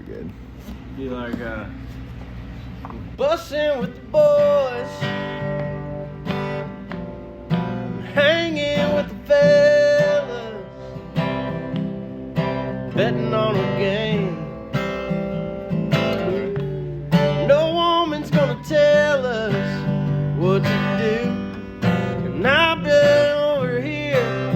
really good. Be like, bussin' with the boys, hanging with the fellas, betting on a game. No woman's gonna tell us what to do, and I've been over here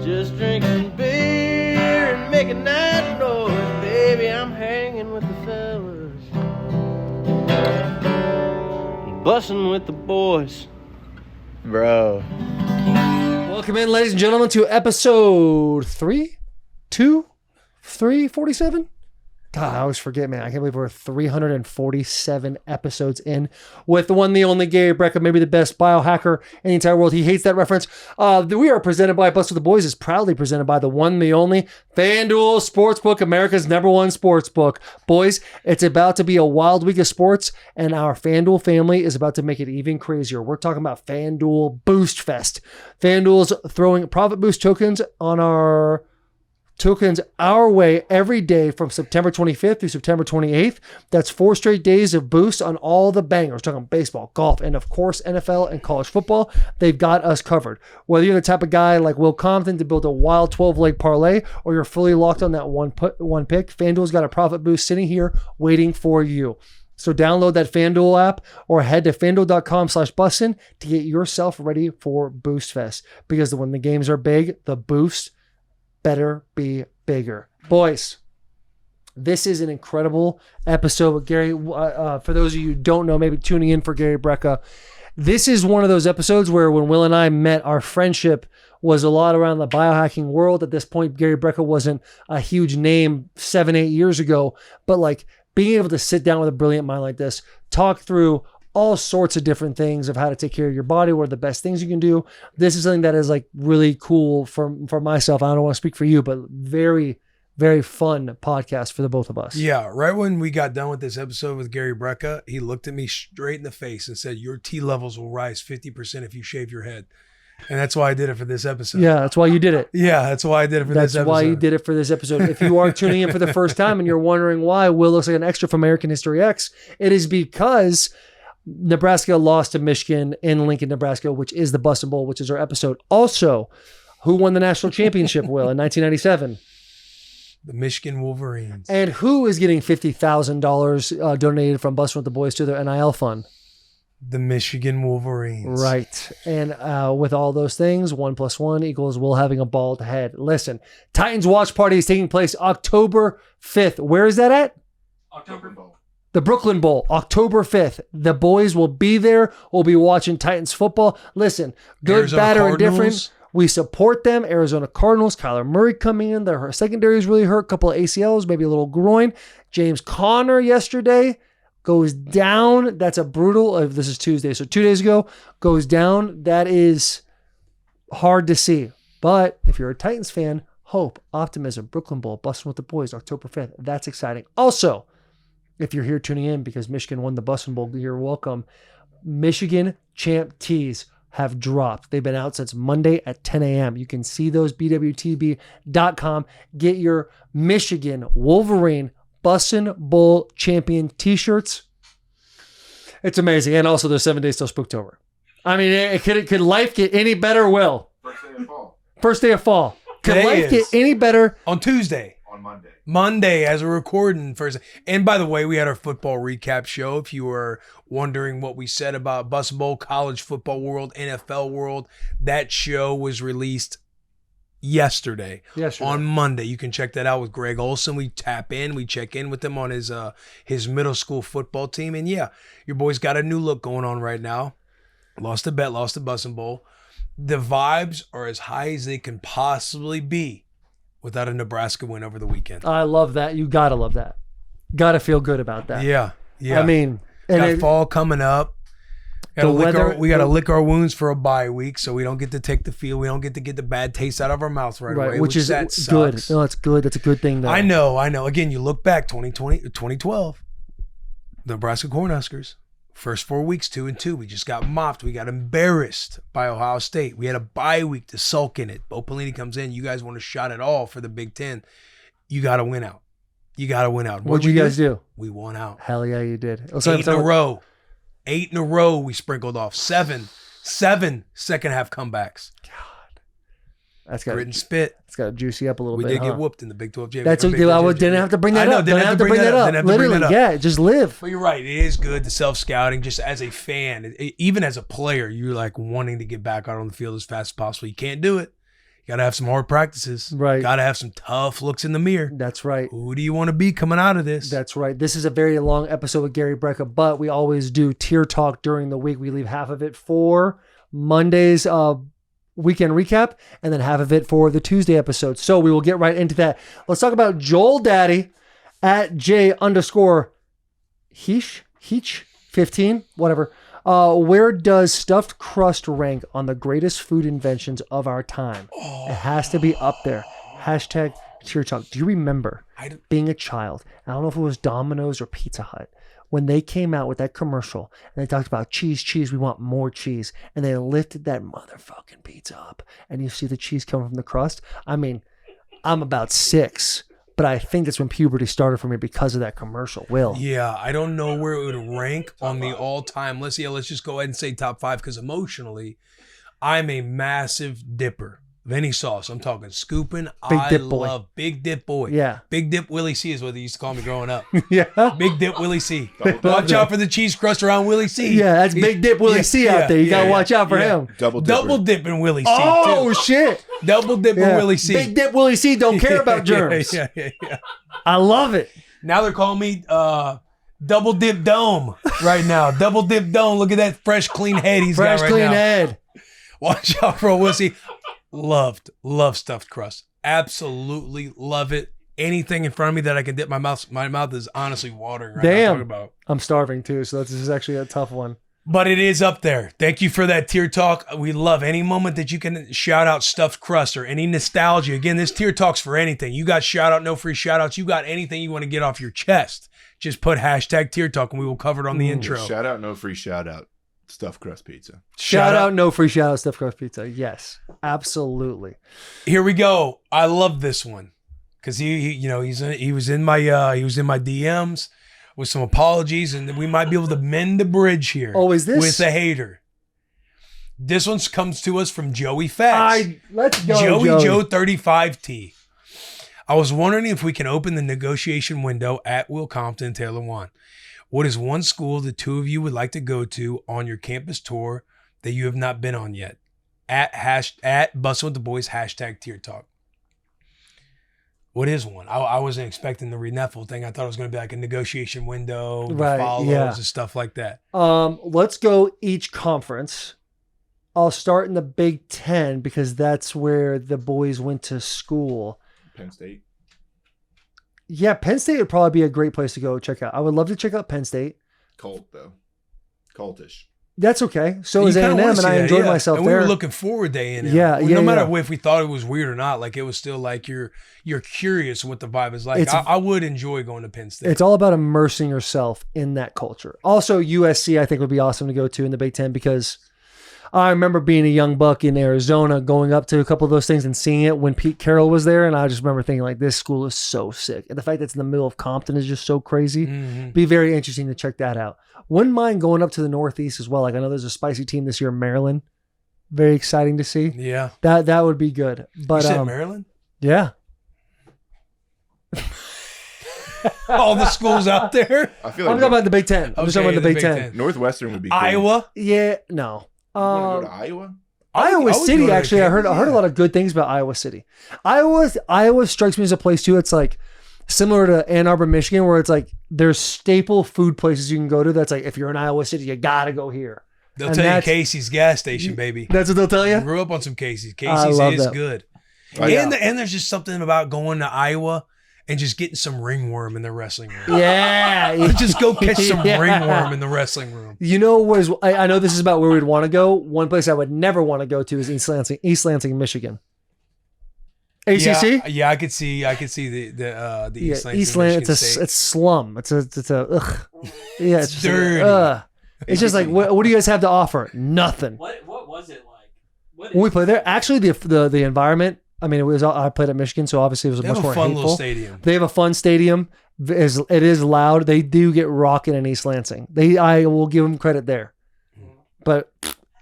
just drinking beer and making that noise. Baby, I'm hanging with the fellas, bussin' with the boys. Bro. Welcome in, ladies and gentlemen, to episode 347. God, I always forget, man. I can't believe we're 347 episodes in with the one, the only Gary Brecka, maybe the best biohacker in the entire world. He hates that reference. We are presented by Bussin' with the Boys. Is proudly presented by the one, the only FanDuel Sportsbook, America's #1 sportsbook. Boys, it's about to be a wild week of sports, and our FanDuel family is about to make it even crazier. We're talking about FanDuel Boost Fest. FanDuel's throwing profit boost tokens our way every day from September 25th through September 28th. That's 4 straight days of boosts on all the bangers. Talking baseball, golf, and of course NFL and college football. They've got us covered. Whether you're the type of guy like Will Compton to build a wild 12-leg parlay, or you're fully locked on that one pick, FanDuel's got a profit boost sitting here waiting for you. So download that FanDuel app or head to FanDuel.com/Bussin to get yourself ready for Boost Fest. Because when the games are big, the boost better be bigger. Boys, this is an incredible episode with Gary. For those of you who don't know, maybe tuning in for Gary Brecka, this is one of those episodes where when Will and I met, our friendship was a lot around the biohacking world. At this point, Gary Brecka wasn't a huge name 7-8 years ago, but like being able to sit down with a brilliant mind like this, talk through all sorts of different things of how to take care of your body, what are the best things you can do. This is something that is like really cool for myself. I don't want to speak for you, but very, very fun podcast for the both of us. Yeah. Right when we got done with this episode with Gary Brecka, he looked at me straight in the face and said, your T levels will rise 50% if you shave your head. And that's why I did it for this episode. Yeah, that's why you did it. Yeah, that's why I did it for this episode. That's why you did it for this episode. If you are tuning in for the first time and you're wondering why Will looks like an extra from American History X, it is because Nebraska lost to Michigan in Lincoln, Nebraska, which is the Bussin' Bowl, which is our episode. Also, who won the national championship, Will, in 1997? The Michigan Wolverines. And who is getting $50,000 donated from Bussin' with the Boys to their NIL fund? The Michigan Wolverines. Right. And with all those things, 1 + 1 equals Will having a bald head. Listen, Titans Watch Party is taking place October 5th. Where is that at? October Bowl. The Brooklyn Bowl, October 5th. The boys will be there. We'll be watching Titans football. Listen, good, Arizona bad, or Cardinals. indifferent, we support them. Arizona Cardinals, Kyler Murray coming in. Their secondary is really hurt. A couple of ACLs, maybe a little groin. James Conner yesterday goes down. That's a brutal, this is Tuesday, so 2 days ago, goes down. That is hard to see. But if you're a Titans fan, hope, optimism, Brooklyn Bowl, Bussin' with the Boys, October 5th. That's exciting. Also, if you're here tuning in because Michigan won the Bussin' Bowl, you're welcome. Michigan champ tees have dropped. They've been out since Monday at 10 a.m. You can see those, bwtb.com. Get your Michigan Wolverine Bussin' Bowl champion t-shirts. It's amazing. And also there's 7 days till Spooktober. I mean, could life get any better, Will? First day of fall. First day of fall. Could Today life is. get any better? On Tuesday. On Monday. Monday, as we're recording first. And by the way, we had our football recap show. If you were wondering what we said about Bussin' Bowl, college football world, NFL world, that show was released yesterday. On Monday. You can check that out with Greg Olson. We check in with him on his middle school football team. And yeah, your boy's got a new look going on right now. Lost a bet, lost the Bussin' Bowl. The vibes are as high as they can possibly be without a Nebraska win over the weekend. I love that. You gotta love that. Gotta feel good about that. Yeah. I mean, got fall coming up. We gotta lick our wounds for a bye week, so we don't get to take the field. We don't get to get the bad taste out of our mouth right away, which is that good. sucks. No, it's good. That's a good thing, though. I know. Again, you look back, 2012, Nebraska Cornhuskers, first 4 weeks, 2-2. We just got mopped. We got embarrassed by Ohio State. We had a bye week to sulk in it. Bo Pelini comes in. You guys want a shot at all for the Big Ten. you got to win out. You got to win out. What'd you guys do? We won out. Hell yeah, you did. 8 in a row. 8 in a row we sprinkled off. Seven second half comebacks. That's got Grit and spit. It's got to juicy up a little We bit. did get whooped in the Big 12 championship. That's okay. I didn't have to bring that up. Didn't have to bring that up. Literally, yeah, just live. But you're right. It is good, the self-scouting, just as a fan. Even as a player, you're like wanting to get back out on the field as fast as possible. You can't do it. You got to have some hard practices. Right. Got to have some tough looks in the mirror. That's right. Who do you want to be coming out of this? That's right. This is a very long episode with Gary Brecka, but we always do tier talk during the week. We leave half of it for Monday's weekend recap and then half of it for the Tuesday episode. So we will get right into that. Let's talk about Joel Daddy at J_Heech15, whatever. Where does stuffed crust rank on the greatest food inventions of our time? It has to be up there. Hashtag TierTalk. Do you remember being a child? I don't know if it was Domino's or Pizza Hut, when they came out with that commercial and they talked about cheese, we want more cheese. And they lifted that motherfucking pizza up and you see the cheese coming from the crust. I mean, I'm about 6, but I think that's when puberty started for me because of that commercial. Will. Yeah, I don't know where it would rank on the all-time list. Yeah, let's just go ahead and say top 5 because emotionally, I'm a massive dipper of any sauce. I'm talking scooping. Big I dip boy. love Big Dip Boy. Yeah. Big Dip Willie C is what they used to call me growing up. Yeah. Big Dip Willie C. Watch out for the cheese crust around Willie C. Yeah, that's Big Dip Willie C out there. You got to watch out for him. Double dipping Willie C. Oh, too. shit. Double dipping Willie C. Big Dip Willie C don't care about germs. Yeah. I love it. Now they're calling me Double Dip Dome right now. Double Dip Dome. Look at that fresh, clean head he's got right now. Fresh, clean head. Watch out for Willie C. Love stuffed crust. Absolutely love it. Anything in front of me that I can dip my mouth is honestly watering right now. Damn. About. I'm starving too, so this is actually a tough one. But it is up there. Thank you for that tier talk. We love any moment that you can shout out stuffed crust or any nostalgia. Again, this tier talk's for anything. You got shout out, no free shout outs. You got anything you want to get off your chest. Just put hashtag tier talk and we will cover it on the intro. Shout out, no free shout out. Stuffed crust pizza. Shout out, no free shout out, stuffed crust pizza. Yes, absolutely. Here we go. I love this one because he was in my DMs with some apologies, and we might be able to mend the bridge here. Oh, is this with a hater? This one comes to us from Joey Fats. Let's go, Joey Joe 35T. I was wondering if we can open the negotiation window at Will Compton and Taylor Lewan. What is one school the two of you would like to go to on your campus tour that you have not been on yet? At Bussin with the Boys, hashtag Tier Talk. What is one? I wasn't expecting to read that full thing. I thought it was going to be like a negotiation window, right, follows yeah, and stuff like that. Let's go each conference. I'll start in the Big Ten because that's where the boys went to school. Penn State. Yeah, Penn State would probably be a great place to go check out. I would love to check out Penn State. Cold, though. Cultish. That's okay. So is A&M, and I enjoyed myself and there. We were looking forward to A&M. Yeah, no matter if we thought it was weird or not, like it was still like you're curious what the vibe is like. I would enjoy going to Penn State. It's all about immersing yourself in that culture. Also, USC I think would be awesome to go to in the Big Ten because I remember being a young buck in Arizona, going up to a couple of those things and seeing it when Pete Carroll was there. And I just remember thinking like, this school is so sick. And the fact that it's in the middle of Compton is just so crazy. Mm-hmm. Be very interesting to check that out. Wouldn't mind going up to the Northeast as well. Like I know there's a spicy team this year in Maryland. Very exciting to see. Yeah. That would be good. But you said Maryland? Yeah. All the schools out there? I feel like I'm talking about the Big Ten. I'm just talking about the Big Ten. Northwestern would be cool. Iowa? Yeah, no. You want to go to Iowa? Iowa City, actually, I heard a lot of good things about Iowa City. Iowa strikes me as a place too. It's like similar to Ann Arbor, Michigan, where it's like there's staple food places you can go to. That's like if you're in Iowa City, you gotta go here. They'll tell you Casey's gas station, baby. That's what they'll tell you. I grew up on some Casey's. Casey's is good. And there's just something about going to Iowa and just getting some ringworm in the wrestling room. Yeah. Just go catch some ringworm in the wrestling room. You know, I know this is about where we'd want to go. One place I would never want to go to is East Lansing, Michigan. ACC? Yeah, I could see the East Lansing. East Lansing, it's slum. It's it's dirty. It's just like, what do you guys have to offer? Nothing. What was it like? When we played there, actually the environment I mean, I played at Michigan, so obviously it was They much have a more fun hateful. little stadium. They have a fun stadium. It is loud. They do get rocking in East Lansing. I will give them credit there. But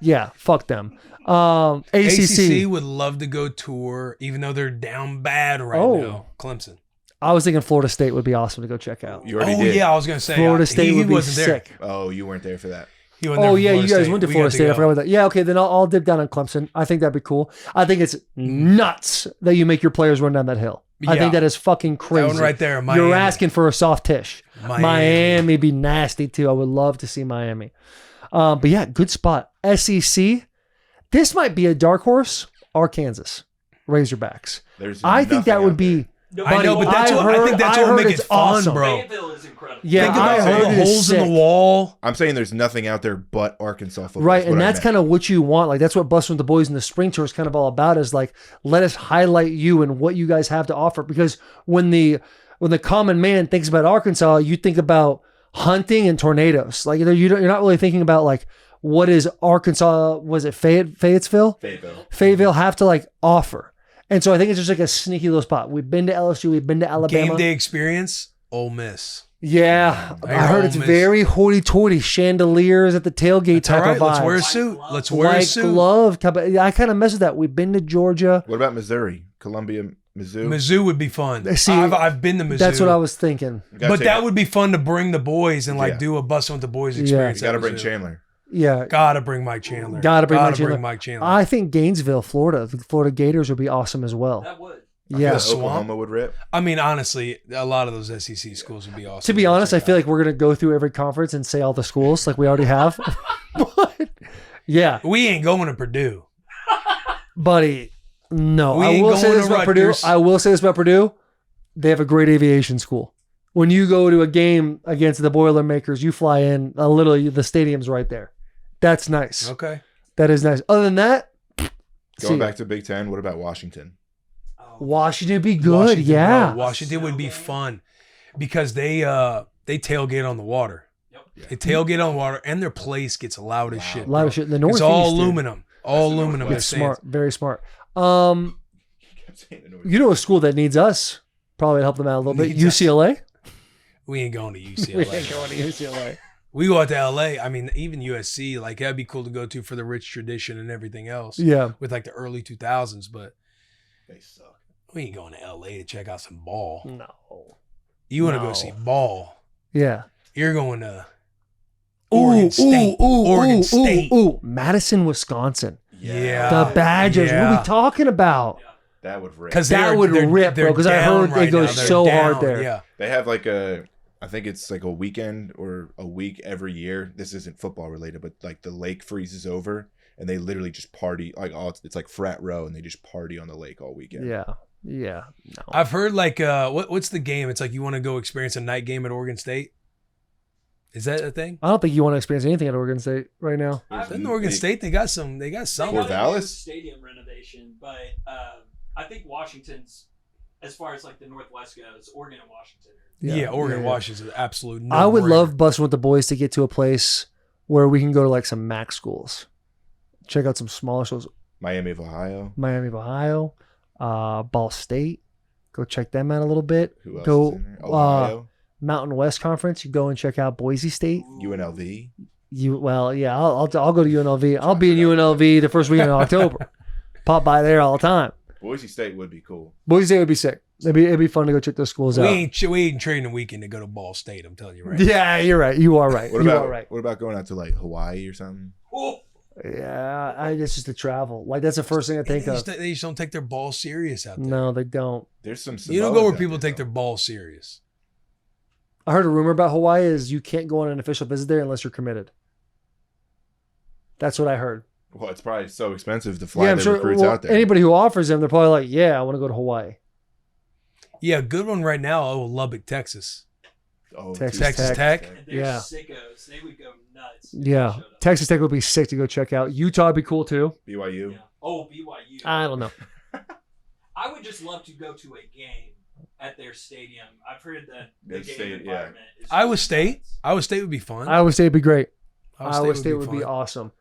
yeah, fuck them. ACC. would love to go tour, even though they're down bad right now. Clemson. I was thinking Florida State would be awesome to go check out. You already did. Yeah, I was gonna say Florida State he would be wasn't there. sick. Oh, you weren't there for that. He wasn't there Oh for yeah, you Florida guys State. went to We Florida got State. I go. forgot about that. Yeah, okay, then I'll dip down on Clemson. I think that'd be cool. I think it's nuts that you make your players run down that hill. I Yeah. think that is fucking crazy. That one right there, Miami. You're asking for a soft tish. Miami. Be nasty too. I would love to see Miami. But yeah, good spot. SEC. This might be a dark horse. Arkansas Razorbacks. I think that would be. I know, but that's I think that's what would make it fun, awesome. bro. Fayetteville is incredible. Yeah, Think about I all heard the it is holes in the sick. wall. I'm saying there's nothing out there but Arkansas football. Right, is and what I that's meant. kind of what you want. Like that's what Bussin with the Boys in the Spring Tour is kind of all about. Is like let us highlight you and what you guys have to offer. Because when the common man thinks about Arkansas, you think about hunting and tornadoes. Like you're not really thinking about like what is Arkansas? Was it Fayetteville? Fayetteville have to like offer. And so I think it's just like a sneaky little spot. We've been to LSU, we've been to Alabama. Game day experience, Ole Miss. Yeah, Very I heard Ole it's Miss. very hoity-toity, chandeliers at the tailgate That's all type right. of Let's vibes. wear a suit. Let's wear a White suit. glove. I kind of mess with that. We've been to Georgia. What about Missouri? Columbia, Mizzou? Mizzou would be fun. See, I've been to Mizzou. That's what I was thinking. You gotta But take- that would be fun to bring the boys and like Yeah. do a Bussin with the Boys Yeah. experience. You got to at bring Mizzou. Chandler. Yeah, Gotta bring Mike Chandler. gotta bring Mike Mike Chandler. I think Gainesville, Florida, the Florida Gators would be awesome as well. That would. I feel Yeah. like Swamp. Oklahoma would rip. I mean, honestly, a lot of those SEC schools would be awesome. To be honest, I feel like we're gonna go through every conference and say all the schools like we already have. But, yeah, we ain't going to Purdue. buddy. No, We I ain't will say going this to about Purdue. Rutgers. I will say this about Purdue. They have a great aviation school. When you go to a game against the Boilermakers, you fly in. Literally, the stadium's right there. That's nice. Okay. That is nice. Other than that, Going back to Big Ten, what about Washington? Washington would be good. Washington, Yeah. bro, Washington would be fun because they tailgate on the water. Yep. They tailgate on the water, and their place gets loud as shit. A lot bro. of shit in the Northeast. It's all dude. aluminum. All That's the aluminum. Northwest. It's their stands. smart. Very smart. You know a school that needs us? Probably help them out a little bit. Needs us. UCLA? We ain't going to We UCLA. ain't going to UCLA. We go out to LA. I mean, even USC, like that'd be cool to go to for the rich tradition and everything else. Yeah. With like the early 2000s, but They suck. we ain't going to LA to check out some ball. No. You want to No. go see ball. Yeah. You're going to Oregon State. Oregon State. Ooh. Madison, Wisconsin. Yeah. The Badgers. What are we talking about? That would rip. Because That would rip, bro, 'cause I heard it goes so hard there. Yeah. They have like I think it's like a weekend or a week every year. This isn't football related, but like the lake freezes over and they literally just party. Like it's like frat row and they just party on the lake all weekend. Yeah. Yeah. No. I've heard like what's the game? It's like you want to go experience a night game at Oregon State. Is that a thing? I don't think you want to experience anything at Oregon State right now. In Oregon State, they got some. They Fort got a new Vallis? stadium renovation, but I think Washington's, as far as like the Northwest goes, Oregon and Washington. Yeah, Oregon, yeah. Washington's an absolute. I would no-brainer. love Bussin with the Boys to get to a place where we can go to like some MAC schools, check out some smaller schools, Miami of Ohio. Miami of Ohio, Ball State. Go check them out a little bit. Who else Go is in there? Ohio. Mountain West Conference. You go and check out Boise State. UNLV. I'll go to UNLV. I'll be in UNLV the first week in October. Pop by there all the time. Boise State would be cool. Boise State would be sick. It'd be fun to go check those schools We out. ain't trading a weekend to go to Ball State. I'm telling you right. Yeah, you're right. You are right. What You about are right. what about going out to like Hawaii or something? Oh, Yeah, it's just the travel. Like that's the first thing I think of. They just don't take their ball serious out there. No, they don't. There's some. You don't go where Samoas out people there, take their though. ball serious. I heard a rumor about Hawaii is you can't go on an official visit there unless you're committed. That's what I heard. Well, it's probably so expensive to fly Yeah, I'm the sure. recruits Well, out there. anybody who offers them, they're probably like, "Yeah, I want to go to Hawaii." Yeah, good one right now. Oh, Lubbock, Texas. Oh, Texas Tech. and they're Yeah. sickos. They would go nuts. if Yeah, they showed up. Texas Tech would be sick to go check out. Utah would be cool too. BYU. Yeah. Oh, BYU. I don't know. I would just love to go to a game at their stadium. I've heard that the Their game state- yeah. environment is Iowa just State. nuts. Iowa State would be fun. Iowa State would be great. Iowa Iowa State would be fun. awesome.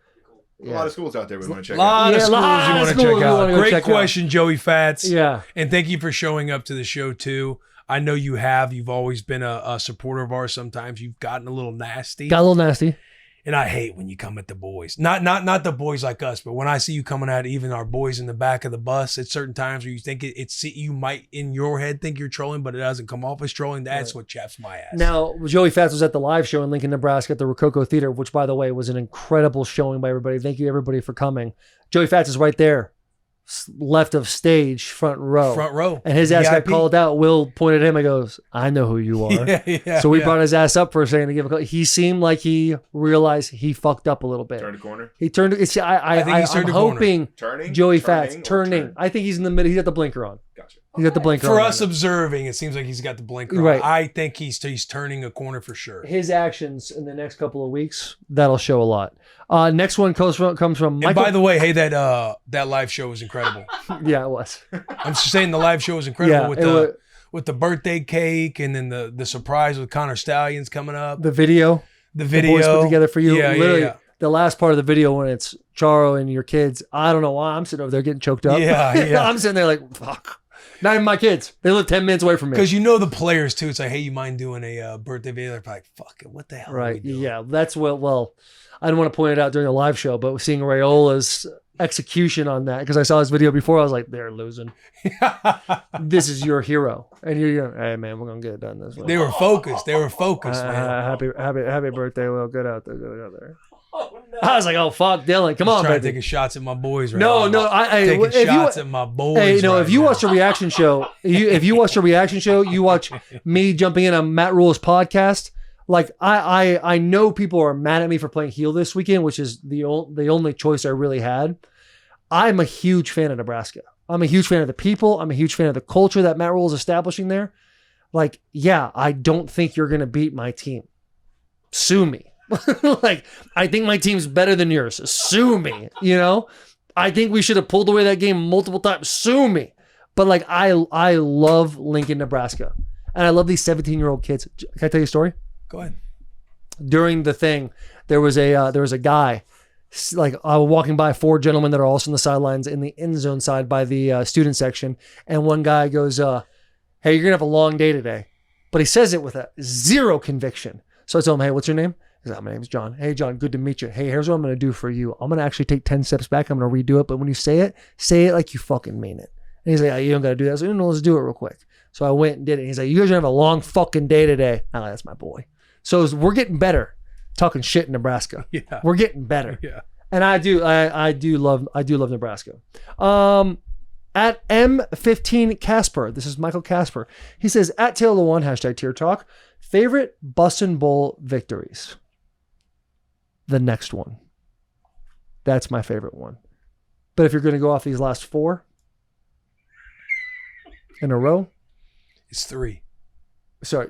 A lot of schools out there we want to check A lot out. of schools you want to check out. go Great check question, Joey Fats. Yeah. And thank you for showing up to the show too. I know you have. You've always been a supporter of ours. Sometimes you've gotten a little nasty. Got a little nasty. And I hate when you come at the boys. Not the boys like us, but when I see you coming at even our boys in the back of the bus at certain times where you think it's you might in your head think you're trolling, but it doesn't come off as trolling. That's what chaps my ass. Now, Joey Fats was at the live show in Lincoln, Nebraska at the Rococo Theater, which, by the way, was an incredible showing by everybody. Thank you, everybody, for coming. Joey Fats is right there, left of stage, front row. And his ass got VIP. called out. Will pointed at him and goes, I know who you are. Yeah, so we brought his ass up for a second to give a call. He seemed like he realized he fucked up a little bit. Turned a corner. He turned. I think he's turned. I'm hoping Turning? Joey Turning Fats or turning. turn? I think he's in the middle. He's got the blinker on. Gotcha. He's got the blinker For on. us observing, it seems like he's got the blinker on. Right. I think he's turning a corner for sure. His actions in the next couple of weeks, that'll show a lot. Next one comes from Michael. And by the way, hey, that live show was incredible. Yeah, it was. I'm just saying the live show was incredible Yeah, with the birthday cake and then the surprise with Connor Stallions coming up. The video. The The boys put together for you. Yeah, Literally, yeah. the last part of the video when it's Charo and your kids. I don't know why I'm sitting over there getting choked up. Yeah. I'm sitting there like, fuck. Not even my kids. They live 10 minutes away from me. Because you know the players too. It's like, hey, you mind doing a birthday video? They're like, fuck it, what the hell? Are we Right. doing? Yeah. That's what. Well, I don't want to point it out during the live show, but seeing Rayola's execution on that, because I saw his video before, I was like, they're losing. This is your hero, and you're hey man, we're gonna get it done this way. They were focused. Man. Happy birthday, Will. Good out there. Good out there. Oh, no. I was like, oh fuck, Dylan, come Just on, trying to baby. taking shots at my boys right No, now. no, I Taking if you- shots at my boys. Hey, no, right if you now. watch the reaction show, if you watch the reaction show, you watch me jumping in on Matt Rule's podcast. Like I know people are mad at me for playing heel this weekend, which is the only choice I really had. I'm a huge fan of Nebraska. I'm a huge fan of the people. I'm a huge fan of the culture that Matt Rule is establishing there. Like, yeah, I don't think you're gonna beat my team. Sue me. Like, I think my team's better than yours. Sue me. You know, I think we should have pulled away that game multiple times. Sue me. But like, I love Lincoln, Nebraska, and I love these 17-year-old kids. Can I tell you a story? Go ahead. During the thing, there was a guy, like walking by 4 gentlemen that are also on the sidelines in the end zone side by the student section, and one guy goes, "Hey, you're gonna have a long day today," but he says it with a zero conviction. So I told him, "Hey, what's your name?" He's like, "My name's John." "Hey, John, good to meet you. Hey, here's what I'm gonna do for you. I'm gonna actually take 10 steps back. I'm gonna redo it, but when you say it like you fucking mean it." And he's like, "Oh, you don't gotta do that." I was like, "No, let's do it real quick." So I went and did it. He's like, "You guys are gonna have a long fucking day today." I'm like, "That's my boy." So we're getting better talking shit in Nebraska. Yeah. We're getting better. Yeah. And I do love Nebraska. At M15 Casper, this is Michael Casper. He says, at Taylor Lewan, #TierTalk, favorite Bussin Bowl victories. The next one. That's my favorite one. But if you're going to go off these last 4 in a row. It's 3. Sorry.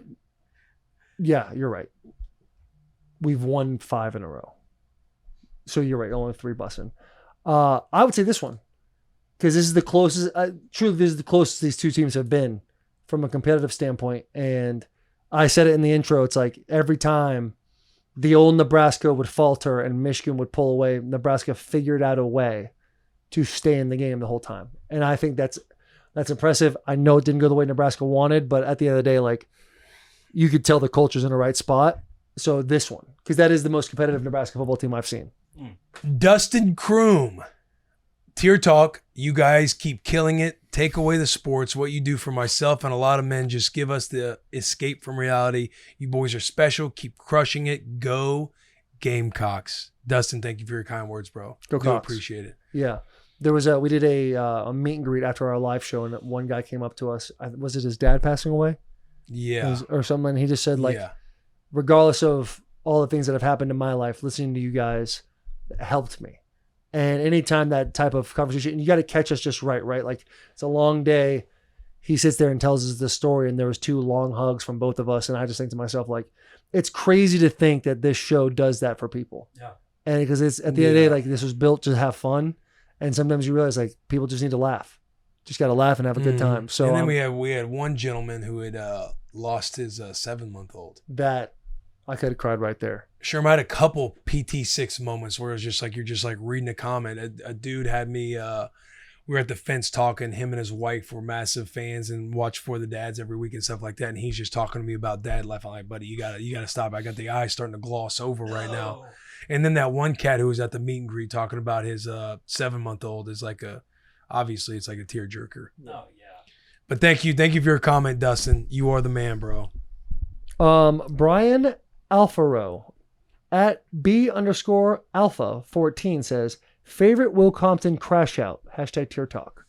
Yeah, you're right. We've won 5 in a row. So you're right, only 3 Bussin. I would say this one, because this is the closest. Truly, this is the closest these two teams have been from a competitive standpoint. And I said it in the intro. It's like every time the old Nebraska would falter and Michigan would pull away, Nebraska figured out a way to stay in the game the whole time. And I think that's impressive. I know it didn't go the way Nebraska wanted, but at the end of the day, like, you could tell the culture's in the right spot. So this one, because that is the most competitive Nebraska football team I've seen. Dustin Kroom, Tier Talk, you guys keep killing it. Take away the sports. What you do for myself and a lot of men, just give us the escape from reality. You boys are special. Keep crushing it. Go Gamecocks. Dustin, thank you for your kind words, bro. Go Do Cox. appreciate it. Yeah. There was we did a meet and greet after our live show, and one guy came up to us. Was it his dad passing away? Yeah. Or something. He just said, like, yeah. regardless of all the things that have happened in my life, listening to you guys helped me. And anytime that type of conversation, and you got to catch us just right? Like, it's a long day. He sits there and tells us the story, and there was 2 long hugs from both of us. And I just think to myself, like, it's crazy to think that this show does that for people. Yeah. And because it's at the end of the day, like, this was built to have fun. And sometimes you realize, like, people just need to laugh. Just got to laugh and have a good time. So and then we had one gentleman who had lost his 7-month-old. that I could have cried right there. Sherm, I had a couple PT6 moments where it was just like you're just like reading a comment. A dude had me. We were at the fence talking. Him and his wife were massive fans and watch For the Dads every week and stuff like that. And he's just talking to me about dad life. I'm like, buddy, you gotta stop. I got the eyes starting to gloss over right now. And then that one cat who was at the meet and greet talking about his 7-month-old is like obviously it's like a tearjerker. Oh yeah. But thank you for your comment, Dustin. You are the man, bro. Brian Alfaro at B_Alpha14 says, favorite Will Compton crash out. #TierTalk.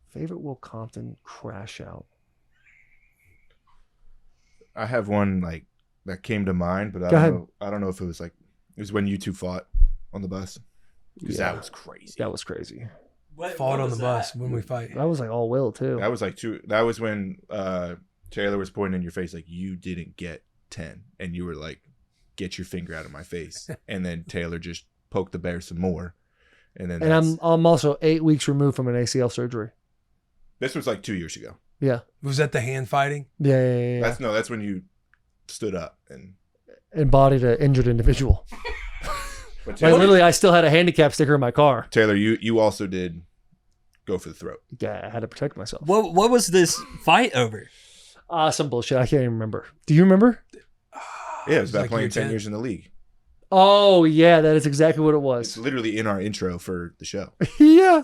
Favorite Will Compton crash out. I have one like that came to mind, but I don't know if it was when you two fought on the bus. Because that was crazy. That was crazy. Fought on the bus when we fight. That was like all Will too. That was that was when Taylor was pointing in your face like you didn't get 10, and you were like, get your finger out of my face. And then Taylor just poked the bear some more. And then I'm also 8 weeks removed from an ACL surgery. This was like 2 years ago. Yeah. Was that the hand fighting? Yeah. That's when you stood up and embodied an injured individual. But Taylor, like literally, I still had a handicap sticker in my car. Taylor, you also did go for the throat. Yeah, I had to protect myself. What was this fight over? Some bullshit. I can't even remember. Do you remember? Yeah, it was about like playing year 10 10. years in the league. Oh, yeah, that is exactly what it It's was. literally in our intro for the show. Yeah.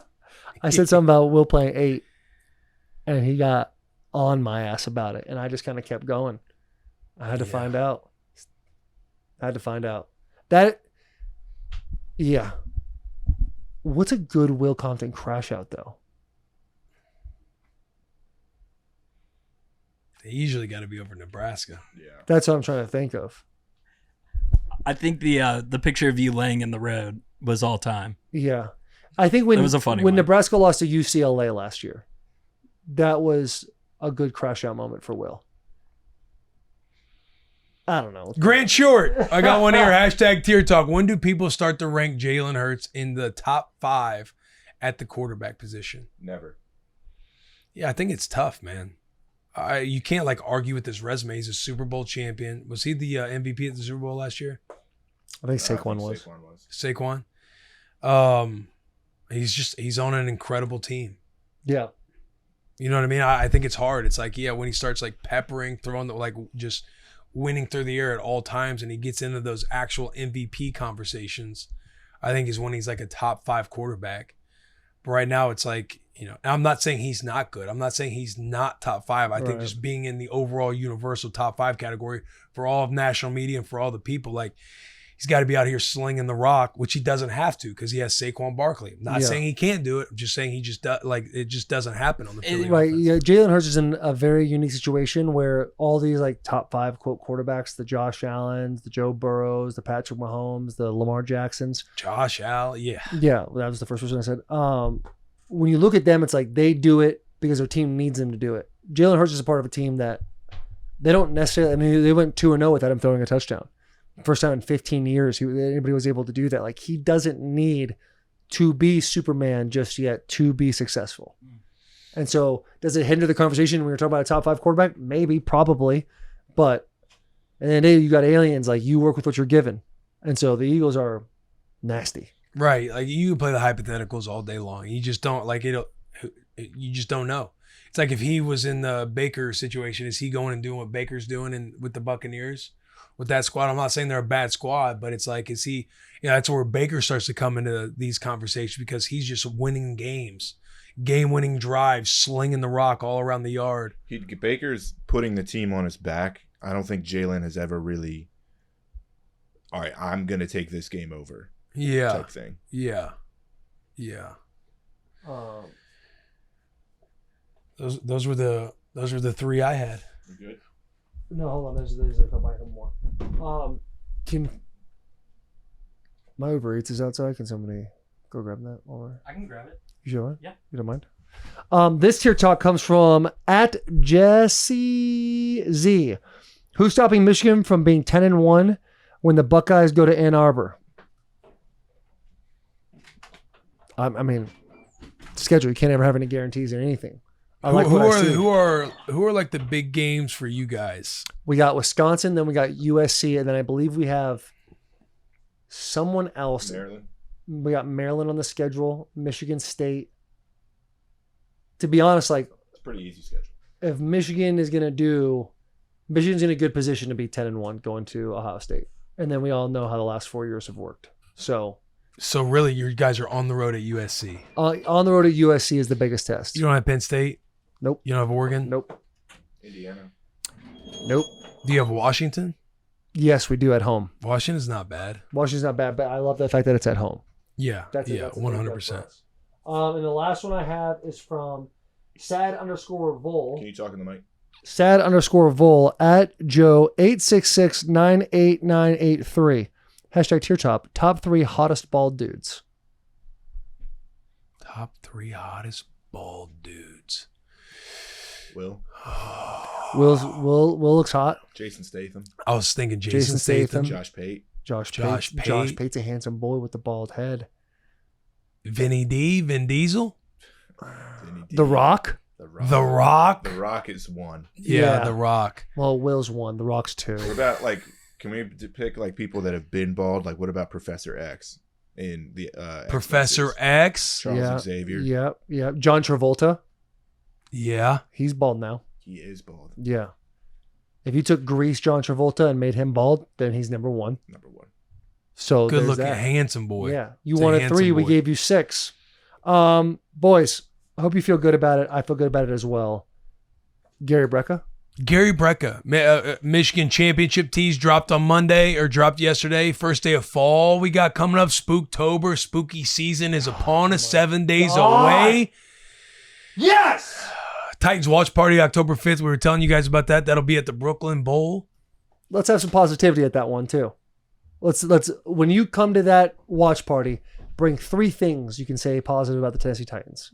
I said something about Will playing 8, and he got on my ass about it, and I just kind of kept going. I had to find out. Yeah. What's a good Will Compton crash out, though? They usually got to be over Nebraska. Yeah. That's what I'm trying to think of. I think the picture of you laying in the road was all time. Yeah. I think when That was a funny when one. Nebraska lost to UCLA last year, that was a good crash out moment for Will. I don't know. Grant Short. I got one here. #TierTalk. When do people start to rank Jalen Hurts in the top 5 at the quarterback position? Never. Yeah, I think it's tough, man. You can't like argue with his resume. He's a Super Bowl champion. Was he the MVP at the Super Bowl last year? I think Saquon was. Saquon. He's on an incredible team. Yeah. You know what I mean? I think it's hard. It's like, when he starts like peppering, throwing just winning through the air at all times, and he gets into those actual MVP conversations, I think is when he's like a top 5 quarterback. But right now it's like, I'm not saying he's not good. I'm not saying he's not top 5. I think just being in the overall universal top 5 category for all of national media and for all the people, like he's got to be out here slinging the rock, which he doesn't have to because he has Saquon Barkley. I'm not saying he can't do it. I'm just saying he just it just doesn't happen on the field. Right. Yeah. Jalen Hurts is in a very unique situation where all these like top 5 quote quarterbacks, the Josh Allens, the Joe Burrows, the Patrick Mahomes, the Lamar Jacksons. Josh Allen. Yeah. Yeah. That was the first person I said. When you look at them, it's like they do it because their team needs them to do it. Jalen Hurts is a part of a team that they don't necessarily, they went 2-0 without him throwing a touchdown. First time in 15 years anybody was able to do that. Like he doesn't need to be Superman just yet to be successful. And so does it hinder the conversation when you're talking about a top 5 quarterback? Maybe, probably. But and then you got aliens, like you work with what you're given. And so the Eagles are nasty. Right. Like you can play the hypotheticals all day long. You just don't you just don't know. It's like if he was in the Baker situation, is he going and doing what Baker's doing with the Buccaneers? With that squad, I'm not saying they're a bad squad, but it's like, is he, that's where Baker starts to come into these conversations because he's just winning games, game-winning drives, slinging the rock all around the yard. Baker's putting the team on his back. I don't think Jalen has ever really, all right, I'm going to take this game over type thing. Yeah. Those were the 3 I had. You good? No, hold on. There's a couple more. My Uber Eats is outside. Can somebody go grab that? I can grab it. You sure? Yeah. You don't mind? This tier talk comes from @Jesse Z. Who's stopping Michigan from being 10-1 when the Buckeyes go to Ann Arbor? I mean, schedule. You can't ever have any guarantees or anything. I like what I see. Who are like the big games for you guys? We got Wisconsin, then we got USC, and then I believe we have someone else. Maryland. We got Maryland on the schedule, Michigan State. To be honest, like It's a pretty easy schedule. if Michigan's in a good position to be 10-1 going to Ohio State. And then we all know how the last 4 years have worked. So really, you guys are on the road at USC. on the road at USC is the biggest test. You don't have Penn State? Nope. You don't have Oregon? Nope. Indiana. Nope. Do you have Washington? Yes, we do at home. Washington's not bad. Washington's not bad, but I love the fact that it's at home. Yeah. That's a big 100%. deal for us. And the last one I have is from sad_Vol. Can you talk in the mic? sad_Vol at Joe866988983. Hashtag TierTalk. Top 3 hottest bald dudes. Top 3 hottest bald dudes. Will. Will looks hot. Jason Statham. I was thinking Jason Jason Statham. Josh Pate. Josh Pate. Pate's a handsome boy with the bald head. Vin Diesel. Vinny D. The Rock. The Rock. The Rock. The Rock is one. Yeah, The Rock. Well, Will's 1. The Rock's 2. What about like? Can we pick like people that have been bald? Like, what about Professor X in the Professor X-Men? X. Charles Xavier. Yeah. John Travolta. Yeah. He's bald now. He is bald. Yeah. If you took Grease John Travolta and made him bald, then he's number 1. Number 1. So Good there's looking, that. handsome boy. Yeah. You It's a wanted handsome 3, we boy. gave you 6. Boys, I hope you feel good about it. I feel good about it as well. Gary Brecka. Gary Brecka, Michigan championship tees dropped on Monday or dropped yesterday. First day of fall we got coming up. Spooktober, spooky season is upon us. 7 days away. Yes! Titans watch party October 5th. We were telling you guys about that. That'll be at the Brooklyn Bowl. Let's have some positivity at that one too. Let's when you come to that watch party, bring 3 things you can say positive about the Tennessee Titans.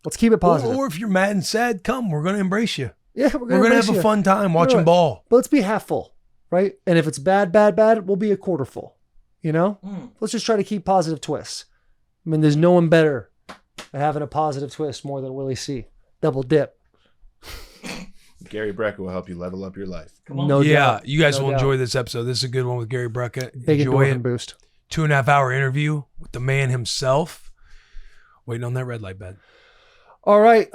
Let's keep it positive. Or if you're mad and sad, come. We're going to embrace you. Yeah, We're going to have a fun time watching Right. ball. But let's be half full, right? And if it's bad, we'll be a quarter full. You know? Let's just try to keep positive twists. I mean, there's no one better at having a positive twist more than Willie C. Double dip. Gary Brecka will help you level up your life. Come on. No Yeah, doubt. you guys No will doubt. enjoy this episode. This is a good one with Gary Brecka. Big Enjoy endorphin it. boost. 2.5 hour interview with the man himself. Waiting on that red light, bed. All right.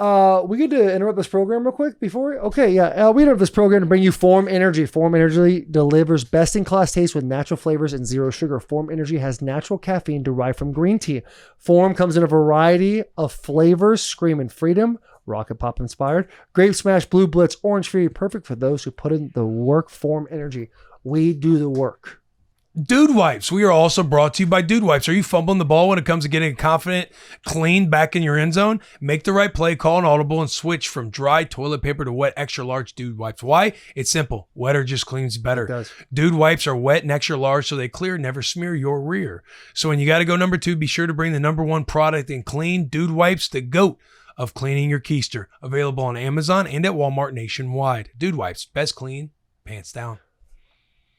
We get to interrupt this program real quick before. Okay, yeah. We interrupt this program to bring you Form Energy. Form Energy delivers best-in-class taste with natural flavors and zero sugar. Form Energy has natural caffeine derived from green tea. Form comes in a variety of flavors: Screamin' Freedom, Rocket Pop inspired, Grape Smash, Blue Blitz, Orange Fury. Perfect for those who put in the work. Form Energy. We do the work. Dude Wipes. We are also brought to you by Dude Wipes. Are you fumbling the ball when it comes to getting confident, clean back in your end zone? Make the right play, call an audible, and switch from dry toilet paper to wet extra large Dude Wipes. Why? It's simple. Wetter just cleans better. It does. Dude Wipes are wet and extra large, so they clear, never smear your rear. So when you got to go number 2, be sure to bring the number 1 product in clean. Dude Wipes, the GOAT of cleaning your keister. Available on Amazon and at Walmart nationwide. Dude Wipes, best clean, pants down.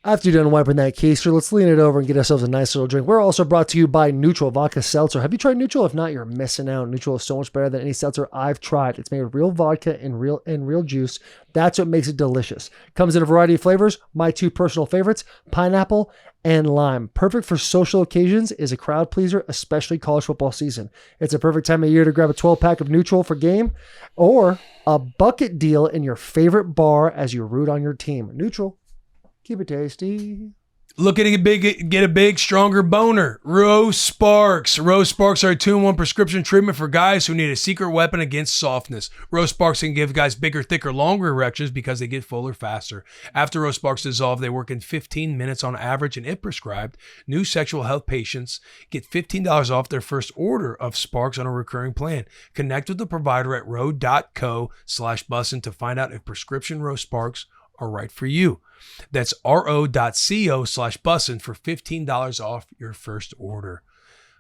After you're done wiping that keister, let's lean it over and get ourselves a nice little drink. We're also brought to you by Neutral Vodka Seltzer. Have you tried Neutral? If not, you're missing out. Neutral is so much better than any seltzer I've tried. It's made with real vodka and real juice. That's what makes it delicious. Comes in a variety of flavors. My 2 personal favorites, pineapple and lime. Perfect for social occasions, is a crowd pleaser, especially college football season. It's a perfect time of year to grab a 12-pack of Neutral for game or a bucket deal in your favorite bar as you root on your team. Neutral. Keep it tasty. Looking to get a big, stronger boner. Rose Sparks. Rose Sparks are a 2-in-1 prescription treatment for guys who need a secret weapon against softness. Rose Sparks can give guys bigger, thicker, longer erections because they get fuller faster. After Rose Sparks dissolve, they work in 15 minutes on average, and if prescribed, new sexual health patients get $15 off their first order of Sparks on a recurring plan. Connect with the provider at ro.co/bussin to find out if prescription Rose Sparks are right for you. That's ro.co/bussin for $15 off your first order.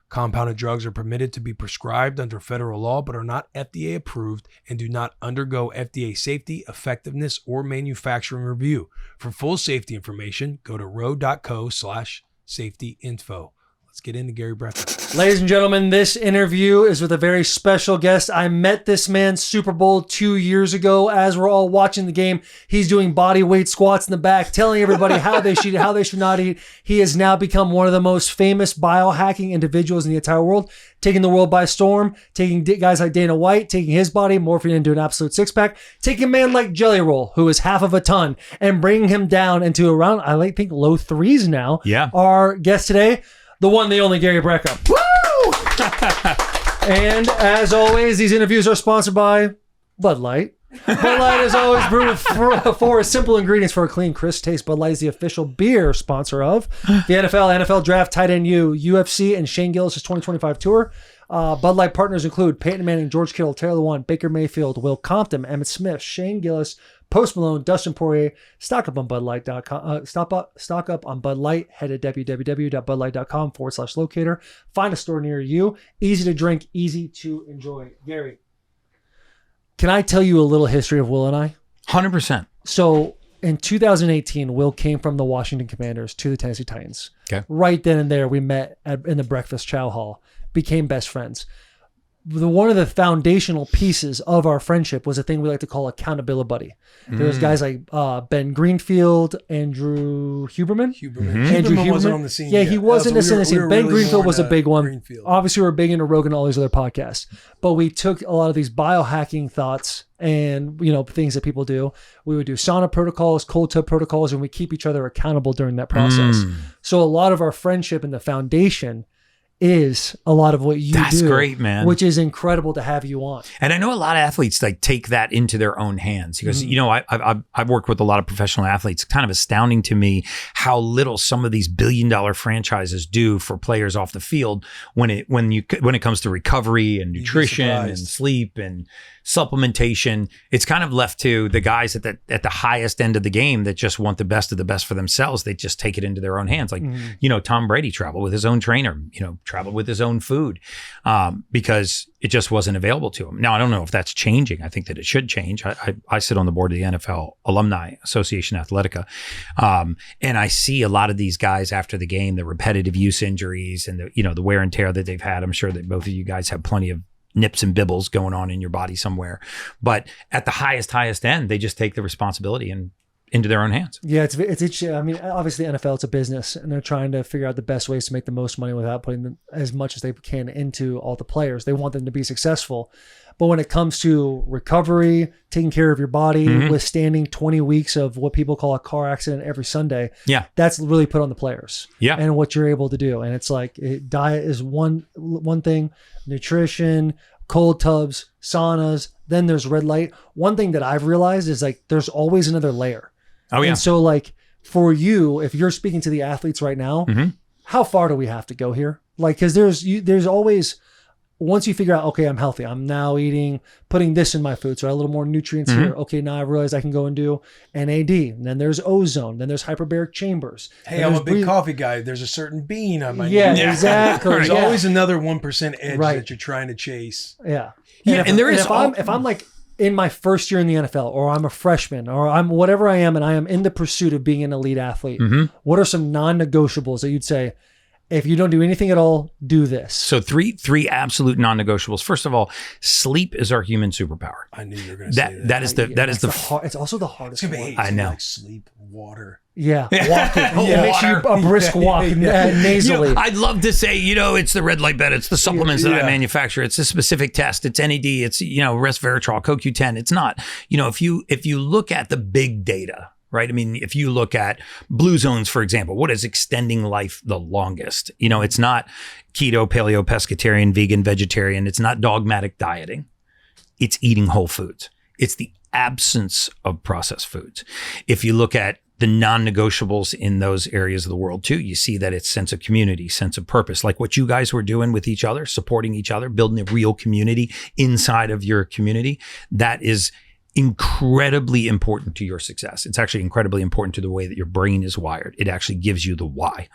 Compounded drugs are permitted to be prescribed under federal law but are not FDA approved and do not undergo FDA safety, effectiveness, or manufacturing review. For full safety information, go to ro.co/safety info. Let's get into Gary Brecka. Ladies and gentlemen, this interview is with a very special guest. I met this man Super Bowl 2 years ago. As we're all watching the game, he's doing body weight squats in the back, telling everybody how they should eat, how they should not eat. He has now become one of the most famous biohacking individuals in the entire world, taking the world by storm, taking guys like Dana White, taking his body, morphing into an absolute six-pack, taking a man like Jelly Roll, who is half of a ton, and bringing him down into around, I think, low threes now. Yeah. Our guest today, the one, the only Gary Brecka. Woo! And as always, these interviews are sponsored by Bud Light. Bud Light is always brewed with four simple ingredients for a clean, crisp taste. Bud Light is the official beer sponsor of the NFL Draft, Tight End U, UFC, and Shane Gillis' 2025 tour. Bud Light partners include Peyton Manning, George Kittle, Taylor Lewan, Baker Mayfield, Will Compton, Emmitt Smith, Shane Gillis, Post Malone, Dustin Poirier. Stock up on BudLight.com. Stock up on Bud Light. Head to www.budlight.com/locator. Find a store near you. Easy to drink, easy to enjoy. Gary, can I tell you a little history of Will and I? 100%. So in 2018, Will came from the Washington Commanders to the Tennessee Titans. Okay. Right then and there, we met in the breakfast chow hall, became best friends. One of the foundational pieces of our friendship was a thing we like to call accountability buddy. There was guys like Ben Greenfield, Andrew Huberman. Andrew Huberman wasn't on the scene Yeah, yet. he wasn't So we necessarily were Ben really Greenfield more was a into big one. Greenfield. Obviously, we're big into Rogan and all these other podcasts. But we took a lot of these biohacking thoughts and things that people do. We would do sauna protocols, cold tub protocols, and we keep each other accountable during that process. So a lot of our friendship and the foundation is a lot of what you do. That's great, man. Which is incredible to have you on. And I know a lot of athletes like take that into their own hands because I've worked with a lot of professional athletes. It's kind of astounding to me how little some of these billion-dollar franchises do for players off the field when it comes to recovery and nutrition and sleep and supplementation. It's kind of left to the guys at the highest end of the game that just want the best of the best for themselves. They just take it into their own hands. Like Tom Brady traveled with his own trainer. Traveled with his own food because it just wasn't available to him. Now, I don't know if that's changing. I think that it should change. I sit on the board of the NFL Alumni Association Athletica, and I see a lot of these guys after the game, the repetitive use injuries and the wear and tear that they've had. I'm sure that both of you guys have plenty of nips and bibbles going on in your body somewhere. But at the highest end, they just take the responsibility and into their own hands. Yeah, it's I mean, obviously NFL, it's a business and they're trying to figure out the best ways to make the most money without putting as much as they can into all the players. They want them to be successful. But when it comes to recovery, taking care of your body, withstanding 20 weeks of what people call a car accident every Sunday, that's really put on the players. Yeah. And what you're able to do. And it's like diet is one thing, nutrition, cold tubs, saunas, then there's red light. One thing that I've realized is like there's always another layer. Oh, yeah. And so like for you, if you're speaking to the athletes right now, how far do we have to go here? Like, cause there's always, once you figure out, okay, I'm healthy. I'm now putting this in my food. So I have a little more nutrients here. Okay. Now I realize I can go and do NAD. And then there's ozone. Then there's hyperbaric chambers. Hey, I'm a big coffee guy. There's a certain bean I might Yeah, need. exactly. There's Yeah. always another 1% edge Right. that you're trying to chase. Yeah. Yeah, and there is if I'm like in my first year in the NFL, or I'm a freshman, or I'm whatever I am, and I am in the pursuit of being an elite athlete, what are some non-negotiables that you'd say, if you don't do anything at all, do this? So three absolute non-negotiables. First of all, sleep is our human superpower. I knew you were going to say that. That is the it's also the hardest one. I know. Like sleep, water. Yeah, walking. It makes you a brisk walk nasally. I'd love to say, it's the red light bed. It's the supplements that I manufacture. It's a specific test. It's NAD. It's, resveratrol, CoQ10. It's not. If you look at the big data, right? I mean, if you look at blue zones, for example, what is extending life the longest? It's not keto, paleo, pescatarian, vegan, vegetarian. It's not dogmatic dieting. It's eating whole foods. It's the absence of processed foods. If you look at the non-negotiables in those areas of the world too, you see that it's sense of community, sense of purpose, like what you guys were doing with each other, supporting each other, building a real community inside of your community. That is incredibly important to your success. It's actually incredibly important to the way that your brain is wired. It actually gives you the why.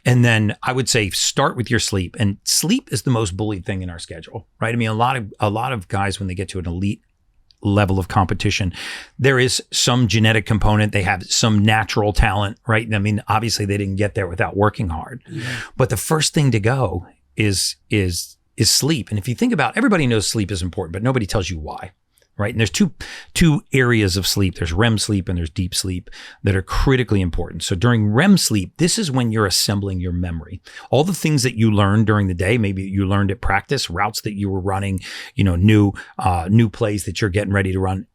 And then I would say start with your sleep. And sleep is the most bullied thing in our schedule, right? I mean, a lot of guys, when they get to an elite level of competition. There is some genetic component. They have some natural talent, right? I mean, obviously they didn't get there without working hard. But the first thing to go is sleep. And if you think about, everybody knows sleep is important, but nobody tells you why. Right. And there's two areas of sleep. There's REM sleep and there's deep sleep that are critically important. So during REM sleep, this is when you're assembling your memory. All the things that you learned during the day, maybe you learned at practice, routes that you were running, new plays that you're getting ready to run.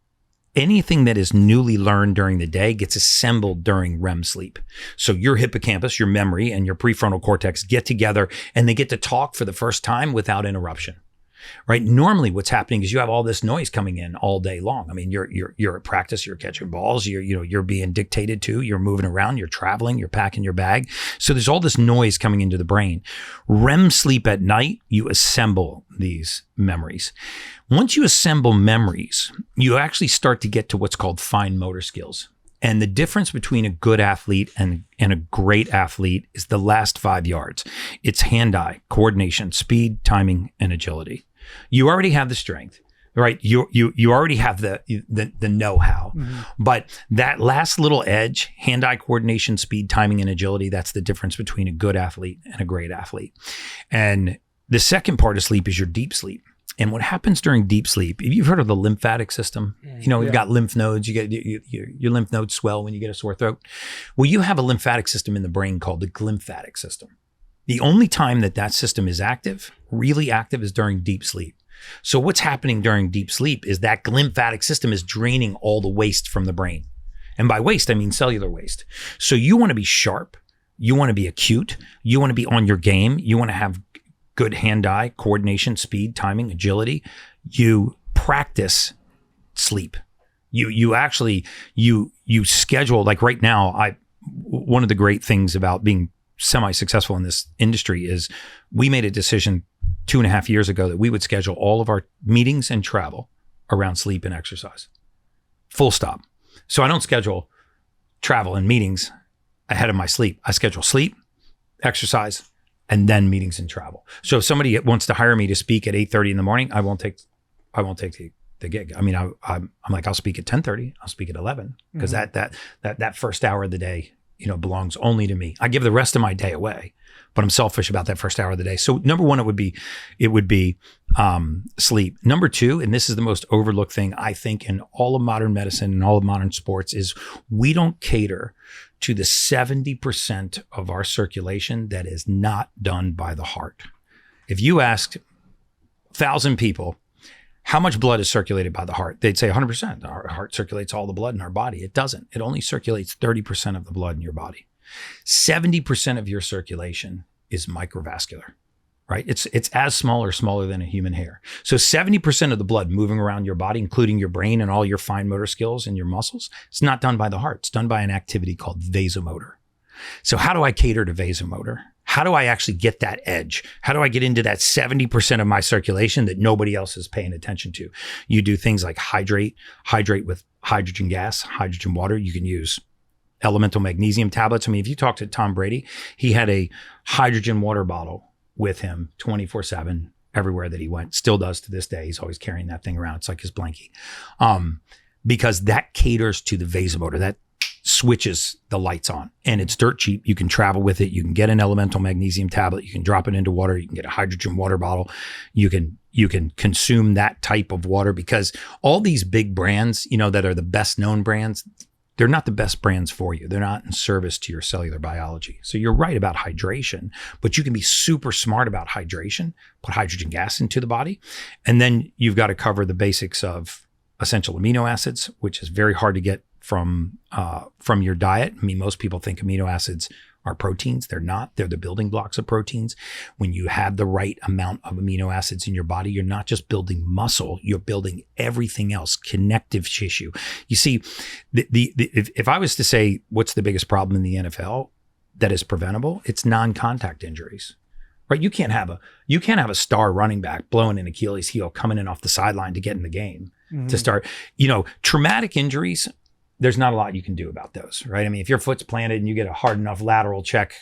Anything that is newly learned during the day gets assembled during REM sleep. So your hippocampus, your memory, and your prefrontal cortex get together and they get to talk for the first time without interruption. Right. Normally what's happening is you have all this noise coming in all day long. I mean, you're at practice, you're catching balls, you're being dictated to, you're moving around, you're traveling, you're packing your bag. So there's all this noise coming into the brain. REM sleep at night, you assemble these memories. Once you assemble memories, you actually start to get to what's called fine motor skills. And the difference between a good athlete and a great athlete is the last 5 yards. It's hand-eye, coordination, speed, timing, and agility. You already have the strength, right? You already have the know-how, but that last little edge, hand-eye coordination, speed, timing, and agility, that's the difference between a good athlete and a great athlete. And the second part of sleep is your deep sleep. And what happens during deep sleep, if you've heard of the lymphatic system, we've got lymph nodes, you get your lymph nodes swell when you get a sore throat. Well, you have a lymphatic system in the brain called the glymphatic system. The only time that system is active, really active, is during deep sleep. So what's happening during deep sleep is that glymphatic system is draining all the waste from the brain. And by waste, I mean cellular waste. So you want to be sharp. You want to be acute. You want to be on your game. You want to have good hand-eye coordination, speed, timing, agility. You practice sleep. You actually schedule, like right now, one of the great things about being semi-successful in this industry is we made a decision 2.5 years ago that we would schedule all of our meetings and travel around sleep and exercise. Full stop. So I don't schedule travel and meetings ahead of my sleep. I schedule sleep, exercise, and then meetings and travel. So if somebody wants to hire me to speak at 8:30 in the morning, I won't take the gig. I mean, I'm like, I'll speak at 10:30. I'll speak at 11 because that first hour of the day, belongs only to me. I give the rest of my day away, but I'm selfish about that first hour of the day. So number one, it would be sleep. Number two, and this is the most overlooked thing I think in all of modern medicine and all of modern sports, is we don't cater to the 70% of our circulation that is not done by the heart. If you asked 1,000 people, how much blood is circulated by the heart? They'd say 100%. Our heart circulates all the blood in our body. It doesn't. It only circulates 30% of the blood in your body. 70% of your circulation is microvascular, right? It's as small or smaller than a human hair. So 70% of the blood moving around your body, including your brain and all your fine motor skills and your muscles, it's not done by the heart. It's done by an activity called vasomotor. So how do I cater to vasomotor? How do I actually get that edge? How do I get into that 70% of my circulation that nobody else is paying attention to? You do things like hydrate with hydrogen gas, hydrogen water. You can use elemental magnesium tablets. I mean, if you talk to Tom Brady, he had a hydrogen water bottle with him 24/7 everywhere that he went. Still does to this day. He's always carrying that thing around. It's like his blankie. Because that caters to the vasomotor. That switches the lights on, and it's dirt cheap. You can travel with it. You can get an elemental magnesium tablet. You can drop it into water. You can get a hydrogen water bottle. You can consume that type of water, because all these big brands, that are the best known brands, they're not the best brands for you. They're not in service to your cellular biology. So you're right about hydration, but you can be super smart about hydration, put hydrogen gas into the body. And then you've got to cover the basics of essential amino acids, which is very hard to get from your diet. I mean, most people think amino acids are proteins. They're not. They're the building blocks of proteins. When you have the right amount of amino acids in your body, you're not just building muscle, you're building everything else, connective tissue. You see, if I was to say what's the biggest problem in the NFL that is preventable, it's non-contact injuries. Right? You can't have a star running back blowing an Achilles heel coming in off the sideline to get in the game to start. Traumatic injuries, there's not a lot you can do about those, right? I mean, if your foot's planted and you get a hard enough lateral check,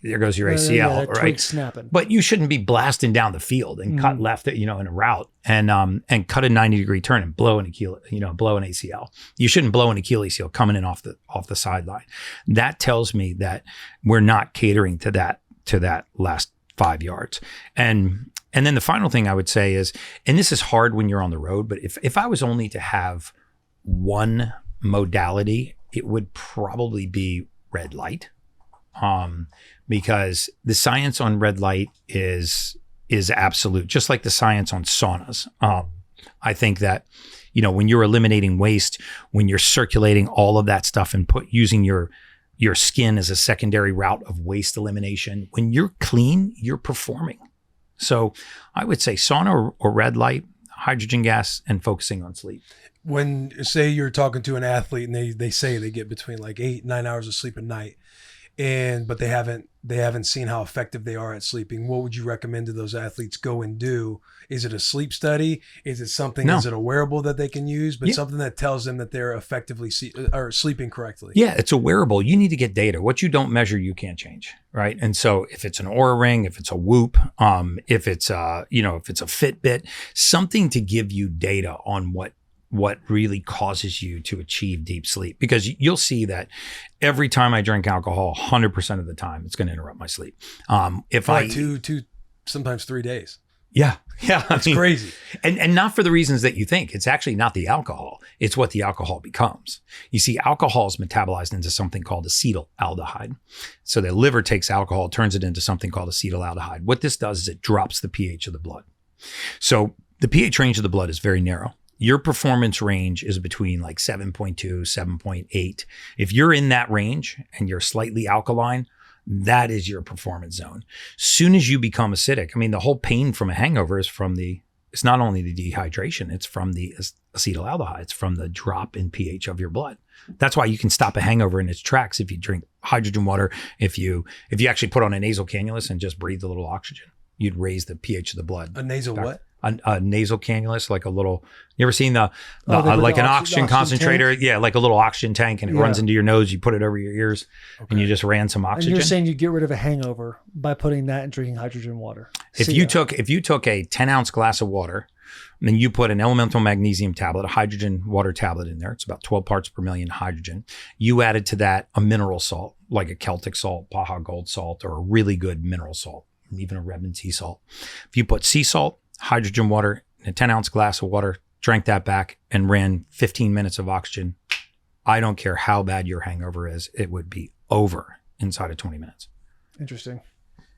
there goes your ACL, Yeah, that right? twig snapping. But you shouldn't be blasting down the field and cut left, in a route and cut a 90-degree turn and blow an ACL. You shouldn't blow an Achilles heel coming in off the sideline. That tells me that we're not catering to that last 5 yards. And then the final thing I would say is, and this is hard when you're on the road, but if I was only to have one modality, it would probably be red light. Because the science on red light is absolute, just like the science on saunas. I think that, when you're eliminating waste, when you're circulating all of that stuff and using your skin as a secondary route of waste elimination, when you're clean, you're performing. So I would say sauna or red light, hydrogen gas, and focusing on sleep. When say you're talking to an athlete and they say they get between like 8-9 hours of sleep a night, but they haven't seen how effective they are at sleeping, what would you recommend to those athletes go and do? Is it a sleep study? Is it something? No. Is it a wearable that they can use? But Yeah. something that tells them that they're effectively or sleeping correctly. Yeah, it's a wearable. You need to get data. What you don't measure, you can't change, right? And so if it's an Oura Ring, if it's a Whoop, if it's a Fitbit, something to give you data on what really causes you to achieve deep sleep. Because you'll see that every time I drink alcohol, 100% of the time, it's going to interrupt my sleep. If Like two, sometimes 3 days. Yeah. It's crazy. And not for the reasons that you think. It's actually not the alcohol. It's what the alcohol becomes. You see, alcohol is metabolized into something called acetaldehyde. So the liver takes alcohol, turns it into something called acetaldehyde. What this does is it drops the pH of the blood. So the pH range of the blood is very narrow. Your performance range is between like 7.2, 7.8. If you're in that range and you're slightly alkaline, that is your performance zone. Soon as you become acidic, the whole pain from a hangover it's not only the dehydration, it's from the acetaldehyde, it's from the drop in pH of your blood. That's why you can stop a hangover in its tracks if you drink hydrogen water. If you actually put on a nasal cannulus and just breathe a little oxygen, you'd raise the pH of the blood. A nasal what? A nasal cannulus, like a little, you ever seen like an oxygen oxygen concentrator? tank? Yeah, like a little oxygen tank, and it runs into your nose. You put it over your ears and you just ran some And oxygen. you're saying you get rid of a hangover by putting that and drinking hydrogen water. If you took a 10-ounce glass of water, and then you put an elemental magnesium tablet, a hydrogen water tablet in there, it's about 12 parts per million hydrogen. You added to that a mineral salt, like a Celtic salt, MAHA gold salt, or a really good mineral salt, even a Redmond sea salt. If you put sea salt, hydrogen water, in a 10-ounce glass of water, drank that back and ran 15 minutes of oxygen, I don't care how bad your hangover is, it would be over inside of 20 minutes. Interesting.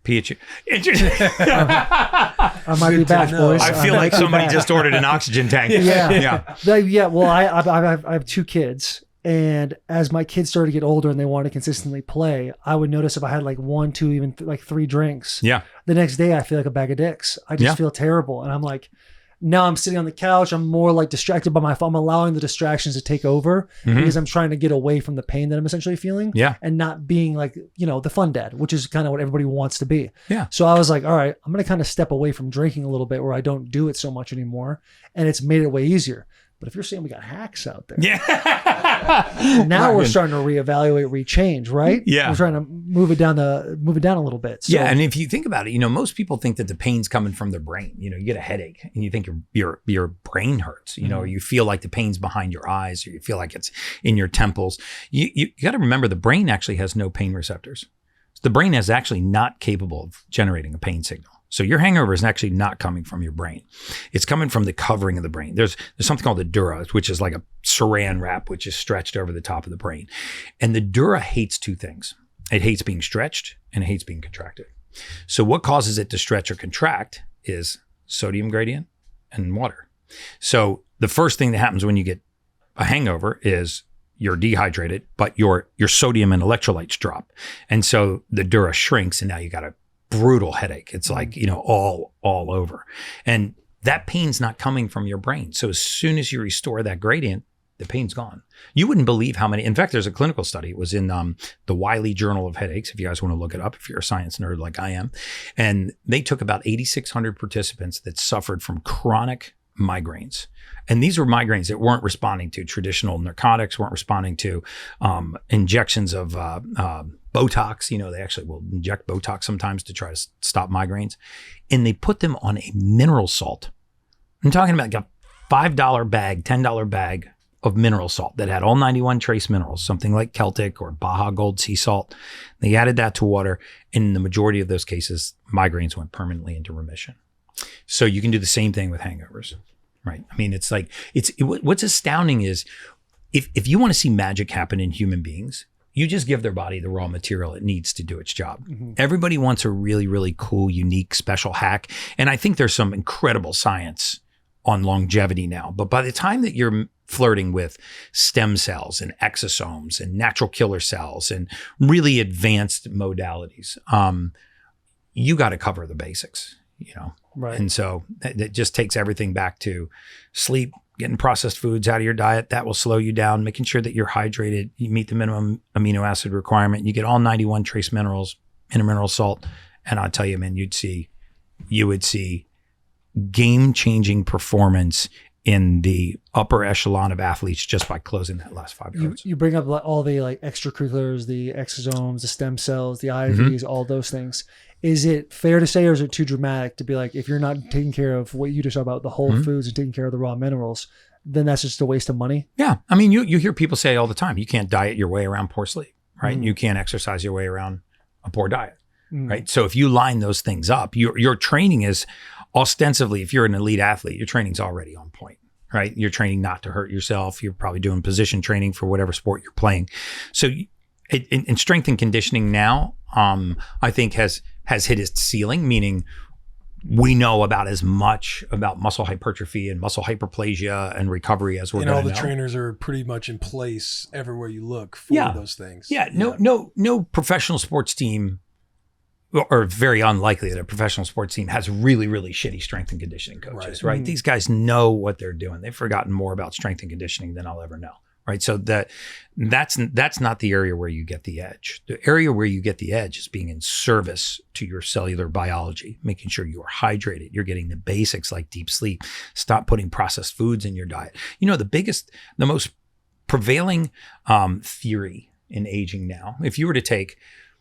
pH. I might be back, boys. I feel like somebody just ordered an oxygen tank. Yeah. Yeah. Well, I have two kids, and as my kids started to get older and they wanted to consistently play, I would notice if I had like 1, 2, even like 3 drinks. Yeah. The next day, I feel like a bag of dicks. I just feel terrible, and I'm like, now I'm sitting on the couch. I'm more like distracted by my phone. I'm allowing the distractions to take over because I'm trying to get away from the pain that I'm essentially feeling. Yeah. And not being like, the fun dad, which is kind of what everybody wants to be. Yeah. So I was like, all right, I'm going to kind of step away from drinking a little bit where I don't do it so much anymore. And it's made it way easier. But if you're saying we got hacks out there, now we're starting to reevaluate, rechange, right? Yeah. We're trying to move it down a little bit. So, And if you think about it, most people think that the pain's coming from their brain. You get a headache and you think your brain hurts, or you feel like the pain's behind your eyes, or you feel like it's in your temples. You got to remember the brain actually has no pain receptors. The brain is actually not capable of generating a pain signal. So your hangover is actually not coming from your brain. It's coming from the covering of the brain. There's something called the dura, which is like a saran wrap, which is stretched over the top of the brain. And the dura hates 2 things. It hates being stretched and it hates being contracted. So what causes it to stretch or contract is sodium gradient and water. So the first thing that happens when you get a hangover is you're dehydrated, but your sodium and electrolytes drop. And so the dura shrinks and now you got a brutal headache. It's like, all over. And that pain's not coming from your brain. So as soon as you restore that gradient, the pain's gone. You wouldn't believe how many, in fact, there's a clinical study. It was in the Wiley Journal of Headaches, if you guys want to look it up, if you're a science nerd like I am. And they took about 8,600 participants that suffered from chronic migraines. And these were migraines that weren't responding to traditional narcotics, weren't responding to injections of Botox. You know, they actually will inject Botox sometimes to try to stop migraines. And they put them on a mineral salt. I'm talking about like a $5 bag, $10 bag of mineral salt that had all 91 trace minerals, something like Celtic or Baja Gold sea salt. They added that to water. And in the majority of those cases, migraines went permanently into remission. So you can do the same thing with hangovers, right? I mean, it's like, what's astounding is if you want to see magic happen in human beings, you just give their body the raw material it needs to do its job. Mm-hmm. Everybody wants a really, really cool, unique, special hack. And I think there's some incredible science on longevity now. But by the time that you're flirting with stem cells and exosomes and natural killer cells and really advanced modalities, you got to cover the basics, you know? Right. And so that just takes everything back to sleep, getting processed foods out of your diet. That will slow you down, making sure that you're hydrated, you meet the minimum amino acid requirement, you get all 91 trace minerals in a mineral salt. And I'll tell you, man, you would see game-changing performance in the upper echelon of athletes just by closing that last 5 yards. You bring up all the like extracurriculars, the exosomes, the stem cells, the IVs, all those things. Is it fair to say, or is it too dramatic to be like, if you're not taking care of what you just talked about, the whole foods and taking care of the raw minerals, then that's just a waste of money? Yeah. I mean, you hear people say all the time, you can't diet your way around poor sleep, right? You can't exercise your way around a poor diet, right? So if you line those things up, your training is ostensibly, if you're an elite athlete, your training's already on point, right? You're training not to hurt yourself. You're probably doing position training for whatever sport you're playing. So in strength and conditioning now, I think has hit its ceiling, meaning we know about as much about muscle hypertrophy and muscle hyperplasia and recovery as we're going to know. And all the trainers are pretty much in place everywhere you look for those things. No professional sports team, or very unlikely that a professional sports team has really, really shitty strength and conditioning coaches, right? These guys know what they're doing. They've forgotten more about strength and conditioning than I'll ever know, right? So that's not the area where you get the edge. The area where you get the edge is being in service to your cellular biology, making sure you're hydrated, you're getting the basics like deep sleep, stop putting processed foods in your diet. You know, the most prevailing theory in aging now, if you were to take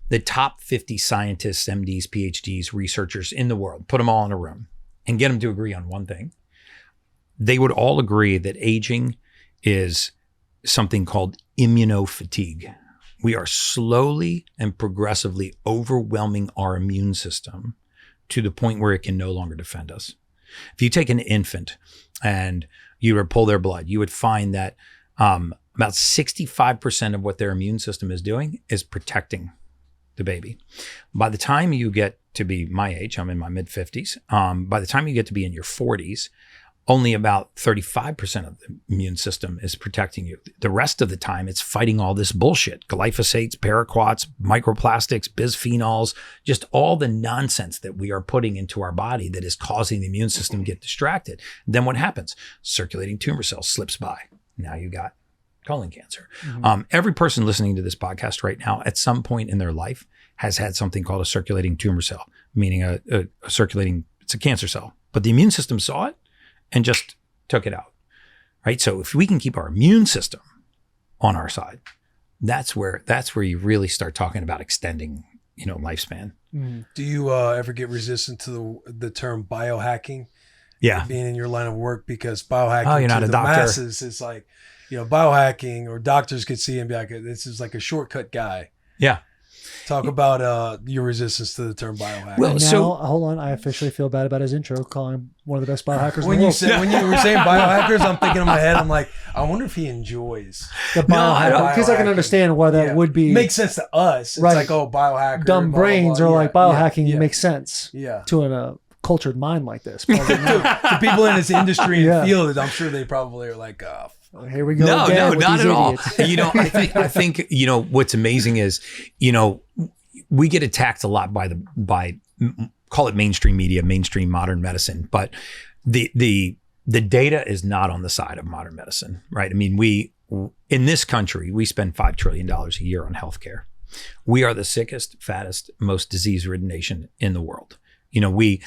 the top 50 scientists, MDs, PhDs, researchers in the world, put them all in a room and get them to agree on one thing, they would all agree that aging is something called immunofatigue. We are slowly and progressively overwhelming our immune system to the point where it can no longer defend us. If you take an infant and you were to pull their blood, you would find that about 65% of what their immune system is doing is protecting the baby. By the time you get to be my age, I'm in my mid 50s. By the time you get to be in your 40s, only about 35% of the immune system is protecting you. The rest of the time, it's fighting all this bullshit: glyphosates, paraquats, microplastics, bisphenols, just all the nonsense that we are putting into our body that is causing the immune system to get distracted. Then what happens? Circulating tumor cells slips by. Now you got colon cancer. Every person listening to this podcast right now, at some point in their life, has had something called a circulating tumor cell, meaning it's a cancer cell. But the immune system saw it and just took it out, right? So if we can keep our immune system on our side, that's where you really start talking about extending, lifespan. Do you ever get resistant to the term biohacking? Yeah. Being in your line of work, because biohacking you're not to a the doctor. masses is like, biohacking, or doctors could see and be like, this is like a shortcut guy. Yeah. Talk about your resistance to the term biohacking. Well, And so- now, hold on, I officially feel bad about his intro, calling him one of the best biohackers when in the you world. when you were saying biohackers, I'm thinking in my head, I'm like, I wonder if he enjoys. The biohacker, because I can biohacking. understand why that Yeah. would be Makes sense to us. It's Right. like, biohacker. dumb blah, blah, brains, blah. or Yeah, like biohacking yeah, makes sense yeah. to a cultured mind like this. Probably not. To people in this industry Yeah. and field, I'm sure they probably are like, Here we go. No, again with not these at all. idiots. I think what's amazing is, we get attacked a lot by call it mainstream media, mainstream modern medicine, but the data is not on the side of modern medicine, right? I mean, in this country, we spend $5 trillion a year on healthcare. We are the sickest, fattest, most disease-ridden nation in the world. We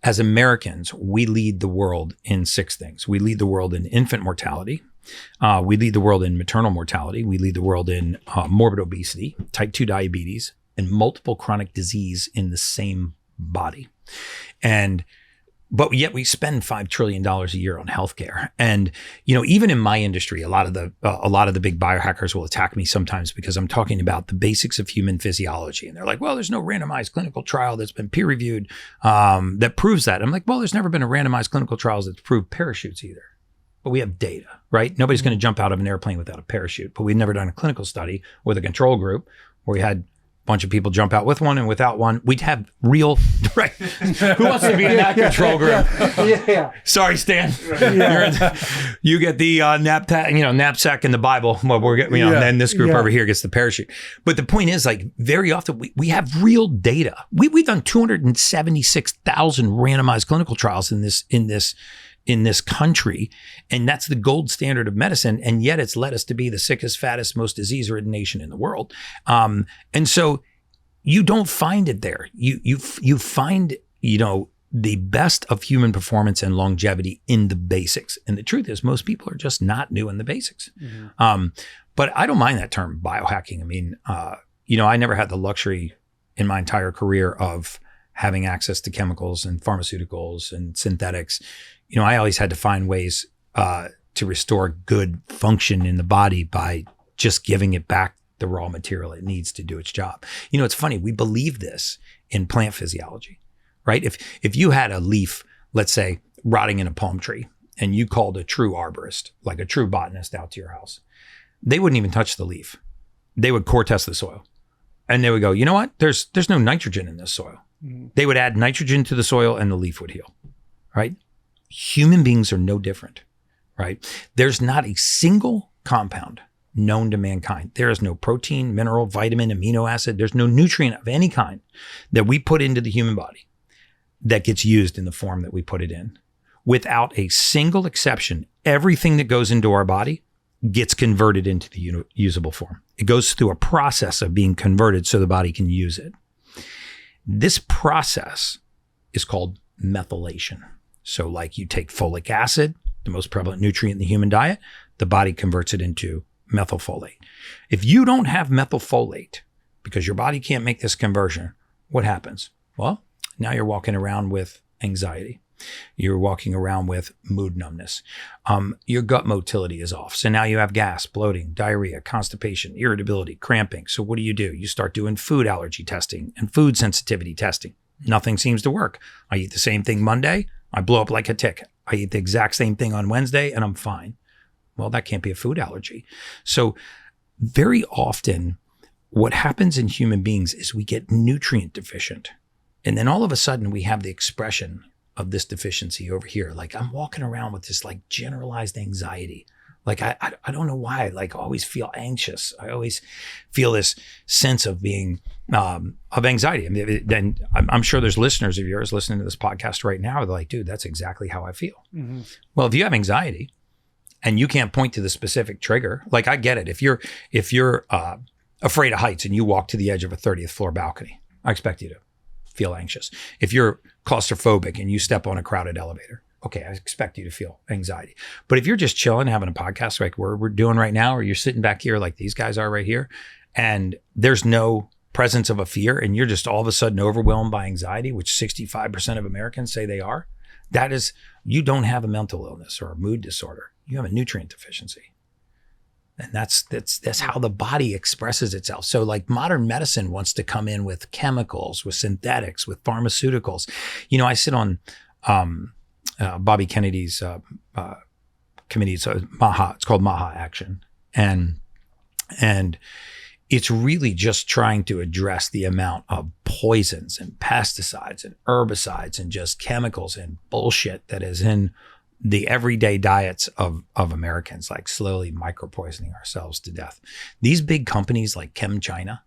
as Americans, we lead the world in 6 things. We lead the world in infant mortality. We lead the world in maternal mortality. We lead the world in morbid obesity, type 2 diabetes, and multiple chronic disease in the same body. But yet we spend $5 trillion a year on healthcare. And, even in my industry, a lot of the big biohackers will attack me sometimes because I'm talking about the basics of human physiology. And they're like, well, there's no randomized clinical trial that's been peer reviewed that proves that. I'm like, well, there's never been a randomized clinical trial that's proved parachutes either. But we have data, right? Nobody's going to jump out of an airplane without a parachute. But we've never done a clinical study with a control group where we had bunch of people jump out with one and without one. We'd have real, right? Who wants to be in that control group? Yeah. Sorry, Stan. You get the knapsack and the Bible. Well, and then this group over here gets the parachute. But the point is, like, very often we have real data. We've done 276,000 randomized clinical trials in this country, and that's the gold standard of medicine. And yet it's led us to be the sickest, fattest, most disease-ridden nation in the world. And so you don't find it there. You find, the best of human performance and longevity in the basics. And the truth is, most people are just not doing the basics. Mm-hmm. But I don't mind that term, biohacking. I mean, I never had the luxury in my entire career of having access to chemicals and pharmaceuticals and synthetics. I always had to find ways to restore good function in the body by just giving it back the raw material it needs to do its job. It's funny, we believe this in plant physiology, right? If you had a leaf, let's say, rotting in a palm tree, and you called a true arborist, like a true botanist, out to your house, they wouldn't even touch the leaf. They would core test the soil. And they would go, you know what? There's no nitrogen in this soil. Mm-hmm. They would add nitrogen to the soil and the leaf would heal, right? Human beings are no different, right? There's not a single compound known to mankind. There is no protein, mineral, vitamin, amino acid. There's no nutrient of any kind that we put into the human body that gets used in the form that we put it in. Without a single exception, everything that goes into our body gets converted into the usable form. It goes through a process of being converted so the body can use it. This process is called methylation. So like you take folic acid, the most prevalent nutrient in the human diet, the body converts it into methylfolate. If you don't have methylfolate because your body can't make this conversion, what happens? Well, now you're walking around with anxiety. You're walking around with mood numbness. Your gut motility is off. So now you have gas, bloating, diarrhea, constipation, irritability, cramping. So what do? You start doing food allergy testing and food sensitivity testing. Nothing seems to work. I eat the same thing Monday. I blow up like a tick. I eat the exact same thing on Wednesday and I'm fine. Well, that can't be a food allergy. So very often what happens in human beings is we get nutrient deficient. And then all of a sudden we have the expression of this deficiency over here. Like I'm walking around with this like generalized anxiety. Like I don't know why, I always feel anxious. I always feel this sense of being, of anxiety. I mean, then I'm sure there's listeners of yours listening to this podcast right now. They're like, dude, that's exactly how I feel. Mm-hmm. Well, if you have anxiety and you can't point to the specific trigger, like I get it. If you're afraid of heights and you walk to the edge of a 30th floor balcony, I expect you to feel anxious. If you're claustrophobic and you step on a crowded elevator, okay, I expect you to feel anxiety. But if you're just chilling, having a podcast like we're doing right now, or you're sitting back here like these guys are right here, and there's no presence of a fear, and you're just all of a sudden overwhelmed by anxiety, which 65% of Americans say they are, that is, you don't have a mental illness or a mood disorder. You have a nutrient deficiency. And that's how the body expresses itself. So like modern medicine wants to come in with chemicals, with synthetics, with pharmaceuticals. I sit on Bobby Kennedy's committee. So MAHA, it's called MAHA Action. And it's really just trying to address the amount of poisons and pesticides and herbicides and just chemicals and bullshit that is in the everyday diets of Americans, like slowly micro-poisoning ourselves to death. These big companies like ChemChina,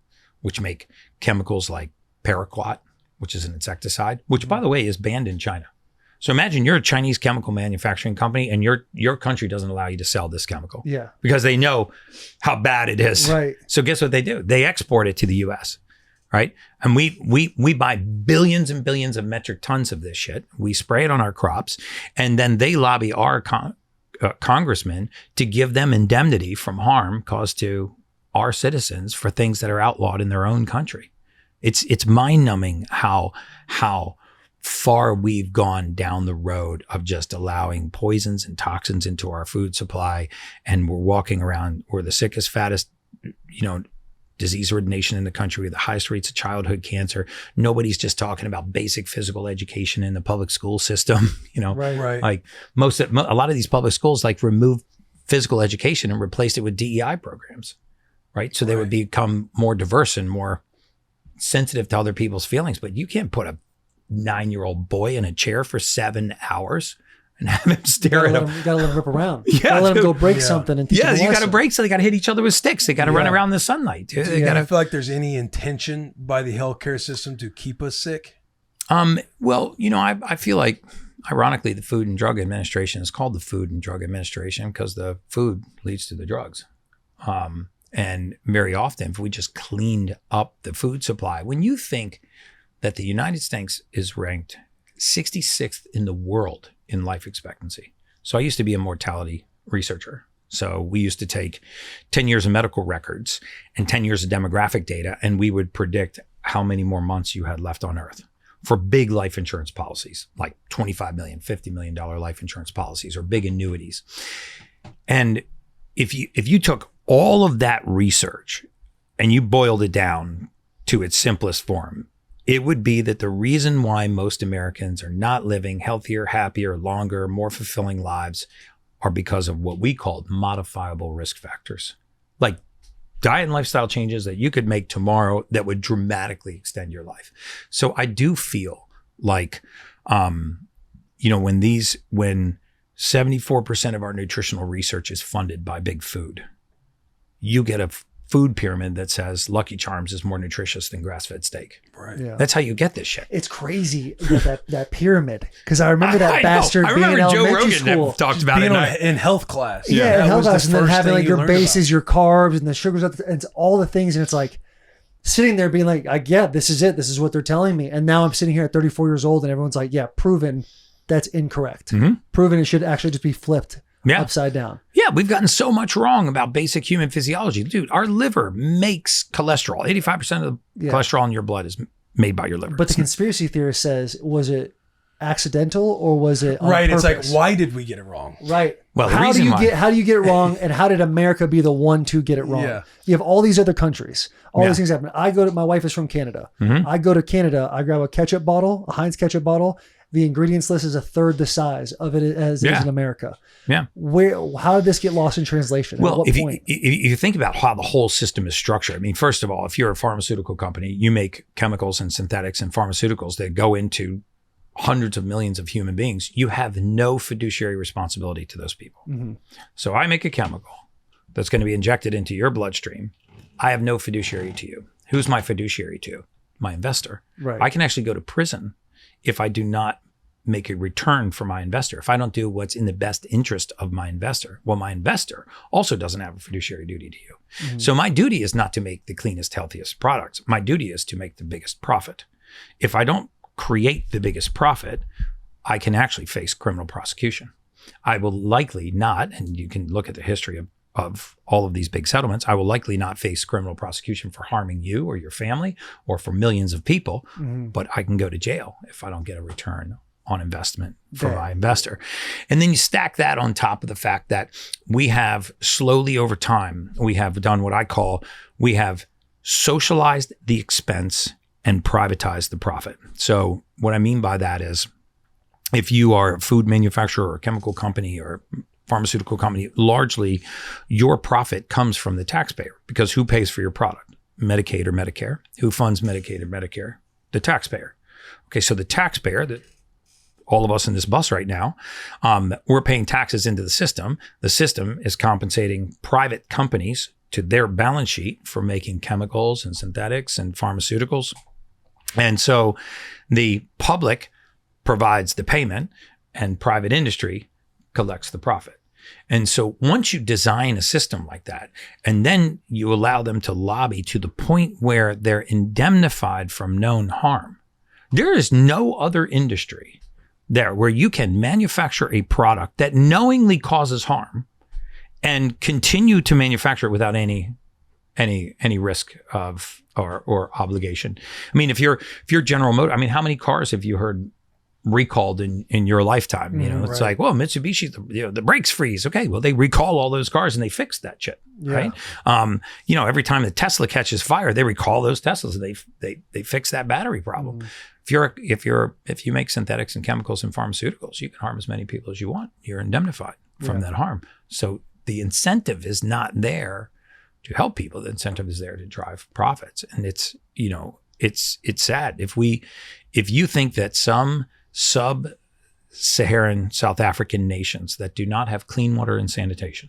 which make chemicals like paraquat, which is an insecticide, which by the way is banned in China. So imagine you're a Chinese chemical manufacturing company and your country doesn't allow you to sell this chemical. Yeah. Because they know how bad it is. Right. So guess what they do? They export it to the US. right? And we buy billions and billions of metric tons of this shit. We spray it on our crops, and then they lobby our congressmen to give them indemnity from harm caused to our citizens for things that are outlawed in their own country. It's mind-numbing how far we've gone down the road of just allowing poisons and toxins into our food supply, and we're walking around, we're the sickest, fattest, disease-ridden nation in the country with the highest rates of childhood cancer. Nobody's just talking about basic physical education in the public school system. Right. Like a lot of these public schools like remove physical education and replaced it with DEI programs, right? So they would become more diverse and more sensitive to other people's feelings. But you can't put a 9-year-old boy in a chair for 7 hours and have him stare at him. You gotta let him rip around. Yeah, Gotta let him go break Yeah. something and teach him a Yeah, you got to lesson. break. So they got to hit each other with sticks. They got to run Yeah. around in the sunlight. Dude. They I got feel like there's any intention by the healthcare system to keep us sick. Well, I feel like, ironically, the Food and Drug Administration is called the Food and Drug Administration because the food leads to the drugs. And very often, if we just cleaned up the food supply, when you think that the United States is ranked 66th in the world in life expectancy. So I used to be a mortality researcher. So we used to take 10 years of medical records and 10 years of demographic data, and we would predict how many more months you had left on Earth for big life insurance policies, like $25 million, $50 million life insurance policies or big annuities. And if you took all of that research and you boiled it down to its simplest form, it would be that the reason why most Americans are not living healthier, happier, longer, more fulfilling lives are because of what we called modifiable risk factors, like diet and lifestyle changes that you could make tomorrow that would dramatically extend your life. So I do feel like, when 74% of our nutritional research is funded by big food, you get a food pyramid that says Lucky Charms is more nutritious than grass-fed steak. Right. Yeah. That's how you get this shit. It's crazy that pyramid, because I remember that I know. bastard I being in remember Joe elementary Rogan school. talked about Being it. in health class. Yeah, That and was health the class, and then first having thing like you your learned bases, your carbs, and the sugars, and all the things, and it's like sitting there being like, this is it. This is what they're telling me. And now I'm sitting here at 34 years old, and everyone's like, yeah, proven that's incorrect. Proven it should actually just be flipped upside down. Yeah, we've gotten so much wrong about basic human physiology. Dude, our liver makes cholesterol. 85% of the cholesterol in your blood is made by your liver. But the conspiracy theorist says, was it accidental or was it on Right. It's like, purpose? why did we get it wrong? Right. Well, the how do reason you why- get it wrong, and how did America be the one to get it wrong? Yeah. You have all these other countries. All Yeah. these things happen. My wife is from Canada. I go to Canada, I grab a ketchup bottle, a Heinz ketchup bottle. The ingredients list is a third the size of it as is in America. Yeah. How did this get lost in translation? At Well, what if point? you think about how the whole system is structured, I mean, first of all, if you're a pharmaceutical company, you make chemicals and synthetics and pharmaceuticals that go into hundreds of millions of human beings. You have no fiduciary responsibility to those people. So I make a chemical that's going to be injected into your bloodstream. I have no fiduciary to you. Who's my fiduciary to? My investor. Right. I can actually go to prison if I do not make a return for my investor, if I don't do what's in the best interest of my investor. Well, my investor also doesn't have a fiduciary duty to you. So my duty is not to make the cleanest, healthiest products. My duty is to make the biggest profit. If I don't create the biggest profit, I can actually face criminal prosecution. I will likely not, and you can look at the history of all of these big settlements, I will likely not face criminal prosecution for harming you or your family or for millions of people, but I can go to jail if I don't get a return on investment for my investor. And then you stack that on top of the fact that we have slowly over time, we have done what I call, we have socialized the expense and privatized the profit. So what I mean by that is, if you are a food manufacturer or a chemical company or pharmaceutical company, largely your profit comes from the taxpayer, because who pays for your product? Medicaid or Medicare. Who funds Medicaid or Medicare? The taxpayer. Okay, so the taxpayer, that all of us in this bus right now, we're paying taxes into the system. The system is compensating private companies to their balance sheet for making chemicals and synthetics and pharmaceuticals. And so the public provides the payment and private industry collects the profit. And so once you design a system like that, and then you allow them to lobby to the point where they're indemnified from known harm, there is no other industry there where you can manufacture a product that knowingly causes harm and continue to manufacture it without any risk of or obligation. I mean, if you're General Motors, I mean, how many cars have you heard recalled in your lifetime? You know, it's like, well, Mitsubishi, the brakes freeze. Okay, well, they recall all those cars and they fix that shit, right? You know, every time the Tesla catches fire, they recall those Teslas and they fix that battery problem. If you make synthetics and chemicals and pharmaceuticals, you can harm as many people as you want. You're indemnified from that harm. So the incentive is not there to help people. The incentive is there to drive profits. And it's, you know, it's sad. If you think that some sub-Saharan South African nations that do not have clean water and sanitation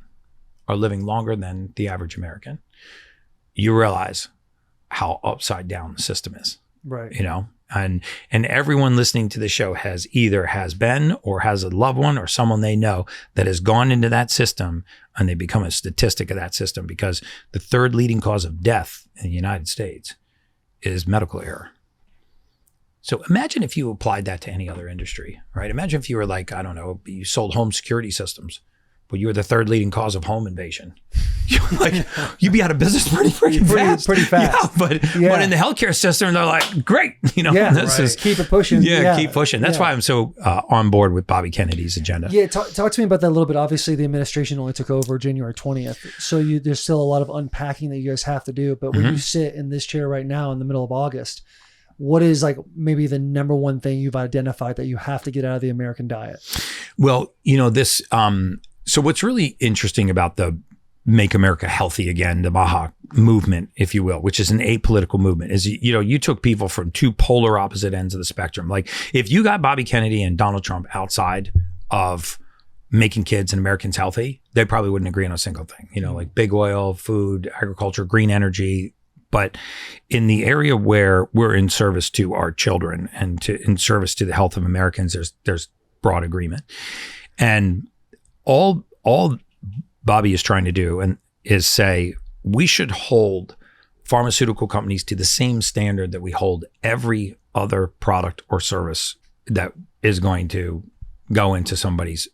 are living longer than the average American, you realize how upside down the system is. Right. You know, and everyone listening to the show has been or has a loved one or someone they know that has gone into that system, and they become a statistic of that system, because the third leading cause of death in the United States is medical error. So imagine if you applied that to any other industry, right? Imagine if you were like, I don't know, you sold home security systems, but you were the third leading cause of home invasion. You'd be out of business pretty fast. Pretty fast. Yeah, but in the healthcare system, they're like, great, you know, this is keep it pushing. keep pushing. That's why I'm so on board with Bobby Kennedy's agenda. Yeah, talk to me about that a little bit. Obviously, the administration only took over January 20th, so there's still a lot of unpacking that you guys have to do. But when you sit in this chair right now in the middle of August, what is like maybe the number one thing you've identified that you have to get out of the American diet? Well, you know, this. So what's really interesting about the Make America Healthy Again, the MAHA movement, if you will, which is an apolitical movement, is, you know, you took people from two polar opposite ends of the spectrum. Like if you got Bobby Kennedy and Donald Trump outside of making kids and Americans healthy, they probably wouldn't agree on a single thing, you know, like big oil, food, agriculture, green energy. But in the area where we're in service to our children and in service to the health of Americans, there's broad agreement. And all Bobby is trying to do is say we should hold pharmaceutical companies to the same standard that we hold every other product or service that is going to go into somebody's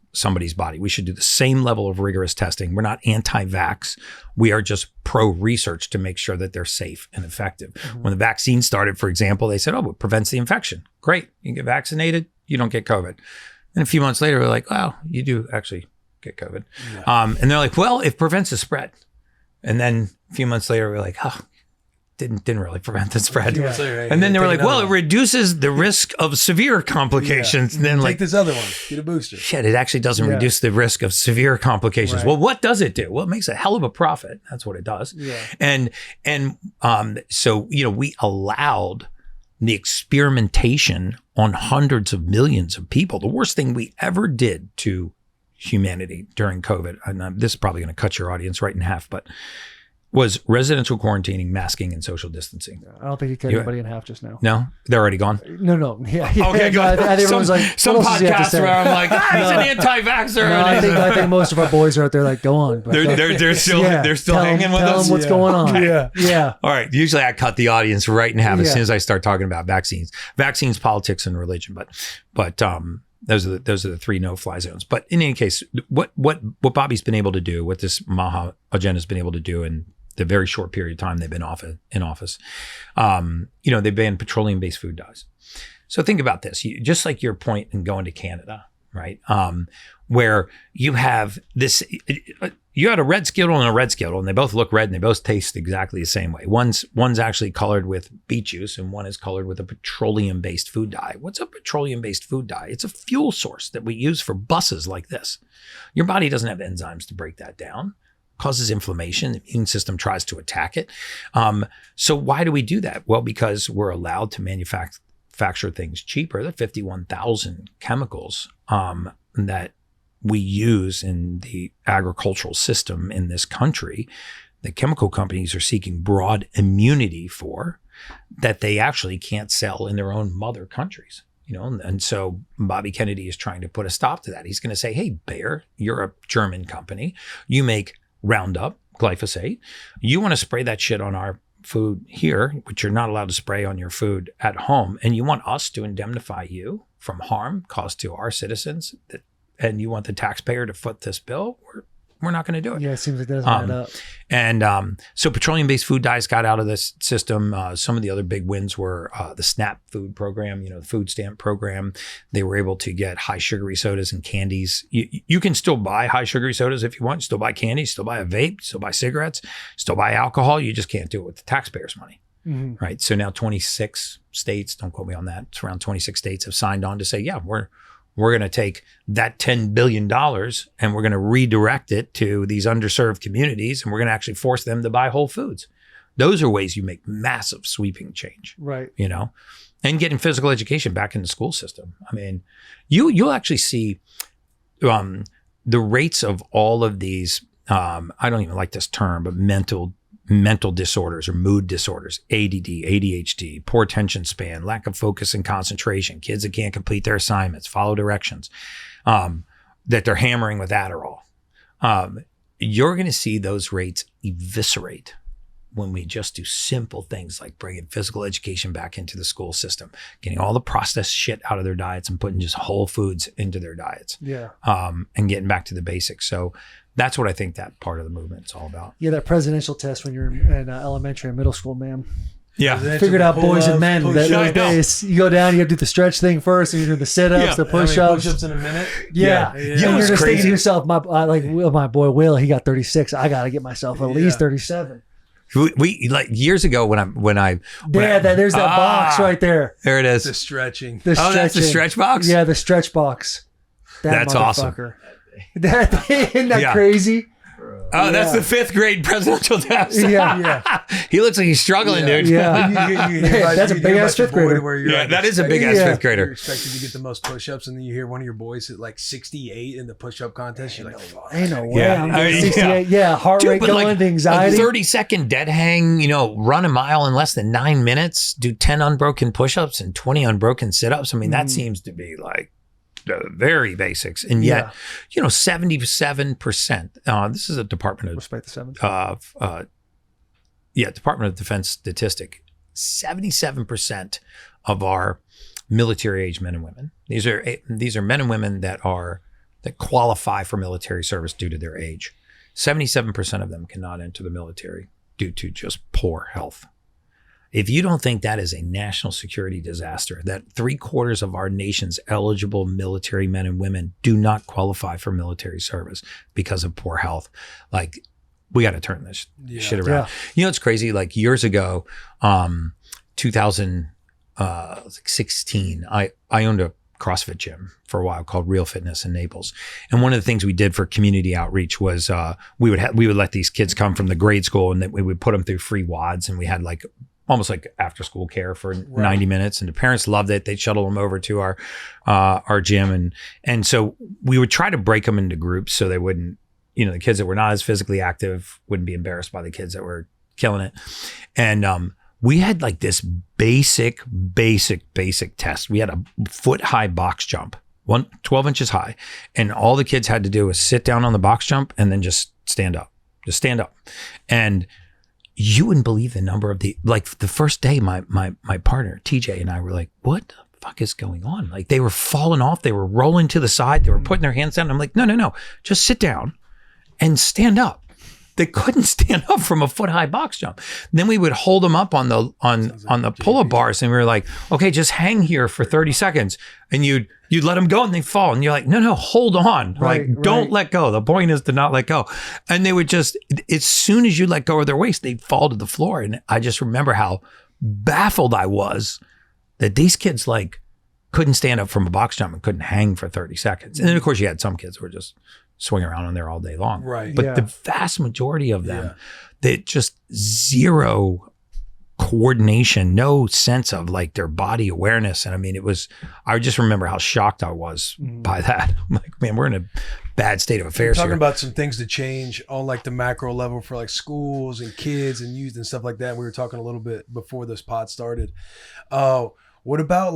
body. We should do the same level of rigorous testing. We're not anti-vax. We are just pro-research to make sure that they're safe and effective. When the vaccine started, for example, they said, oh, it prevents the infection. Great. You can get vaccinated. You don't get COVID. And a few months later, we're like, well, you do actually get COVID. And they're like, well, it prevents the spread. And then a few months later, we're like, oh, didn't really prevent the spread. And then they were like, well, it reduces the risk of severe complications. And then Take this other one, get a booster. Shit, it actually doesn't reduce the risk of severe complications. Well, what does it do? Well, it makes a hell of a profit. That's what it does. And so, you know, we allowed the experimentation on hundreds of millions of people. The worst thing we ever did to humanity during COVID, and this is probably going to cut your audience right in half, but was residential quarantining, masking, and social distancing. I don't think you cut anybody in half just now. No? They're already gone? No. Yeah. Okay, good. I think everyone's like, some podcasts where I'm like, he's an anti-vaxxer. No, I think most of our boys are out there like, go on. But they're still hanging with us. Tell them what's going on. Okay. Yeah. All right. Usually I cut the audience right in half as soon as I start talking about vaccines, politics, and religion. But those are the three no-fly zones. But in any case, what Bobby's been able to do, what this MAHA agenda's been able to do in the very short period of time they've been in office, you know, they banned petroleum-based food dyes. So think about this, just like your point in going to Canada, right? Where you have this, you had a red Skittle and a red Skittle, and they both look red and they both taste exactly the same way. One's actually colored with beet juice and one is colored with a petroleum-based food dye. What's a petroleum-based food dye? It's a fuel source that we use for buses like this. Your body doesn't have enzymes to break that down. Causes inflammation. The immune system tries to attack it. So why do we do that? Well, because we're allowed to manufacture things cheaper. There are 51,000 chemicals that we use in the agricultural system in this country that chemical companies are seeking broad immunity for, that they actually can't sell in their own mother countries. And so Bobby Kennedy is trying to put a stop to that. He's going to say, hey, Bayer, you're a German company. You make Roundup, glyphosate. You want to spray that shit on our food here, which you're not allowed to spray on your food at home. And you want us to indemnify you from harm caused to our citizens. And you want the taxpayer to foot this bill? We're not going to do it. Yeah, it seems like that doesn't add up. And so petroleum-based food dyes got out of this system. Some of the other big wins were the SNAP food program, the food stamp program. They were able to get high sugary sodas and candies. You can still buy high sugary sodas if you want. Still buy candies, still buy a vape, still buy cigarettes, still buy alcohol. You just can't do it with the taxpayers' money. Mm-hmm. Right. So now 26 states, don't quote me on that, it's around 26 states have signed on to say, yeah, we're going to take that $10 billion and we're going to redirect it to these underserved communities, and we're going to actually force them to buy whole foods. Those are ways you make massive sweeping change, right? And getting physical education back in the school system. I mean, you'll actually see the rates of all of these, I don't even like this term, but mental disorders or mood disorders, ADD, ADHD, poor attention span, lack of focus and concentration, kids that can't complete their assignments, follow directions, that they're hammering with Adderall. You're going to see those rates eviscerate when we just do simple things like bringing physical education back into the school system, getting all the processed shit out of their diets and putting just whole foods into their diets. Yeah. And getting back to the basics. So that's what I think that part of the movement is all about. Yeah, that presidential test when you're in elementary and middle school, man. Yeah. Figured out boys and men. Those days, you go down, you have to do the stretch thing first, and you do the sit-ups, the push-ups. Push-ups in a minute. Yeah. And you're just thinking to yourself, my boy Will, he got 36. I got to get myself at least 37. We like years ago there's that box right there. There it is. The stretching. That's the stretch box? Yeah, the stretch box. That's awesome. Isn't that crazy? Oh, that's the 5th grade presidential test. Yeah. He looks like he's struggling, dude. Yeah. That's a big ass 5th grader. That is a big ass 5th grader. You're expected to get the most push-ups, and then you hear one of your boys at like 68 in the push-up contest. You're like, fuck. Ain't no way. I'm doing 68. Yeah, heart rate going, the anxiety. A 30-second dead hang, run a mile in less than 9 minutes, do 10 unbroken push-ups and 20 unbroken sit-ups. I mean, that seems to be like the very basics, and yet 77%. This is a Department of Respect the seven. Department of Defense statistic. 77% of our military age men and women. These are men and women that qualify for military service due to their age. 77% of them cannot enter the military due to just poor health. If you don't think that is a national security disaster, that 3/4 of our nation's eligible military men and women do not qualify for military service because of poor health, like, we got to turn this shit around. Yeah. It's crazy. Like years ago, 2016, I owned a CrossFit gym for a while called Real Fitness in Naples. And one of the things we did for community outreach was we would let these kids come from the grade school, and then we would put them through free WODs, and we had like almost like after school care for 90 minutes. And the parents loved it. They'd shuttle them over to our gym. And so we would try to break them into groups so they wouldn't, the kids that were not as physically active wouldn't be embarrassed by the kids that were killing it. And we had like this basic test. We had a foot-high box jump, 12 inches high. And all the kids had to do was sit down on the box jump and then just stand up. And you wouldn't believe the number of the first day, my partner, TJ, and I were like, what the fuck is going on? Like, they were falling off. They were rolling to the side. They were putting their hands down. I'm like, no. Just sit down and stand up. They couldn't stand up from a foot-high box jump. Then we would hold them up on the pull-up bars, and we were like, okay, just hang here for 30 seconds. And you'd let them go and they fall. And you're like, no, hold on. Don't let go. The point is to not let go. And they would just, as soon as you let go of their waist, they'd fall to the floor. And I just remember how baffled I was that these kids couldn't stand up from a box jump and couldn't hang for 30 seconds. And then of course you had some kids who were just swinging around on there all day long. Right. But the vast majority of them, that just zero coordination, no sense of their body awareness. And I mean, I just remember how shocked I was by that. I'm like, man, we're in a bad state of affairs. We're talking here. about some things to change on the macro level for schools and kids and youth and stuff like that. We were talking a little bit before this pod started. What about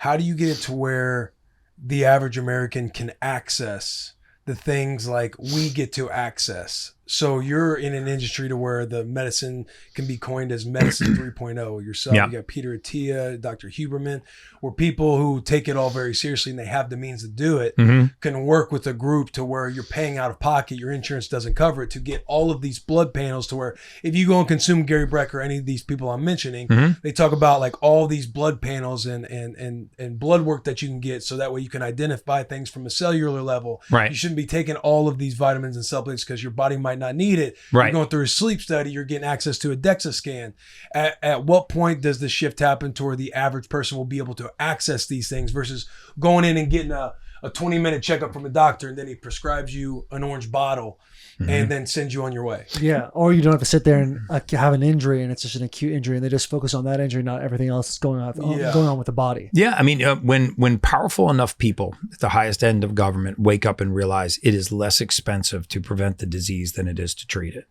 how do you get it to where the average American can access the things like we get to access? So you're in an industry to where the medicine can be coined as medicine 3.0. Yourself, Yeah. you got Peter Attia, Dr. Huberman, where people who take it all very seriously and they have the means to do it can work with a group to where you're paying out of pocket, your insurance doesn't cover it, to get all of these blood panels to where if you go and consume Gary Brecka or any of these people I'm mentioning, they talk about like all these blood panels and blood work that you can get, so that way you can identify things from a cellular level. Right. You shouldn't be taking all of these vitamins and supplements because your body might not need it. Right. You're going through a sleep study, you're getting access to a DEXA scan. At what point does the shift happen to where the average person will be able to access these things versus going in and getting a 20-minute checkup from a doctor and then he prescribes you an orange bottle and then sends you on your way? Yeah, or you don't have to sit there and have an injury and it's just an acute injury and they just focus on that injury, not everything else that's going on with the body. Yeah, I mean, when powerful enough people at the highest end of government wake up and realize it is less expensive to prevent the disease than it is to treat it.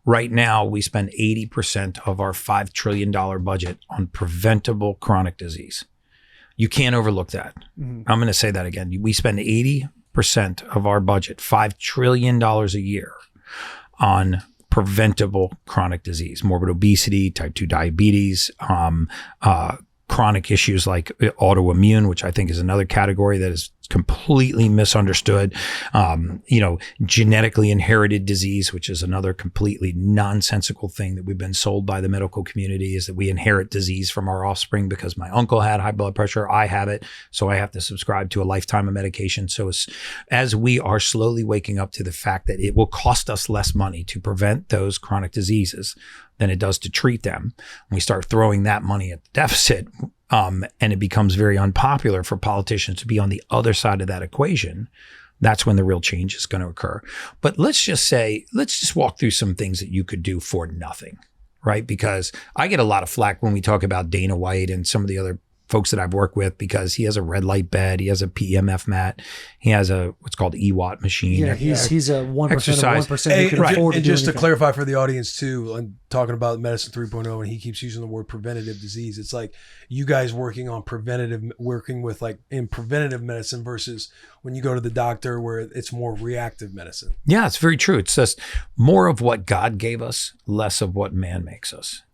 Right now, we spend 80% of our $5 trillion budget on preventable chronic disease. You can't overlook that. I'm going to say that again. We spend 80% of our budget, $5 trillion a year, on preventable chronic disease, morbid obesity, type 2 diabetes, chronic issues like autoimmune, which I think is another category that is completely misunderstood. Genetically inherited disease, which is another completely nonsensical thing that we've been sold by the medical community, is that we inherit disease from our offspring because my uncle had high blood pressure, I have it, so I have to subscribe to a lifetime of medication. So as we are slowly waking up to the fact that it will cost us less money to prevent those chronic diseases than it does to treat them, we start throwing that money at the deficit, and it becomes very unpopular for politicians to be on the other side of that equation. That's when the real change is going to occur. But let's just walk through some things that you could do for nothing, right? Because I get a lot of flack when we talk about Dana White and some of the other folks that I've worked with, because he has a red light bed, he has a PEMF mat, he has a what's called EWAT machine. Yeah, he's a 1% Exercise. of 1% who can afford to And do just to anything. clarify for the audience too, I'm talking about medicine 3.0 and he keeps using the word preventative disease. It's like you guys working with like in preventative medicine versus when you go to the doctor where it's more reactive medicine. Yeah, it's very true. It's just more of what God gave us, less of what man makes us.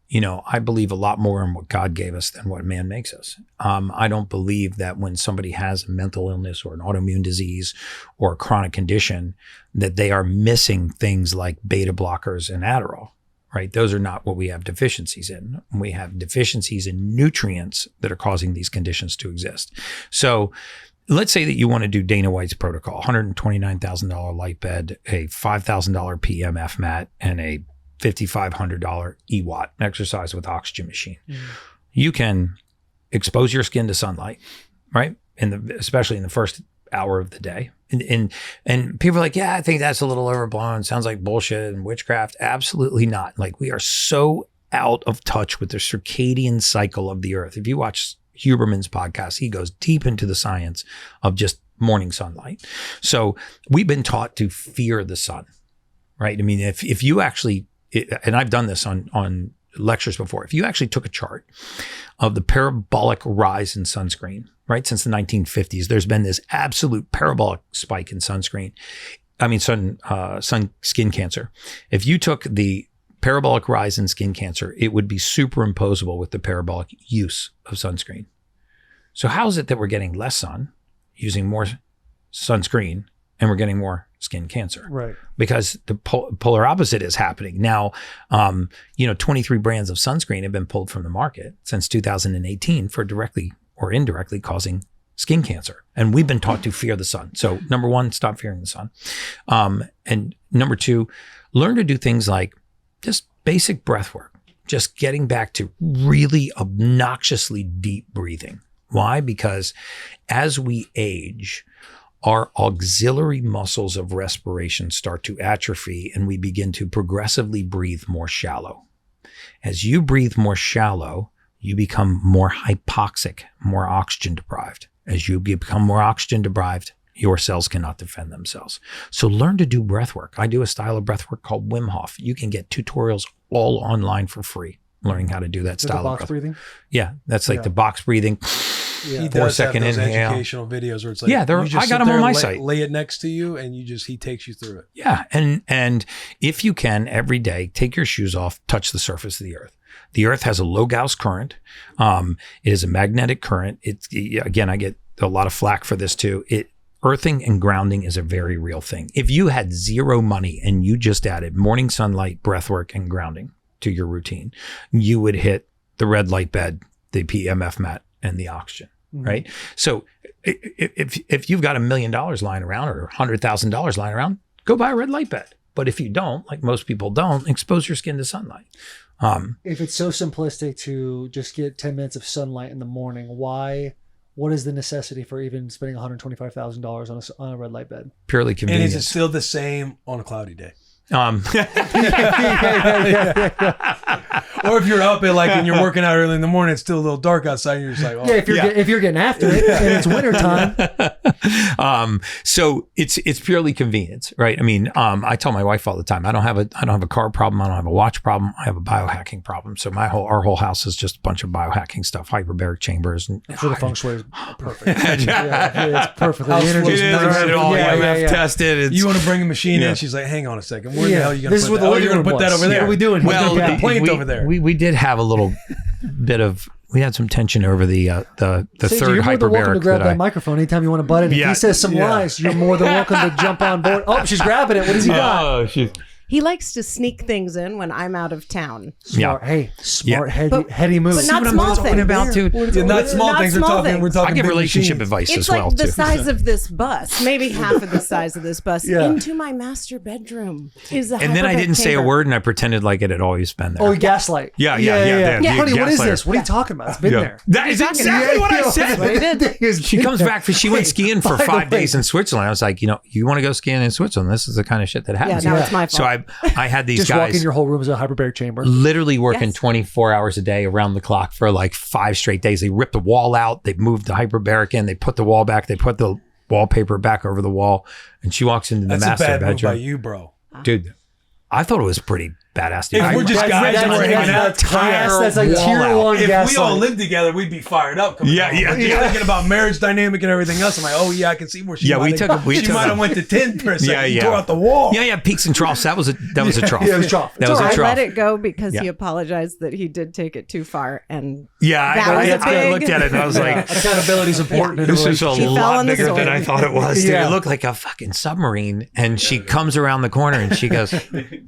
I believe a lot more in what God gave us than what man makes us. I don't believe that when somebody has a mental illness or an autoimmune disease or a chronic condition, that they are missing things like beta blockers and Adderall, right? Those are not what we have deficiencies in. We have deficiencies in nutrients that are causing these conditions to exist. So let's say that you want to do Dana White's protocol, $129,000 light bed, a $5,000 PMF mat, and a $5,500 EWAT, exercise with oxygen machine. You can expose your skin to sunlight, right? Especially in the first hour of the day. And people are like, yeah, I think that's a little overblown. Sounds like bullshit and witchcraft. Absolutely not. Like, we are so out of touch with the circadian cycle of the earth. If you watch Huberman's podcast, he goes deep into the science of just morning sunlight. So we've been taught to fear the sun, right? I mean, if you actually, and I've done this on lectures before, if you actually took a chart of the parabolic rise in sunscreen, right, since the 1950s, there's been this absolute parabolic spike in sun skin cancer. If you took the parabolic rise in skin cancer, it would be superimposable with the parabolic use of sunscreen. So how is it that we're getting less sun, using more sunscreen, and we're getting more skin cancer? Right. Because the polar opposite is happening. Now, 23 brands of sunscreen have been pulled from the market since 2018 for directly or indirectly causing skin cancer. And we've been taught to fear the sun. So number one, stop fearing the sun. And number two, learn to do things like just basic breath work, just getting back to really obnoxiously deep breathing. Why? Because as we age, our auxiliary muscles of respiration start to atrophy and we begin to progressively breathe more shallow. As you breathe more shallow, you become more hypoxic, more oxygen deprived. As you become more oxygen deprived, your cells cannot defend themselves. So learn to do breath work. I do a style of breath work called Wim Hof. You can get tutorials all online for free, learning how to do that style of box breath. breathing. Yeah, that's like the box breathing. He Yeah. does have 4-second those inhale. educational videos where it's like, Yeah, you just I got sit them there, on my lay, site. lay it next to you, and he takes you through it. Yeah, and if you can every day, take your shoes off, touch the surface of the earth. The earth has a low Gauss current. It is a magnetic current. Again, I get a lot of flack for this too. Earthing and grounding is a very real thing. If you had zero money and you just added morning sunlight, breath work, and grounding to your routine, you would hit the red light bed, the PEMF mat, and the oxygen, right? So if you've got $1 million lying around or $100,000 lying around, go buy a red light bed. But if you don't, like most people don't, expose your skin to sunlight. If it's so simplistic to just get 10 minutes of sunlight in the morning, what is the necessity for even spending $125,000 on a red light bed? Purely And convenience. is it still the same on a cloudy day? Yeah, Or if you're up at and you're working out early in the morning, it's still a little dark outside, and you're just like, oh. if you're getting after it and it's wintertime. So it's purely convenience, right? I mean, I tell my wife all the time, I don't have a car problem. I don't have a watch problem. I have a biohacking problem. So our whole house is just a bunch of biohacking stuff, hyperbaric chambers. And I'm sure the feng shui is perfect. It's perfectly. House The full of energy's nerves. perfect. all Yeah, yeah, yeah. tested. It's, You want to bring a machine Yeah. in? She's like, hang on a second. Where the hell are you going to This put is that? what the You're going to living put that room over there? was. What are we doing? Well, Well, the plate over there. we did have a little bit of, we had some tension over the Sage, third you're more than welcome hyperbaric to grab that that I. microphone anytime you want to butt in. If Yeah. he says some Yeah. lies, you're more than welcome to jump on board. Oh, she's grabbing it. What does he got? Oh, she's He likes to sneak things in when I'm out of town. Smart. Yeah. Hey, smart, But- heady move. but not what I'm small talking things. about, dude. Yeah, not small Not things. small We're things. talking I give big relationship machines. advice It's as like well the too. size of this bus, maybe half of the size of this bus, Yeah. into my master bedroom is a And then I hyperbaric didn't say a chamber. word, and I pretended like it had always been there. Oh, gaslight. Yeah. Yeah. Yeah, Honey, what is gaslighter. this? What are you talking about? It's been there. That is exactly what I said. What he did. She comes back she went skiing for by the 5 way- days in Switzerland. I was like, you want to go skiing in Switzerland? This is the kind of shit that happens. now Yeah. it's my fault. So I had these Just walk in, guys your whole room is a hyperbaric chamber. literally working Yes. 24 hours a day around the clock for like 5 straight days. They ripped the wall out. They moved the hyperbaric in. They put the wall back. They put the wallpaper back over the wall. And she walks into the That's a master bad move by bedroom. you, bro. Dude, I thought it was pretty badass. Dude. If we're just guys and we're hanging out, That's like wall tier out. one if gaslight. we all lived together, we'd be fired up. Coming Yeah, home. yeah, But just yeah. thinking about marriage dynamic and everything else. I'm like, oh yeah, I can see where she. Yeah, we might took have, a- we she took might a- have went to 10 for a second. Yeah, You yeah. tore out the wall. Yeah, peaks and troughs. That was a trough. Yeah, it was trough. That It's was all a right. I trough. let it go because Yeah. he apologized that he did take it too far, and Yeah, That was a I big- looked at it and I was like, Accountability is important in a this is a relationship. She fell lot on the bigger than sword. I thought it was. Dude, Yeah. it looked like a fucking submarine. And she comes around the corner and she goes,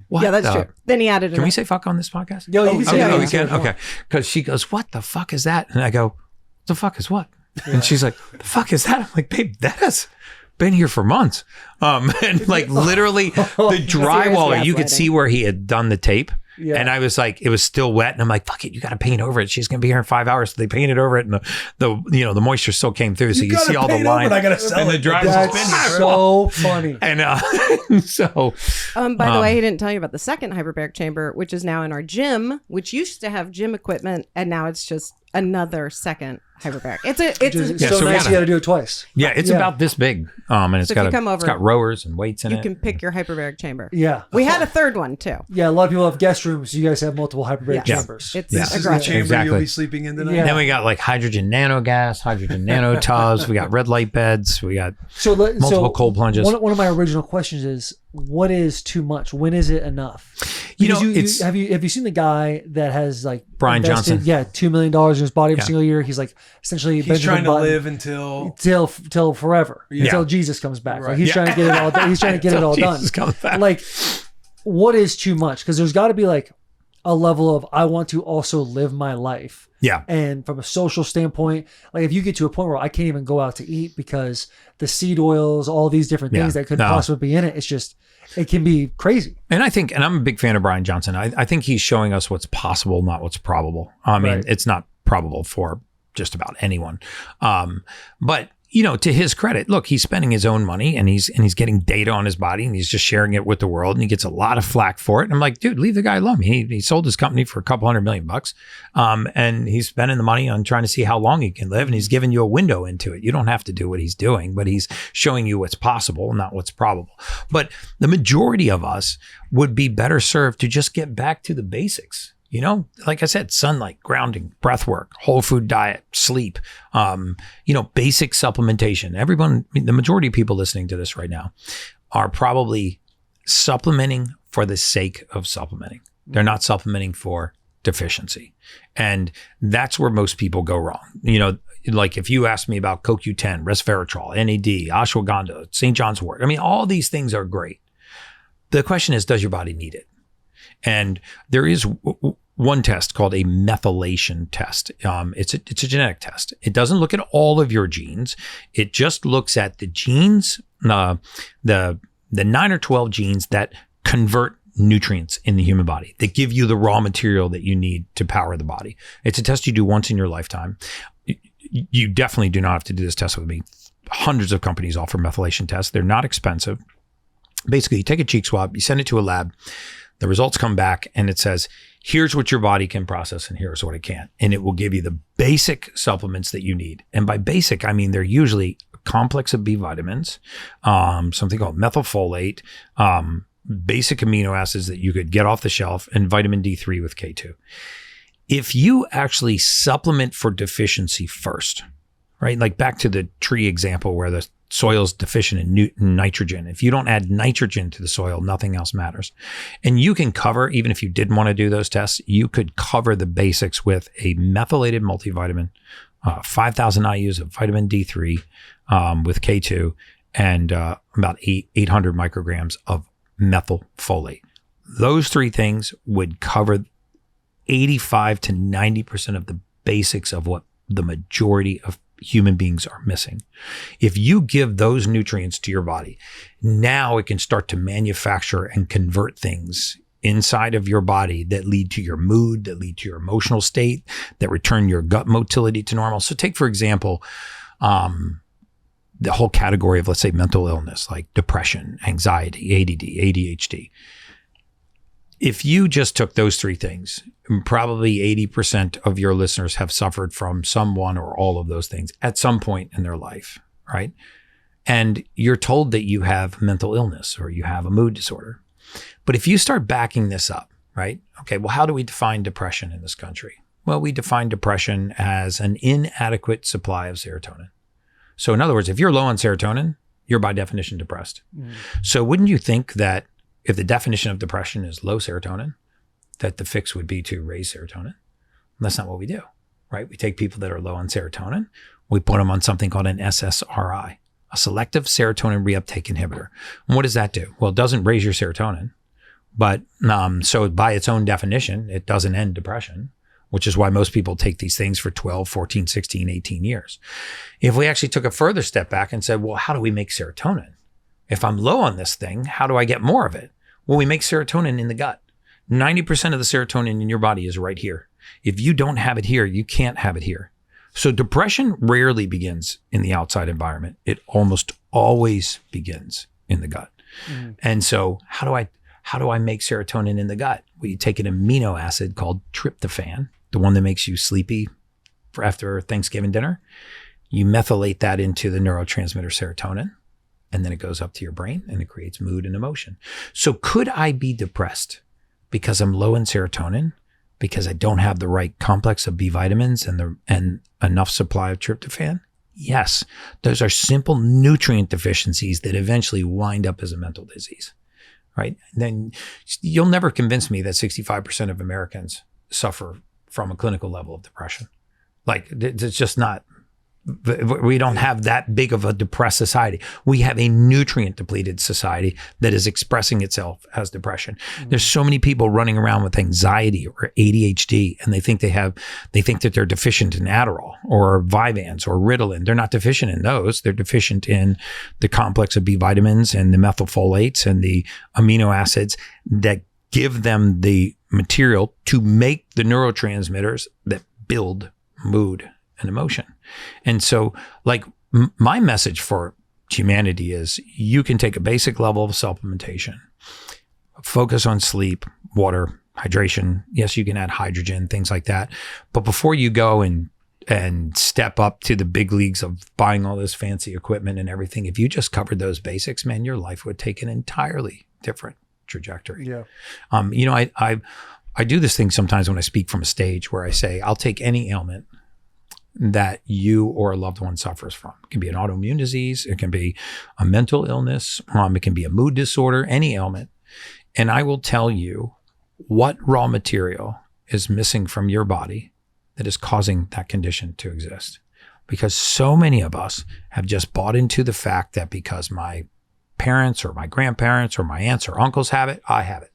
what yeah, that's the- true. Then he added. Can we say fuck on this podcast? Yo, you can Okay, say oh, it. we can? Okay. Because she goes, what the fuck is that? And I go, the fuck is what? And she's like, the fuck is that? I'm like, babe, that has been here for months. And like literally the drywall, you could gaslighting. see where he had done the tape. Yeah. And I was like, it was still wet. And I'm like, fuck it, you got to paint over it. She's going to be here in 5 hours. So they painted over it and the moisture still came through. So you gotta see all the paint over it. lines. I gotta sell and the it. drywall's That's been here. so funny. And so By the way, he didn't tell you about the second hyperbaric chamber, which is now in our gym, which used to have gym equipment, and now it's just another second hyperbaric. It's Yeah, so so we nice gotta- you got to do it twice. yeah, it's Yeah. about this big. And it's So if got you come it's over, got rowers and weights in you it. can pick your hyperbaric chamber. Yeah. We had a third one too. Yeah, a lot of people have guest rooms. You guys have multiple hyperbaric Yeah. chambers. It's Yeah. This is the aggressive. chamber Exactly. you'll be sleeping in tonight. Yeah. Then we got like hydrogen nano gas, hydrogen nano tubs. We got red light beds. We got multiple cold plunges. One of my original questions is, what is too much? When is it enough? You know, Because it's- have you seen the guy that has like Brian invested, Johnson. Yeah, $2 million in his body every Yeah. single year. He's like essentially He's Benjamin trying to Button live until. till forever, Yeah. until Jesus comes back. Like Right. he's Yeah. trying to get it all done. He's trying to get it all done. Jesus comes back. Like, what is too much? Because there's got to be like a level of, I want to also live my life. Yeah. And from a social standpoint, like if you get to a point where I can't even go out to eat because the seed oils, all these different things Yeah. that could No. possibly be in it, it's just, it can be crazy. And I think, and I'm a big fan of Brian Johnson. I think he's showing us what's possible, not what's probable. I mean, Right. it's not probable for just about anyone. But you know, to his credit, look, he's spending his own money and he's getting data on his body and he's just sharing it with the world and he gets a lot of flack for it. And I'm like, dude, leave the guy alone. He sold his company for $200 million bucks. And he's spending the money on trying to see how long he can live. And he's giving you a window into it. You don't have to do what he's doing, but he's showing you what's possible, not what's probable. But the majority of us would be better served to just get back to the basics. You know, like I said, sunlight, grounding, breath work, whole food diet, sleep, basic supplementation. Everyone, the majority of people listening to this right now are probably supplementing for the sake of supplementing. They're not supplementing for deficiency. And that's where most people go wrong. You know, like if you ask me about CoQ10, resveratrol, NAD, ashwagandha, St. John's wort, I mean, all these things are great. The question is, does your body need it? And there is one test called a methylation test. It's a genetic test. It doesn't look at all of your genes. It just looks at the genes, the 9 or 12 genes that convert nutrients in the human body, that give you the raw material that you need to power the body. It's a test you do once in your lifetime. You definitely do not have to do this test with me. Hundreds of companies offer methylation tests. They're not expensive. Basically, you take a cheek swab, you send it to a lab, the results come back and it says, here's what your body can process and here's what it can't. And it will give you the basic supplements that you need. And by basic, I mean they're usually a complex of B vitamins, something called methylfolate, basic amino acids that you could get off the shelf, and vitamin D3 with K2. If you actually supplement for deficiency first, right? Like back to the tree example where the soil's deficient in nitrogen. If you don't add nitrogen to the soil, nothing else matters. And you can cover, even if you didn't want to do those tests, you could cover the basics with a methylated multivitamin, 5,000 IUs of vitamin D3 with K2, and about 800 micrograms of methylfolate. Those three things would cover 85 to 90% of the basics of what the majority of human beings are missing. If you give those nutrients to your body, now it can start to manufacture and convert things inside of your body that lead to your mood, that lead to your emotional state, that return your gut motility to normal. So take, for example, the whole category of, let's say, mental illness, like depression, anxiety, ADD, ADHD. If you just took those three things, probably 80% of your listeners have suffered from some one or all of those things at some point in their life, right? And you're told that you have mental illness or you have a mood disorder. But if you start backing this up, right? Okay, well, how do we define depression in this country? Well, we define depression as an inadequate supply of serotonin. So in other words, if you're low on serotonin, you're by definition depressed. So wouldn't you think that if the definition of depression is low serotonin, that the fix would be to raise serotonin? That's not what we do, right? We take people that are low on serotonin, we put them on something called an SSRI, a selective serotonin reuptake inhibitor. And what does that do? Well, it doesn't raise your serotonin, but so by its own definition, it doesn't end depression, which is why most people take these things for 12, 14, 16, 18 years. If we actually took a further step back and said, well, how do we make serotonin? If I'm low on this thing, how do I get more of it? Well, we make serotonin in the gut. 90% of the serotonin in your body is right here. If you don't have it here, you can't have it here. So depression rarely begins in the outside environment. It almost always begins in the gut. And so how do I make serotonin in the gut? Well, you take an amino acid called tryptophan, the one that makes you sleepy for after Thanksgiving dinner. You methylate that into the neurotransmitter serotonin. And then it goes up to your brain and it creates mood and emotion. So could I be depressed because I'm low in serotonin, because I don't have the right complex of B vitamins and enough supply of tryptophan? Yes, those are simple nutrient deficiencies that eventually wind up as a mental disease, right? Then you'll never convince me that 65% of Americans suffer from a clinical level of depression. Like, it's just not. We don't have that big of a depressed society. We have a nutrient depleted society that is expressing itself as depression. There's so many people running around with anxiety or ADHD, and they think that they're deficient in Adderall or Vyvanse or Ritalin. They're not deficient in those. They're deficient in the complex of B vitamins and the methylfolates and the amino acids that give them the material to make the neurotransmitters that build mood and emotion. And so, like, my message for humanity is you can take a basic level of supplementation, focus on sleep, water, hydration. Yes, you can add hydrogen, things like that. But before you go and step up to the big leagues of buying all this fancy equipment and everything, if you just covered those basics, man, your life would take an entirely different trajectory. Yeah. I do this thing sometimes when I speak from a stage where I say, I'll take any ailment that you or a loved one suffers from. It can be an autoimmune disease. It can be a mental illness. It can be a mood disorder, any ailment. And I will tell you what raw material is missing from your body that is causing that condition to exist. Because so many of us have just bought into the fact that because my parents or my grandparents or my aunts or uncles have it, I have it.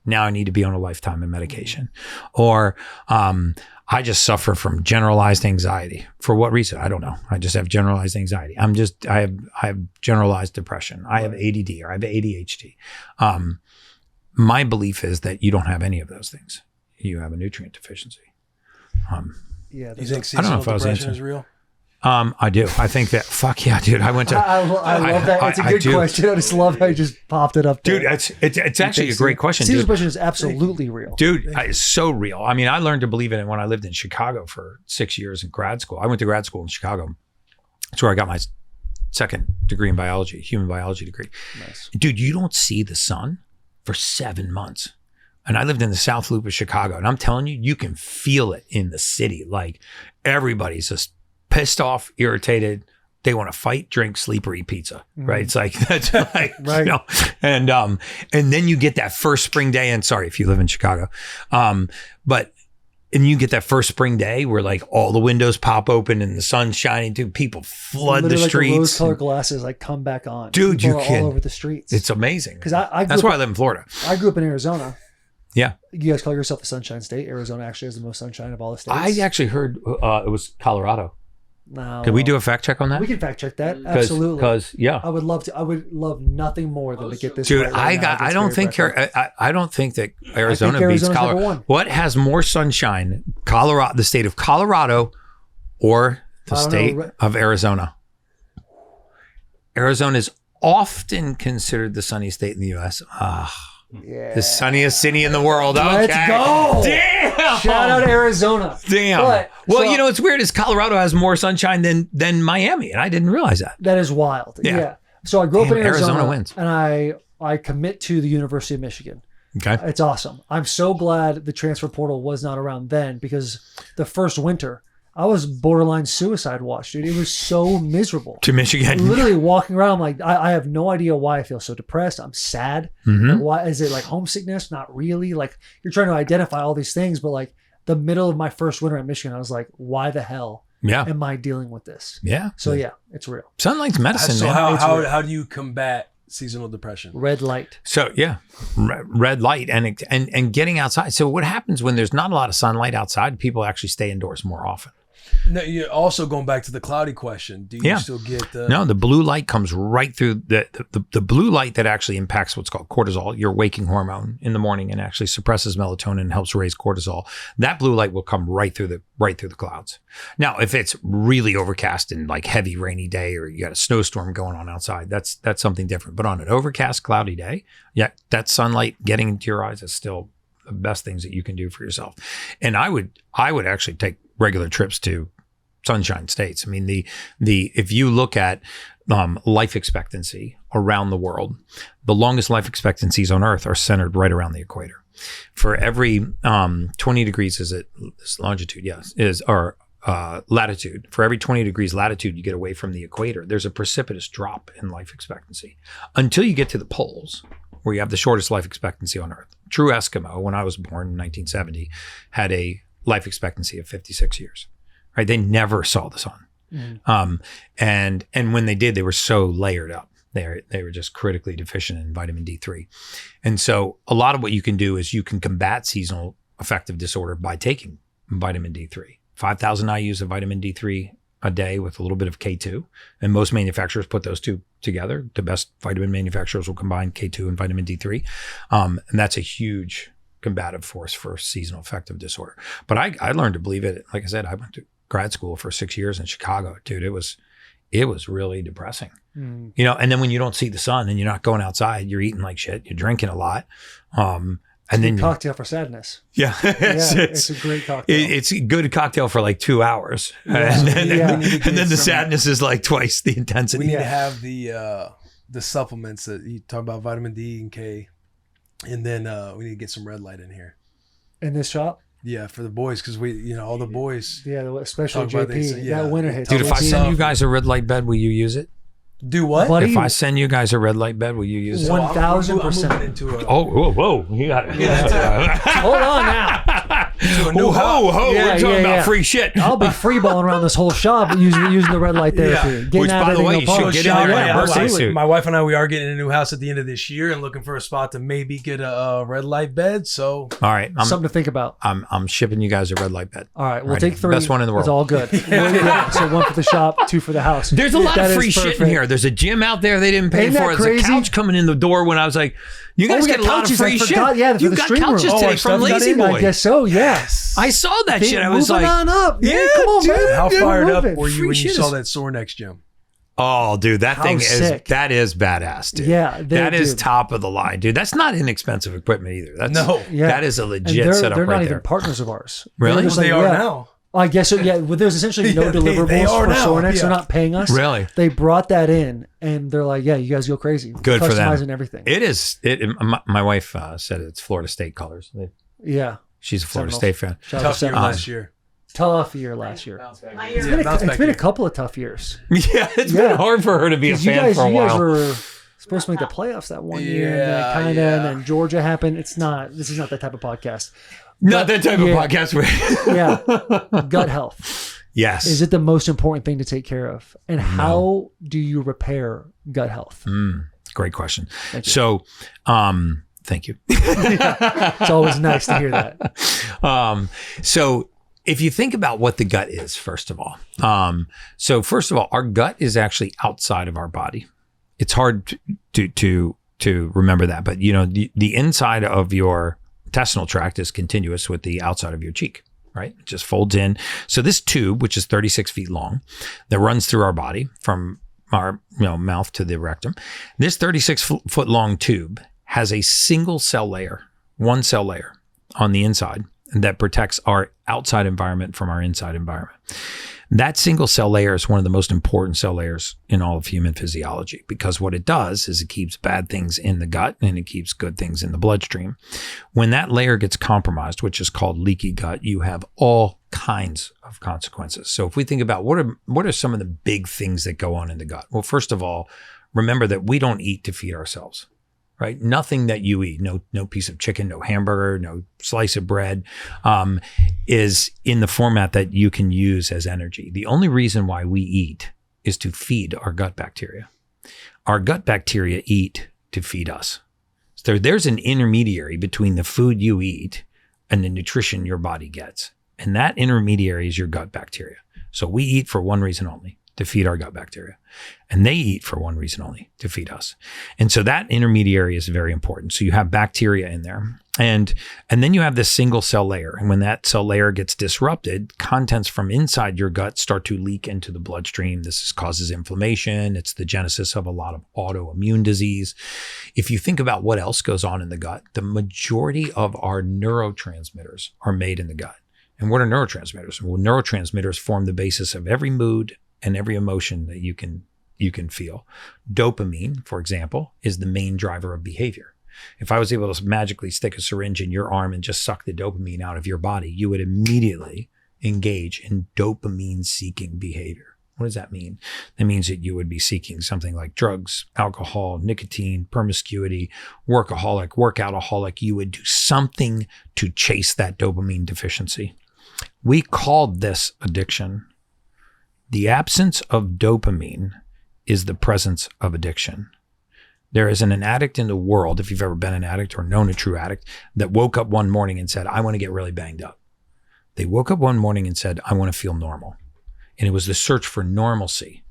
Now I need to be on a lifetime of medication. Or I just suffer from generalized anxiety. For what reason? I don't know. I just have generalized anxiety. I have generalized depression. I have ADD or I have ADHD. My belief is that you don't have any of those things. You have a nutrient deficiency. Yeah, You think I don't know seasonal if I was depression answering. is real? I do. I think that, fuck yeah, dude. I went to, I love that. It's a I good do. question. I just love how you just popped it up there. dude, it's actually a great question, Seasonal dude. depression is absolutely real. Dude, it's so real. I mean, I learned to believe in it when I lived in Chicago for 6 years in grad school. I went to grad school in Chicago. That's where I got my second degree in biology, human biology degree. Nice. Dude, you don't see the sun for 7 months. And I lived in the South Loop of Chicago. And I'm telling you, you can feel it in the city. Like everybody's just pissed off, irritated. They want to fight, drink, sleep, or eat pizza. Right? It's like, that's like, Right. you know, and then you get that first spring day. And sorry if you live in Chicago. And you get that first spring day where like all the windows pop open and the sun's shining too. People flood Literally the like streets. the rose-colored glasses like come back on. Dude, People you are can. all over the streets. It's amazing. Because I That's grew why I up, live in Florida. I grew up in Arizona. Yeah. You guys call yourself the Sunshine State. Arizona actually has the most sunshine of all the states. I actually heard it was Colorado. No, Could we do a fact check on that? We can fact check that. Absolutely. Because yeah. I would love to. I would love nothing more than to get this. Dude, right now I don't think against Gary Brecka. I don't think that Arizona beats Arizona's number Colorado. one. What has more sunshine? Colorado, the state of Colorado, or the I don't state know. of Arizona? Arizona is often considered the sunny state in the U.S. Yeah. The sunniest city in the world. Okay. Let's go. Damn. Shout out Damn. Arizona. But, well, so- you know, it's weird is Colorado has more sunshine than Miami, and I didn't realize that. That is wild. Yeah. Yeah. So I grew up Damn, in Arizona, Arizona wins. and I commit to the University of Michigan. Okay. It's awesome. I'm so glad the transfer portal was not around then because the first winter I was borderline suicide watch, dude. It was so miserable. To Michigan. Literally walking around, I'm like, I have no idea why I feel so depressed. I'm sad. Mhm. Like, why is it like homesickness? Not really. Like you're trying to identify all these things, but like the middle of my first winter at Michigan, I was like, why the hell Yeah. am I dealing with this? Yeah. So yeah, it's real. Sunlight's medicine, So man. how do you combat seasonal depression? Red light. So yeah, red light and getting outside. So what happens when there's not a lot of sunlight outside? People actually stay indoors more often. No, you're also going back to the cloudy question. Do you Yeah. still get the No, the blue light comes right through the blue light that actually impacts what's called cortisol, your waking hormone in the morning, and actually suppresses melatonin and helps raise cortisol. That blue light will come right through the clouds. Now, if it's really overcast and like heavy rainy day, or you got a snowstorm going on outside, that's something different. But on an overcast, cloudy day, yeah, that sunlight getting into your eyes is still the best things that you can do for yourself. And I would actually take regular trips to sunshine states. I mean, the if you look at life expectancy around the world, the longest life expectancies on Earth are centered right around the equator. For every 20 degrees is longitude, yes, or latitude. For every 20 degrees latitude you get away from the equator, there's a precipitous drop in life expectancy until you get to the poles, where you have the shortest life expectancy on Earth. True Eskimo, when I was born in 1970, had a life expectancy of 56 years. Right? They never saw the sun. And when they did, they were so layered up. They were just critically deficient in vitamin D3. And so a lot of what you can do is you can combat seasonal affective disorder by taking vitamin D3. 5,000 IUs of vitamin D3 a day with a little bit of K2. And most manufacturers put those two together. The best vitamin manufacturers will combine K2 and vitamin D3. And that's a huge combative force for seasonal affective disorder. But I learned to believe it. Like I said, I went to grad school for 6 years in Chicago. Dude, it was really depressing. You know, and then when you don't see the sun and you're not going outside, you're eating like shit, you're drinking a lot. And then Cocktail for sadness. yeah, It's a great cocktail. It's a good cocktail for like 2 hours. Yeah. And then, Yeah. and then the sadness is like twice the intensity. We need to have the supplements that you talk about, vitamin D and K, and then we need to get some red light in here. In this shop? Yeah, for the boys, because all the boys. Yeah, especially Talk about JP. these, yeah. That winter hit. Dude, if I JP. send you guys a red light bed, will you use it? Do what? Buddy, If I send you guys a red light bed, will you use it? 1000%. I'm moving into a, Oh, whoa. You got it. Hold on now. to a new house. We're Yeah, talking yeah, about yeah. free shit. I'll be freeballing around this whole shop using the red light therapy. Getting Which, out by the everything way, you should apart. get in there on your birthday absolutely. suit. My wife and I, we are getting a new house at the end of this year and looking for a spot to maybe get a red light bed. So All right, Something to think about. I'm shipping you guys a red light bed. All right, we'll Right. take 3. Best one in the world. It's all good. Yeah, so 1 for the shop, 2 for the house. There's a lot That of is free shit in perfect. here. There's a gym out there they didn't pay Ain't that for. There's a crazy? couch coming in the door when I was like, you guys we get got a lot of couches. I free shit. forgot. Yeah, for you the got stream room. couches Oh, today our from stuff got Lazy in? Boy. I guess so. Yes. I saw that shit. I was moving like, on up. Yeah, yeah, come on, dude. man. how Get fired up moving. were you Free when you shit saw is- that Sorenex gym? oh, dude, that How thing sick. is badass, dude. Yeah, that is dude. top of the line, dude. That's not inexpensive equipment either. That's No. Yeah. that is a And legit setup they're right not there. even partners of ours. Really? They're just They like, are yeah. now. I guess so. Yeah, well, there's essentially no Yeah, they deliverables are for now, Sorenex. yeah. They're not paying us. Really? They brought that in, and they're like, "Yeah, you guys go crazy. Good for them. Customizing everything." It is. My wife said it's Florida State colors. Yeah, She's a Florida Seminoles. State fan. Shout out Tough to year Seminoles. last year. Tough year last year. Yeah, It's bounce back been a year. couple of tough years. Yeah, it's Yeah. been hard for her to be a 'Cause you fan guys, for a you guys while. were supposed to make the playoffs that one year, and then Yeah, kind of, yeah. and then Georgia happened. It's not. This is not that type of podcast. Not that type yeah. of podcast. Where Yeah, gut health. yes. Is it the most important thing to take care of? And how do you repair gut health? Great question. Thank you. So, thank you. It's always nice to hear that. So if you think about what the gut is, first of all, our gut is actually outside of our body. It's hard to remember that, but the inside of your intestinal tract is continuous with the outside of your cheek, right? It just folds in. So this tube, which is 36 feet long, that runs through our body from our mouth to the rectum, this 36-foot long tube has a single cell layer, one cell layer on the inside that protects our outside environment from our inside environment. That single cell layer is one of the most important cell layers in all of human physiology, because what it does is it keeps bad things in the gut and it keeps good things in the bloodstream. When that layer gets compromised, which is called leaky gut, you have all kinds of consequences. So if we think about what are some of the big things that go on in the gut? Well, first of all, remember that we don't eat to feed ourselves. Right? Nothing that you eat, no piece of chicken, no hamburger, no slice of bread, is in the format that you can use as energy. The only reason why we eat is to feed our gut bacteria. Our gut bacteria eat to feed us. So there's an intermediary between the food you eat and the nutrition your body gets. And that intermediary is your gut bacteria. So we eat for one reason only, to feed our gut bacteria. And they eat for one reason only, to feed us. And so that intermediary is very important. So you have bacteria in there. And then you have this single cell layer. And when that cell layer gets disrupted, contents from inside your gut start to leak into the bloodstream. This causes inflammation. It's the genesis of a lot of autoimmune disease. If you think about what else goes on in the gut, the majority of our neurotransmitters are made in the gut. And what are neurotransmitters? Well, neurotransmitters form the basis of every mood and every emotion that you can feel. Dopamine, for example, is the main driver of behavior. If I was able to magically stick a syringe in your arm and just suck the dopamine out of your body, you would immediately engage in dopamine-seeking behavior. What does that mean? That means that you would be seeking something like drugs, alcohol, nicotine, promiscuity, workoutaholic. You would do something to chase that dopamine deficiency. We called this addiction. The absence of dopamine is the presence of addiction. There isn't an addict in the world, if you've ever been an addict or known a true addict, that woke up one morning and said, I want to get really banged up. They woke up one morning and said, I want to feel normal. And it was the search for normalcy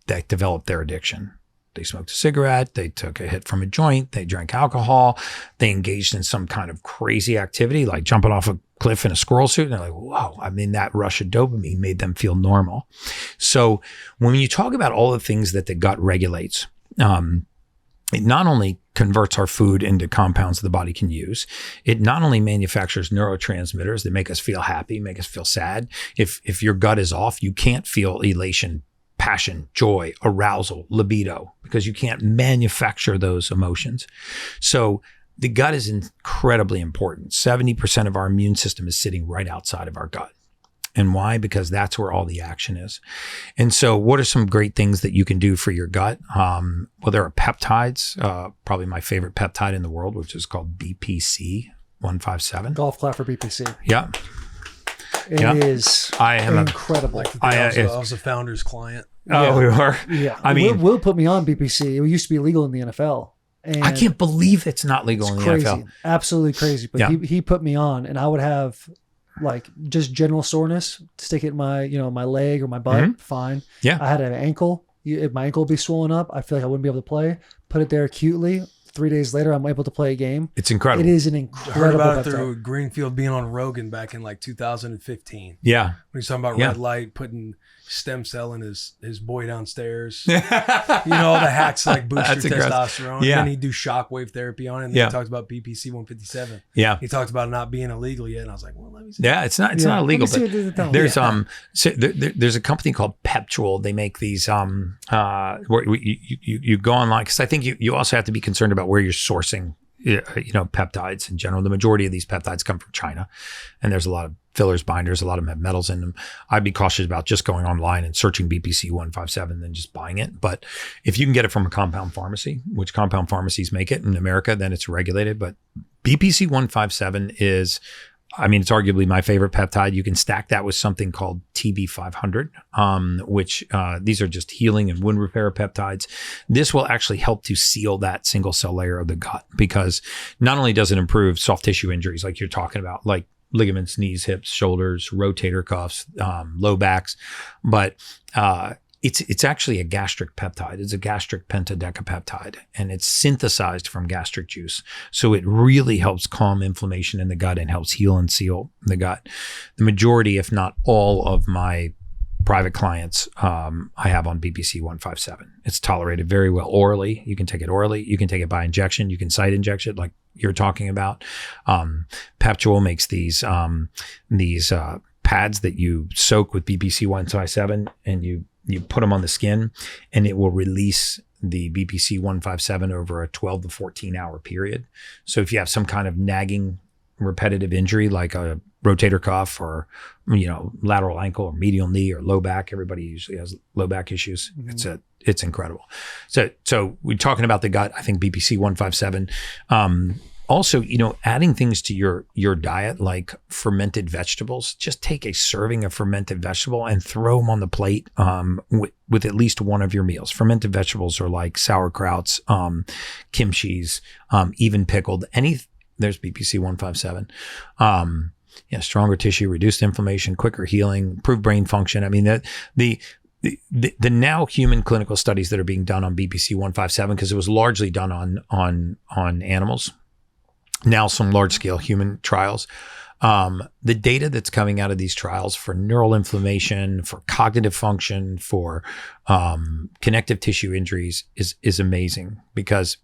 that developed their addiction. They smoked a cigarette, they took a hit from a joint, they drank alcohol, they engaged in some kind of crazy activity like jumping off a cliff in a squirrel suit. And they're like, whoa, that rush of dopamine made them feel normal. So when you talk about all the things that the gut regulates, it not only converts our food into compounds the body can use, it not only manufactures neurotransmitters that make us feel happy, make us feel sad. If your gut is off, you can't feel elation, passion, joy, arousal, libido, because you can't manufacture those emotions. So the gut is incredibly important. 70% of our immune system is sitting right outside of our gut. And why? Because that's where all the action is. And so what are some great things that you can do for your gut? Well, there are peptides, probably my favorite peptide in the world, which is called BPC 157. Golf clap for BPC. Yeah. It is incredible. I was a founder's client. Oh, we were? Yeah. I mean, Will put me on BPC. It used to be illegal in the NFL. And I can't believe it's not legal in the crazy. NFL. Absolutely crazy. But he put me on, and I would have like just general soreness, stick it in my, my leg or my butt. Fine. Yeah. I had an ankle. If my ankle would be swollen up, I feel like I wouldn't be able to play. Put it there acutely. 3 days later, I'm able to play a game. It's incredible. It is an I incredible. heard about it peptide. through Greenfield being on Rogan back in like 2015. Yeah. When he's talking about red light, putting stem cell in his boy downstairs. All the hacks like boost your testosterone. Yeah. And then he'd do shockwave therapy on it. And then he talked about BPC 157. Yeah. He talked about it not being illegal yet. And I was like, well, let me see. Yeah, it's not illegal. Let me see what There's there's a company called Peptual. They make these where you go online, because I think you also have to be concerned about where you're sourcing peptides in general. The majority of these peptides come from China, and there's a lot of fillers, binders, a lot of them have metals in them. I'd be cautious about just going online and searching BPC 157 than just buying it. But if you can get it from a compound pharmacy, which compound pharmacies make it in America, then it's regulated. But BPC 157 is, it's arguably my favorite peptide. You can stack that with something called TB500, which these are just healing and wound repair peptides. This will actually help to seal that single cell layer of the gut, because not only does it improve soft tissue injuries like you're talking about, like ligaments, knees, hips, shoulders, rotator cuffs, low backs, but it's actually a gastric peptide. It's a gastric pentadecapeptide, and it's synthesized from gastric juice. So it really helps calm inflammation in the gut and helps heal and seal the gut. The majority, if not all, of my private clients I have on BPC 157. It's tolerated very well orally. You can take it orally. You can take it by injection. You can site inject it like you're talking about. Peptual makes these pads that you soak with BPC 157, and you put them on the skin, and it will release the BPC 157 over a 12 to 14 hour period. So if you have some kind of nagging repetitive injury, like a rotator cuff or, lateral ankle or medial knee or low back, everybody usually has low back issues. Mm-hmm. It's incredible. So we're talking about the gut. I think BPC 157, also, adding things to your diet, like fermented vegetables. Just take a serving of fermented vegetable and throw them on the plate with at least one of your meals. Fermented vegetables are like sauerkrauts, kimchis, even pickled. There's BPC 157. Stronger tissue, reduced inflammation, quicker healing, improved brain function. The now human clinical studies that are being done on BPC 157, because it was largely done on animals. Now some large-scale human trials. The data that's coming out of these trials for neural inflammation, for cognitive function, for connective tissue injuries is amazing. Because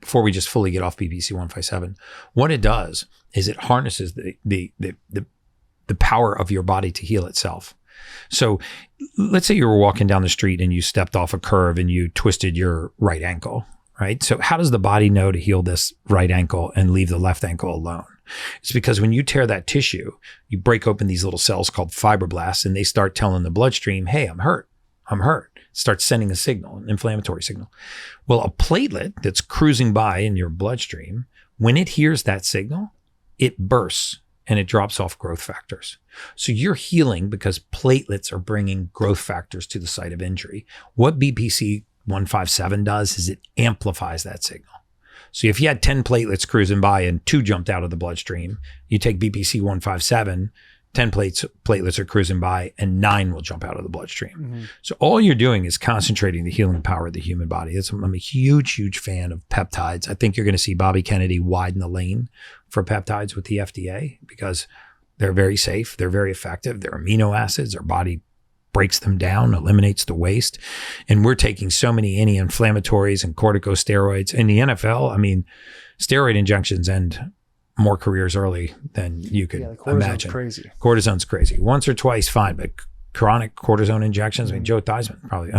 before we just fully get off BPC 157, what it does is it harnesses the power of your body to heal itself. So let's say you were walking down the street and you stepped off a curve and you twisted your right ankle. Right? So how does the body know to heal this right ankle and leave the left ankle alone? It's because when you tear that tissue, you break open these little cells called fibroblasts, and they start telling the bloodstream, hey, I'm hurt. It starts sending a signal, an inflammatory signal. Well, a platelet that's cruising by in your bloodstream, when it hears that signal, it bursts and it drops off growth factors. So you're healing because platelets are bringing growth factors to the site of injury. What BPC 157 does is it amplifies that signal. So if you had 10 platelets cruising by and 2 jumped out of the bloodstream, you take BPC 157, 10 platelets are cruising by and 9 will jump out of the bloodstream. Mm-hmm. So all you're doing is concentrating the healing power of the human body. I'm a huge fan of peptides. I think you're going to see Bobby Kennedy widen the lane for peptides with the FDA, because they're very safe. They're very effective. They're amino acids. Our body breaks them down, eliminates the waste. And we're taking so many anti-inflammatories and corticosteroids. In the NFL, steroid injections end more careers early than you could imagine. Cortisone's crazy. Once or twice, fine, but chronic cortisone injections, Joe Theismann, probably.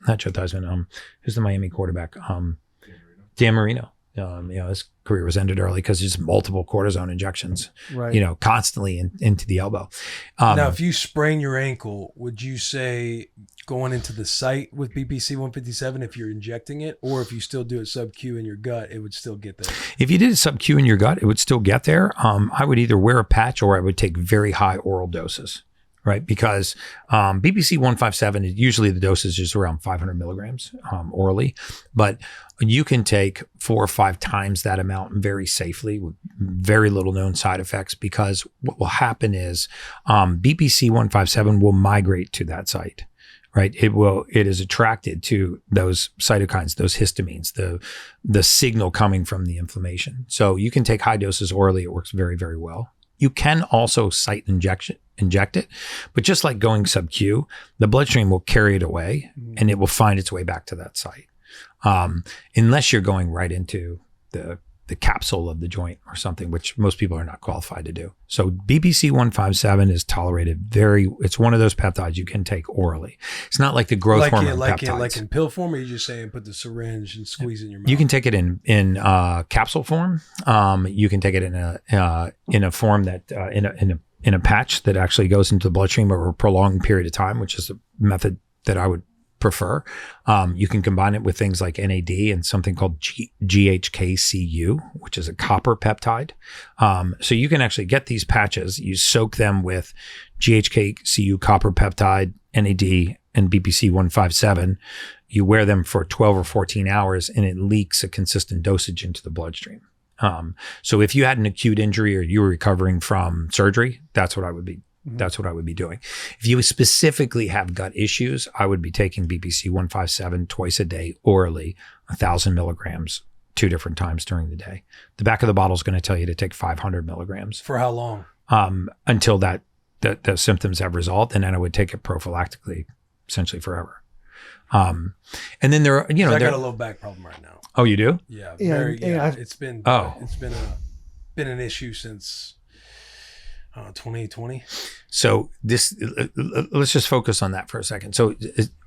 Not Joe Theismann. Who's the Miami quarterback? Dan Marino. His career was ended early because just multiple cortisone injections, Right. constantly into the elbow. Now, if you sprain your ankle, would you say going into the site with BPC 157 if you're injecting it, or if you still do it sub-Q in your gut, it would still get there? If you did a sub-Q in your gut, it would still get there. I would either wear a patch or I would take very high oral doses, right? Because BPC 157, usually the dosage is around 500 milligrams orally, but you can take 4 or 5 times that amount very safely with very little known side effects, because what will happen is BPC 157 will migrate to that site. Right. It is attracted to those cytokines, those histamines, the signal coming from the inflammation. So you can take high doses orally. It works very, very well. You can also site inject it, but just like going sub-Q, the bloodstream will carry it away and it will find its way back to that site. Unless you're going right into the capsule of the joint or something, which most people are not qualified to do. So BPC 157 is tolerated it's one of those peptides you can take orally. It's not like the growth hormone peptides. Like in pill form, or you just saying put the syringe and squeeze it in your mouth? You can take it in capsule form. You can take it in a form that in a patch that actually goes into the bloodstream over a prolonged period of time, which is a method that I would prefer. You can combine it with things like NAD and something called GHKCU, which is a copper peptide. So you can actually get these patches, you soak them with GHKCU copper peptide, NAD, and BPC 157. You wear them for 12 or 14 hours and it leaks a consistent dosage into the bloodstream. So if you had an acute injury or you were recovering from surgery, that's what I would be doing. If you specifically have gut issues, I would be taking BPC 157 twice a day orally, 1,000 milligrams, 2 different times during the day. The back of the bottle is going to tell you to take 500 milligrams. For how long? Until the symptoms have resolved, and then I would take it prophylactically, essentially forever. And then there are, I got a low back problem right now. Oh, you do? Yeah. Yeah. It's been an issue since 2020. So let's just focus on that for a second. So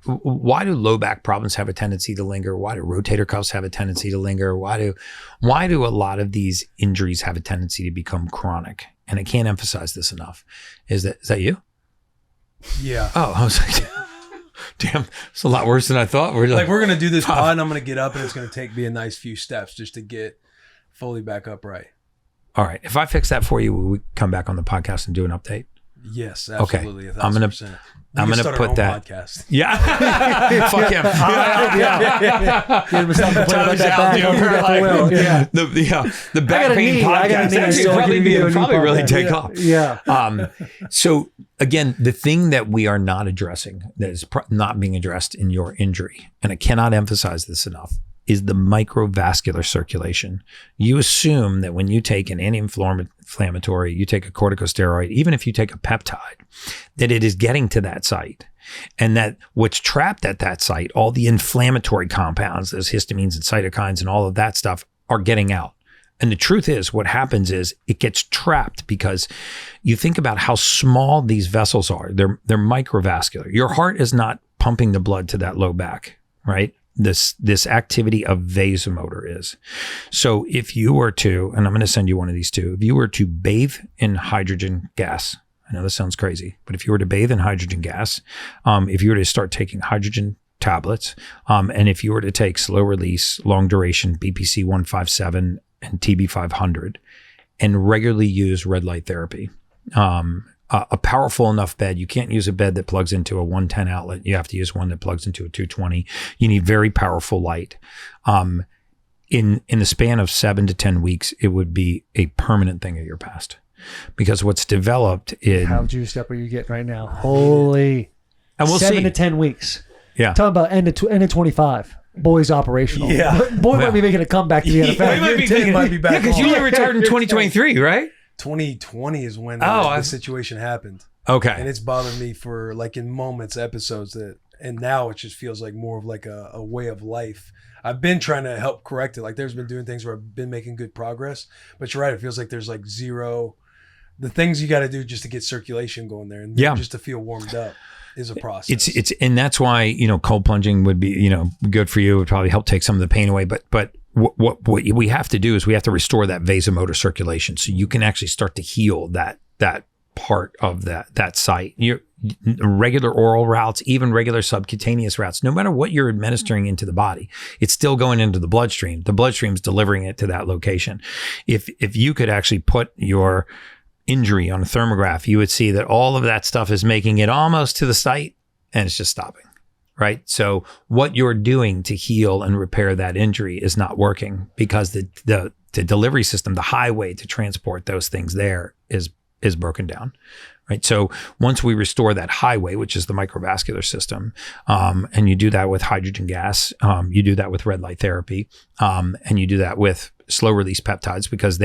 why do low back problems have a tendency to linger? Why do rotator cuffs have a tendency to linger? Why do a lot of these injuries have a tendency to become chronic? And I can't emphasize this enough. Is that you? Yeah. Oh, I was like, damn, it's a lot worse than I thought. We're going to do this pod and I'm going to get up and it's going to take me a nice few steps just to get fully back upright. All right. If I fix that for you, will we come back on the podcast and do an update? Yes, absolutely. Okay. I'm gonna put that podcast. Yeah. Fuck him. The back pain podcast would probably really take off. Yeah. So again, the thing that we are not addressing, that is not being addressed in your injury, and I cannot emphasize this enough, is the microvascular circulation. You assume that when you take an anti-inflammatory, you take a corticosteroid, even if you take a peptide, that it is getting to that site. And that what's trapped at that site, all the inflammatory compounds, those histamines and cytokines and all of that stuff, are getting out. And the truth is, what happens is it gets trapped because you think about how small these vessels are. They're microvascular. Your heart is not pumping the blood to that low back, right? This activity of vasomotor is. So if you were to, and I'm going to send you one of these too, if you were to bathe in hydrogen gas, I know this sounds crazy, but if you were to bathe in hydrogen gas, if you were to start taking hydrogen tablets, and if you were to take slow release, long duration BPC 157 and TB 500, and regularly use red light therapy, a powerful enough bed. You can't use a bed that plugs into a 110 outlet. You have to use one that plugs into a 220. You need very powerful light. In the span of 7 to 10 weeks, it would be a permanent thing of your past. Because what's developed in... How juiced up are you getting right now? Holy. And we'll 7 see. to 10 weeks. Yeah. Talking about end of 25. Boy's operational. Yeah. Boy might be making a comeback to the NFL. Might be back because you only retired in 2023, right? 2020 is when the situation happened. Okay. And it's bothered me for like in moments, episodes and now it just feels like more of like a way of life. I've been trying to help correct it. Like there's been doing things where I've been making good progress, but you're right. It feels like there's like zero, the things you got to do just to get circulation going there and just to feel warmed up is a process. And that's why, cold plunging would be, good for you. It would probably help take some of the pain away. But what we have to do is we have to restore that vasomotor circulation so you can actually start to heal that part of that site. Your regular oral routes, even regular subcutaneous routes, no matter what you're administering into the body, it's still going into the bloodstream. The bloodstream's delivering it to that location. If you could actually put your injury on a thermograph, you would see that all of that stuff is making it almost to the site and it's just stopping. Right. So what you're doing to heal and repair that injury is not working because the delivery system, the highway to transport those things there is broken down. Right. So once we restore that highway, which is the microvascular system, and you do that with hydrogen gas, you do that with red light therapy, and you do that with slow release peptides, because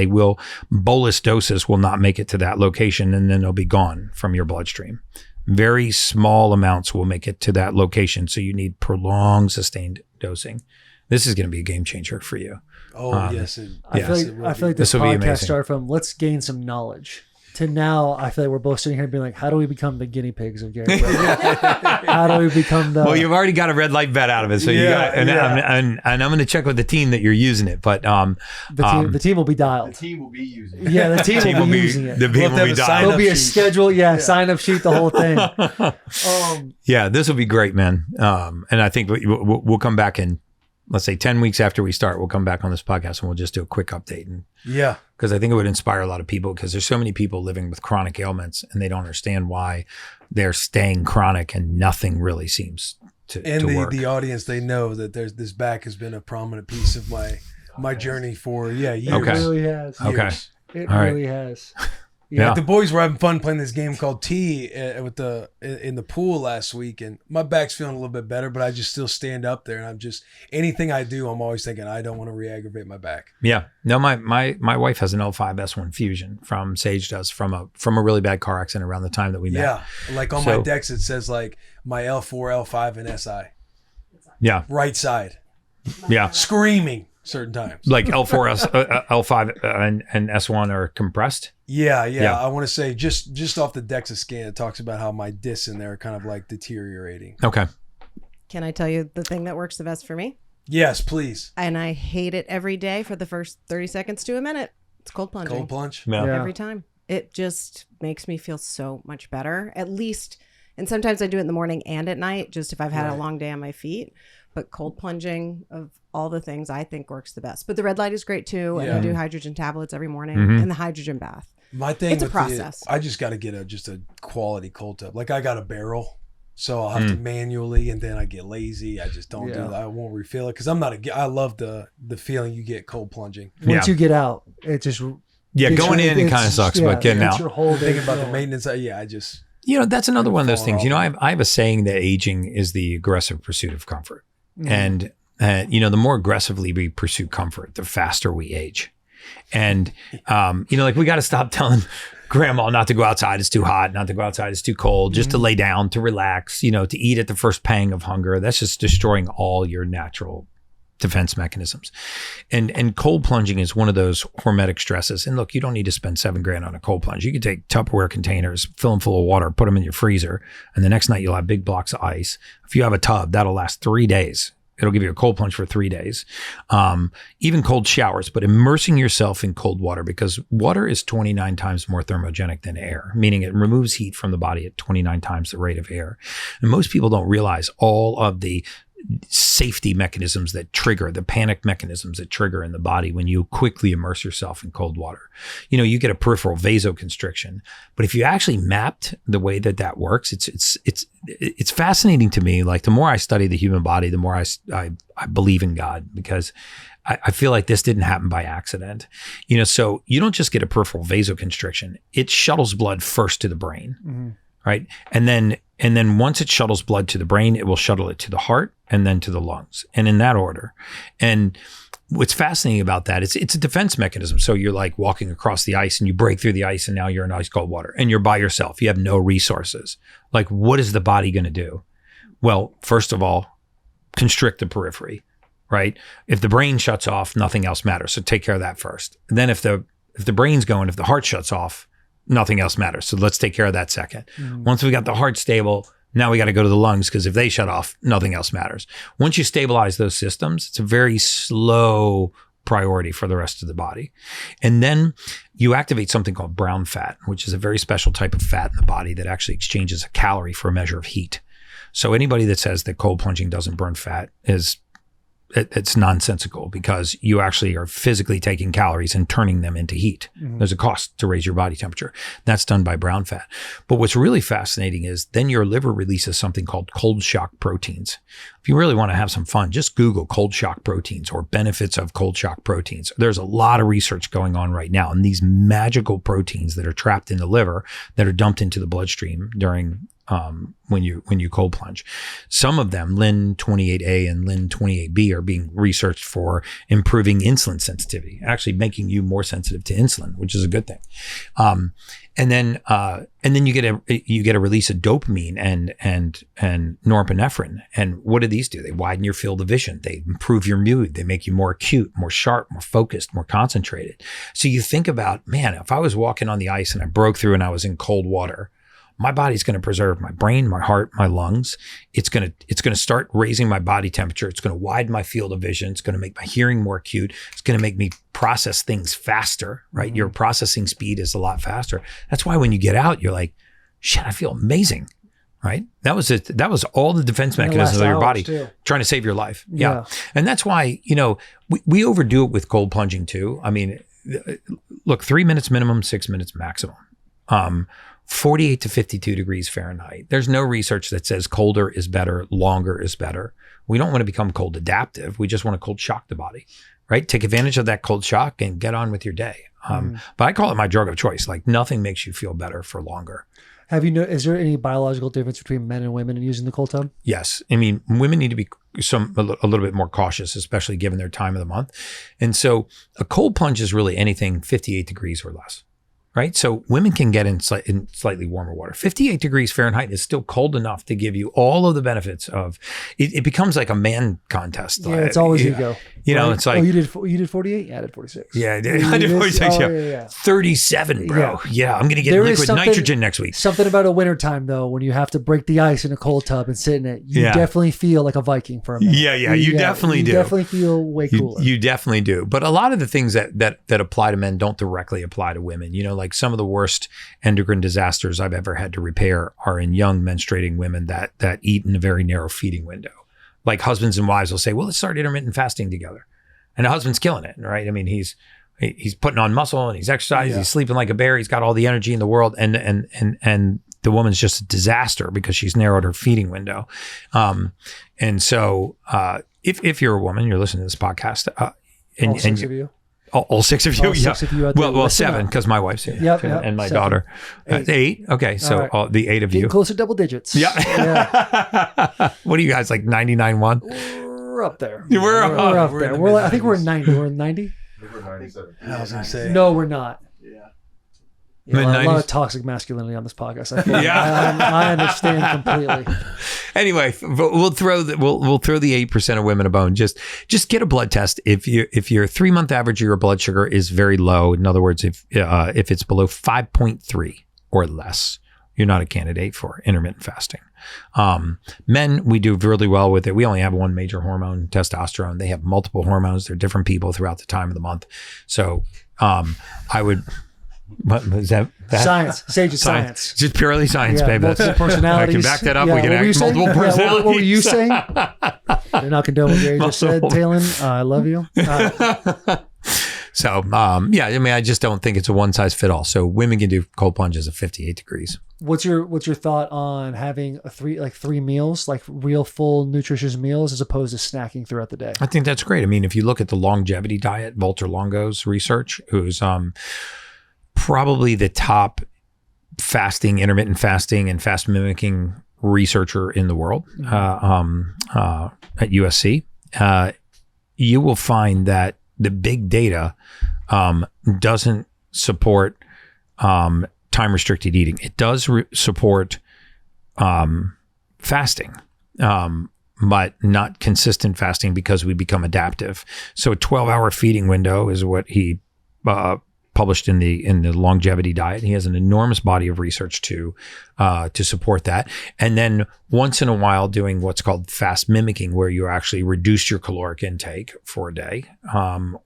bolus doses will not make it to that location and then they'll be gone from your bloodstream. Very small amounts will make it to that location. So you need prolonged, sustained dosing. This is going to be a game changer for you. Oh, yes. I feel like this will be podcast amazing. started from let's gain some knowledge to now I feel like we're both sitting here being like, how do we become the guinea pigs of Gary Brecka? How do we become the... Well, you've already got a red light vet out of it. So you got, and I'm going to check with the team that you're using it, but the team will be dialed. The team will be using it. Yeah, the team will be using it. The team will be dialed. There'll be a schedule, sign up sheet, the whole thing. Yeah, this will be great, man. And I think we'll come back in, let's say 10 weeks after we start, we'll come back on this podcast and we'll just do a quick update. And because I think it would inspire a lot of people, because there's so many people living with chronic ailments and they don't understand why they're staying chronic and nothing really seems to work. The audience, they know that this back has been a prominent piece of my journey for years. It really has. Okay. It All really has. Yeah. The boys were having fun playing this game called T in the pool last week, and my back's feeling a little bit better, but I just still stand up there, and I'm just, anything I do, I'm always thinking I don't want to re-aggravate my back. Yeah. No, my wife has an L5S1 fusion from Sage does from a really bad car accident around the time that we met. Yeah. Like on my decks, it says like my L4, L5, and SI. Yeah. Right side. Yeah. Screaming certain times. Like L4, L5, and S1 are compressed. Yeah. I want to say just off the DEXA scan, it talks about how my discs in there are kind of like deteriorating. Okay. Can I tell you the thing that works the best for me? Yes, please. And I hate it every day for the first 30 seconds to a minute. It's cold plunging. Cold plunge? Yeah. Every time. It just makes me feel so much better. At least, and sometimes I do it in the morning and at night, just if I've had a long day on my feet. But cold plunging, of all the things, I think works the best. But the red light is great too. And I do hydrogen tablets every morning and the hydrogen bath. My thing, it's a process. I just got to get just a quality cold tub. Like I got a barrel, so I'll have to manually, and then I get lazy. I just don't do that. I won't refill it because I'm not I love the feeling you get cold plunging. Once you get out, it just going in it kind of sucks, but getting out. Your whole day thinking about the maintenance. I just that's another one of those things. I have a saying that aging is the aggressive pursuit of comfort, and the more aggressively we pursue comfort, the faster we age. And, like we got to stop telling grandma not to go outside. It's too hot, not to go outside. It's too cold, just to lay down, to relax, to eat at the first pang of hunger. That's just destroying all your natural defense mechanisms. And cold plunging is one of those hormetic stresses. And look, you don't need to spend $7,000 on a cold plunge. You can take Tupperware containers, fill them full of water, put them in your freezer. And the next night you'll have big blocks of ice. If you have a tub, that'll last 3 days. It'll give you a cold plunge for 3 days. Even cold showers, but immersing yourself in cold water, because water is 29 times more thermogenic than air, meaning it removes heat from the body at 29 times the rate of air. And most people don't realize all of the safety mechanisms that trigger, the panic mechanisms that trigger in the body when you quickly immerse yourself in cold water. You get a peripheral vasoconstriction, but if you actually mapped the way that works, it's fascinating to me. Like the more I study the human body, the more I believe in God, because I feel like this didn't happen by accident. So you don't just get a peripheral vasoconstriction. It shuttles blood first to the brain, right? And then once it shuttles blood to the brain, it will shuttle it to the heart and then to the lungs, and in that order. And what's fascinating about that is it's a defense mechanism. So you're like walking across the ice and you break through the ice and now you're in ice cold water and you're by yourself. You have no resources. Like, what is the body going to do? Well, first of all, constrict the periphery, right? If the brain shuts off, nothing else matters. So take care of that first. And then if the brain's going, if the heart shuts off, nothing else matters. So let's take care of that second. Once we got the heart stable, Now we got to go to the lungs, because if they shut off, nothing else matters. Once you stabilize those systems, it's a very slow priority for the rest of the body. And then you activate something called brown fat, which is a very special type of fat in the body that actually exchanges a calorie for a measure of heat. So anybody that says that cold plunging doesn't burn fat it's nonsensical, because you actually are physically taking calories and turning them into heat. There's a cost to raise your body temperature. That's done by brown fat. But what's really fascinating is then your liver releases something called cold shock proteins. If you really want to have some fun, just Google cold shock proteins or benefits of cold shock proteins. There's a lot of research going on right now, and these magical proteins that are trapped in the liver that are dumped into the bloodstream during when you cold plunge. Some of them, Lin-28A and Lin-28B, are being researched for improving insulin sensitivity, actually making you more sensitive to insulin, which is a good thing. And then you get a release of dopamine and norepinephrine. And what do these do? They widen your field of vision. They improve your mood. They make you more acute, more sharp, more focused, more concentrated. So you think about, man, if I was walking on the ice and I broke through and I was in cold water, my body's going to preserve my brain, my heart, my lungs. It's going to start raising my body temperature. It's going to widen my field of vision. It's going to make my hearing more acute. It's going to make me process things faster, right? Your processing speed is a lot faster. That's why when you get out, you're like, shit, I feel amazing, right? That was it. That was all the defense mechanisms of your body trying to save your life. Yeah. And that's why, we overdo it with cold plunging too. I mean, look, 3 minutes minimum, 6 minutes maximum. 48 to 52 degrees Fahrenheit. There's no research that says colder is better, longer is better. We don't want to become cold adaptive. We just want to cold shock the body, right? Take advantage of that cold shock and get on with your day. But I call it my drug of choice. Like, nothing makes you feel better for longer. Is there any biological difference between men and women in using the cold tub? Yes. I mean, women need to be a little bit more cautious, especially given their time of the month. And so a cold plunge is really anything 58 degrees or less. Right? So women can get in slightly warmer water. 58 degrees Fahrenheit is still cold enough to give you all of the benefits of it. It becomes like a man contest. Yeah, it's always ego. It's like, you did 48? Yeah, I did 46. Yeah, I did 46. Yeah. 37, bro. Yeah, I'm going to get liquid nitrogen next week. Something about a wintertime, though, when you have to break the ice in a cold tub and sit in it, you definitely feel like a Viking for a minute. Yeah, you definitely do. You definitely feel way cooler. You definitely do. But a lot of the things that apply to men don't directly apply to women. Like some of the worst endocrine disasters I've ever had to repair are in young menstruating women that eat in a very narrow feeding window. Like husbands and wives will say, well, let's start intermittent fasting together. And the husband's killing it, right? I mean, he's putting on muscle and he's exercising, he's sleeping like a bear, he's got all the energy in the world, and the woman's just a disaster because she's narrowed her feeding window. And so if you're a woman, you're listening to this podcast, all six of you. All six of you? All six of you out there. Well, 7, because my wife's here. Yep, and my 7. daughter. 8. Okay, so right. the 8 of Getting you. close to double digits. Yeah. What are you guys, like 99.1? We're up there. We're up there. I think we're 90. We're 90? I think we're 97. I was going to say. No, we're not. Yeah, a lot of toxic masculinity on this podcast. I feel I understand completely. Anyway, we'll throw the 8% of women a bone. Just get a blood test. If your 3-month average of your blood sugar is very low, in other words, if it's below 5.3 or less, you're not a candidate for intermittent fasting. Men, we do really well with it. We only have one major hormone, testosterone. They have multiple hormones. They're different people throughout the time of the month. So I would. What is that? Science. Sage is science. Just purely science, babe. Multiple personalities. I can back that up. Yeah, we can act multiple personalities. What were you saying? You're not condoning what Gary just said, Talon. I love you. So, I mean, I just don't think it's a one size fit all. So women can do cold plunges at 58 degrees. What's your thought on having three meals, like real full nutritious meals, as opposed to snacking throughout the day? I think that's great. I mean, if you look at the longevity diet, Walter Longo's research, who's probably the top intermittent fasting and fast mimicking researcher in the world at USC, you will find that the big data doesn't support time restricted eating. It does support fasting, but not consistent fasting because we become adaptive. So a 12-hour feeding window is what he published in the longevity diet. He has an enormous body of research to support that. And then once in a while doing what's called fast mimicking, where you actually reduce your caloric intake for a day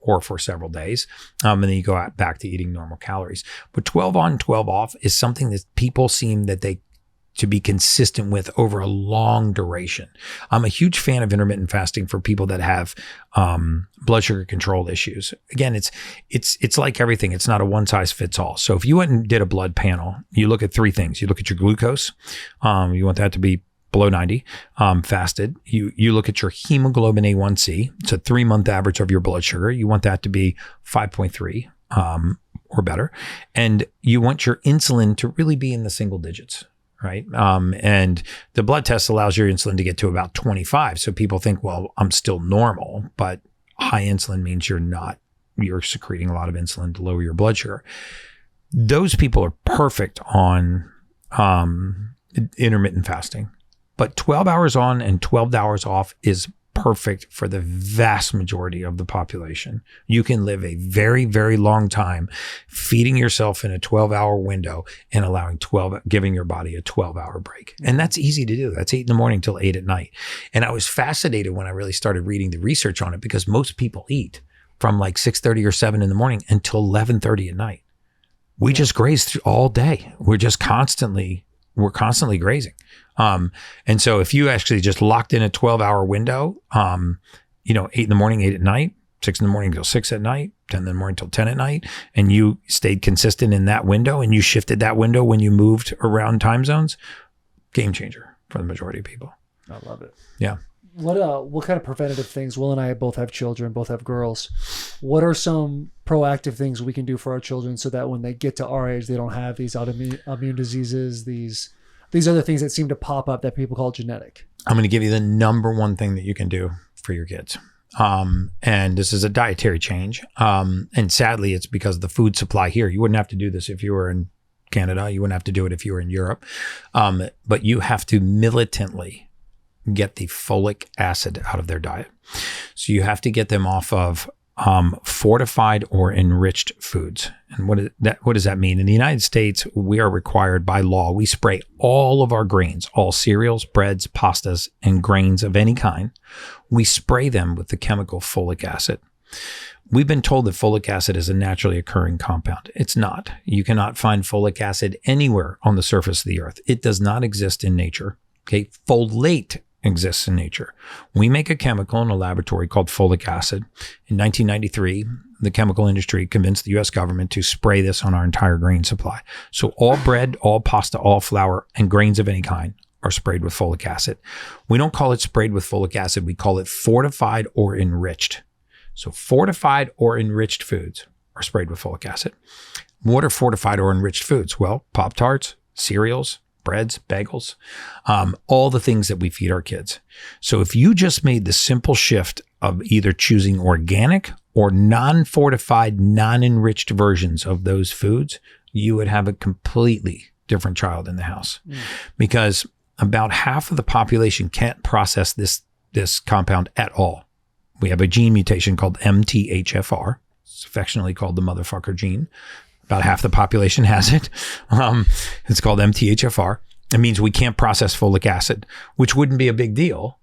or for several days. And then you go back to eating normal calories. But 12 on, 12 off is something that people seem that they to be consistent with over a long duration. I'm a huge fan of intermittent fasting for people that have blood sugar control issues. Again, it's like everything. It's not a one size fits all. So if you went and did a blood panel, you look at three things. You look at your glucose. You want that to be below 90, fasted. You look at your hemoglobin A1C. It's a 3-month average of your blood sugar. You want that to be 5.3 or better. And you want your insulin to really be in the single digits. Right. And the blood test allows your insulin to get to about 25. So people think, well, I'm still normal, but high insulin means you're secreting a lot of insulin to lower your blood sugar. Those people are perfect on intermittent fasting, but 12 hours on and 12 hours off is perfect for the vast majority of the population. You can live a very, very long time feeding yourself in a 12-hour window and giving your body a 12-hour break. And that's easy to do. That's 8 in the morning till 8 at night. And I was fascinated when I really started reading the research on it, because most people eat from like 6:30 or 7 in the morning until 11:30 at night. We just graze all day. We're constantly grazing. And so if you actually just locked in a 12-hour window, 8 in the morning, 8 at night, 6 in the morning till 6 at night, 10 in the morning till 10 at night, and you stayed consistent in that window and you shifted that window when you moved around time zones, game changer for the majority of people. I love it. Yeah. What kind of preventative things? Will and I both have children, both have girls. What are some proactive things we can do for our children so that when they get to our age, they don't have these autoimmune diseases, these other things that seem to pop up that people call genetic? I'm going to give you the number one thing that you can do for your kids. And this is a dietary change. And sadly, it's because of the food supply here. You wouldn't have to do this if you were in Canada. You wouldn't have to do it if you were in Europe. But you have to militantly get the folic acid out of their diet. So you have to get them off of fortified or enriched foods. And what does that mean? In the United States, we are required by law. We spray all of our grains, all cereals, breads, pastas, and grains of any kind. We spray them with the chemical folic acid. We've been told that folic acid is a naturally occurring compound. It's not. You cannot find folic acid anywhere on the surface of the earth. It does not exist in nature. Okay, folate exists in nature. We make a chemical in a laboratory called folic acid. In 1993, the chemical industry convinced the US government to spray this on our entire grain supply. So all bread, all pasta, all flour, and grains of any kind are sprayed with folic acid. We don't call it sprayed with folic acid. We call it fortified or enriched. So fortified or enriched foods are sprayed with folic acid. What are fortified or enriched foods? Well, Pop-Tarts, cereals, breads, bagels, all the things that we feed our kids. So if you just made the simple shift of either choosing organic or non-fortified, non-enriched versions of those foods, you would have a completely different child in the house. Because about half of the population can't process this compound at all. We have a gene mutation called MTHFR. It's affectionately called the motherfucker gene. About half the population has it. It's called MTHFR. It means we can't process folic acid, which wouldn't be a big deal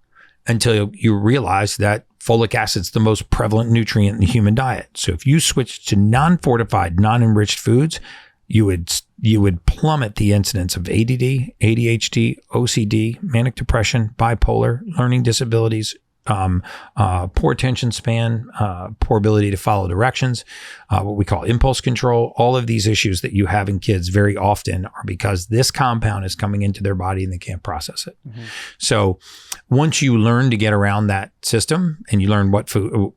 until you realize that folic acid is the most prevalent nutrient in the human diet. So if you switch to non-fortified, non-enriched foods, you would plummet the incidence of ADD, ADHD, OCD, manic depression, bipolar, learning disabilities, poor attention span, poor ability to follow directions, what we call impulse control. All of these issues that you have in kids very often are because this compound is coming into their body and they can't process it. Mm-hmm. So once you learn to get around that system and you learn what food,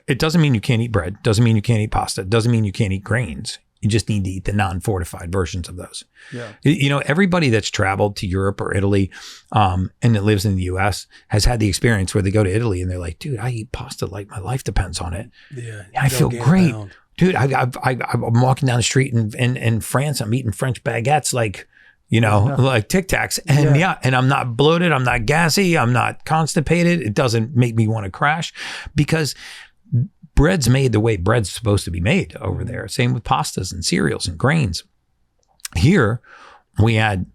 it doesn't mean you can't eat bread, doesn't mean you can't eat pasta, doesn't mean you can't eat grains. You just need to eat the non-fortified versions of those. Yeah. You know, everybody that's traveled to Europe or Italy and that lives in the US has had the experience where they go to Italy and they're like, dude, I eat pasta like my life depends on it. Yeah. I feel great. Dude, I'm walking down the street in France. I'm eating French baguettes like, like Tic Tacs. And and I'm not bloated. I'm not gassy. I'm not constipated. It doesn't make me want to crash because bread's made the way bread's supposed to be made over there. Same with pastas and cereals and grains. Here, we add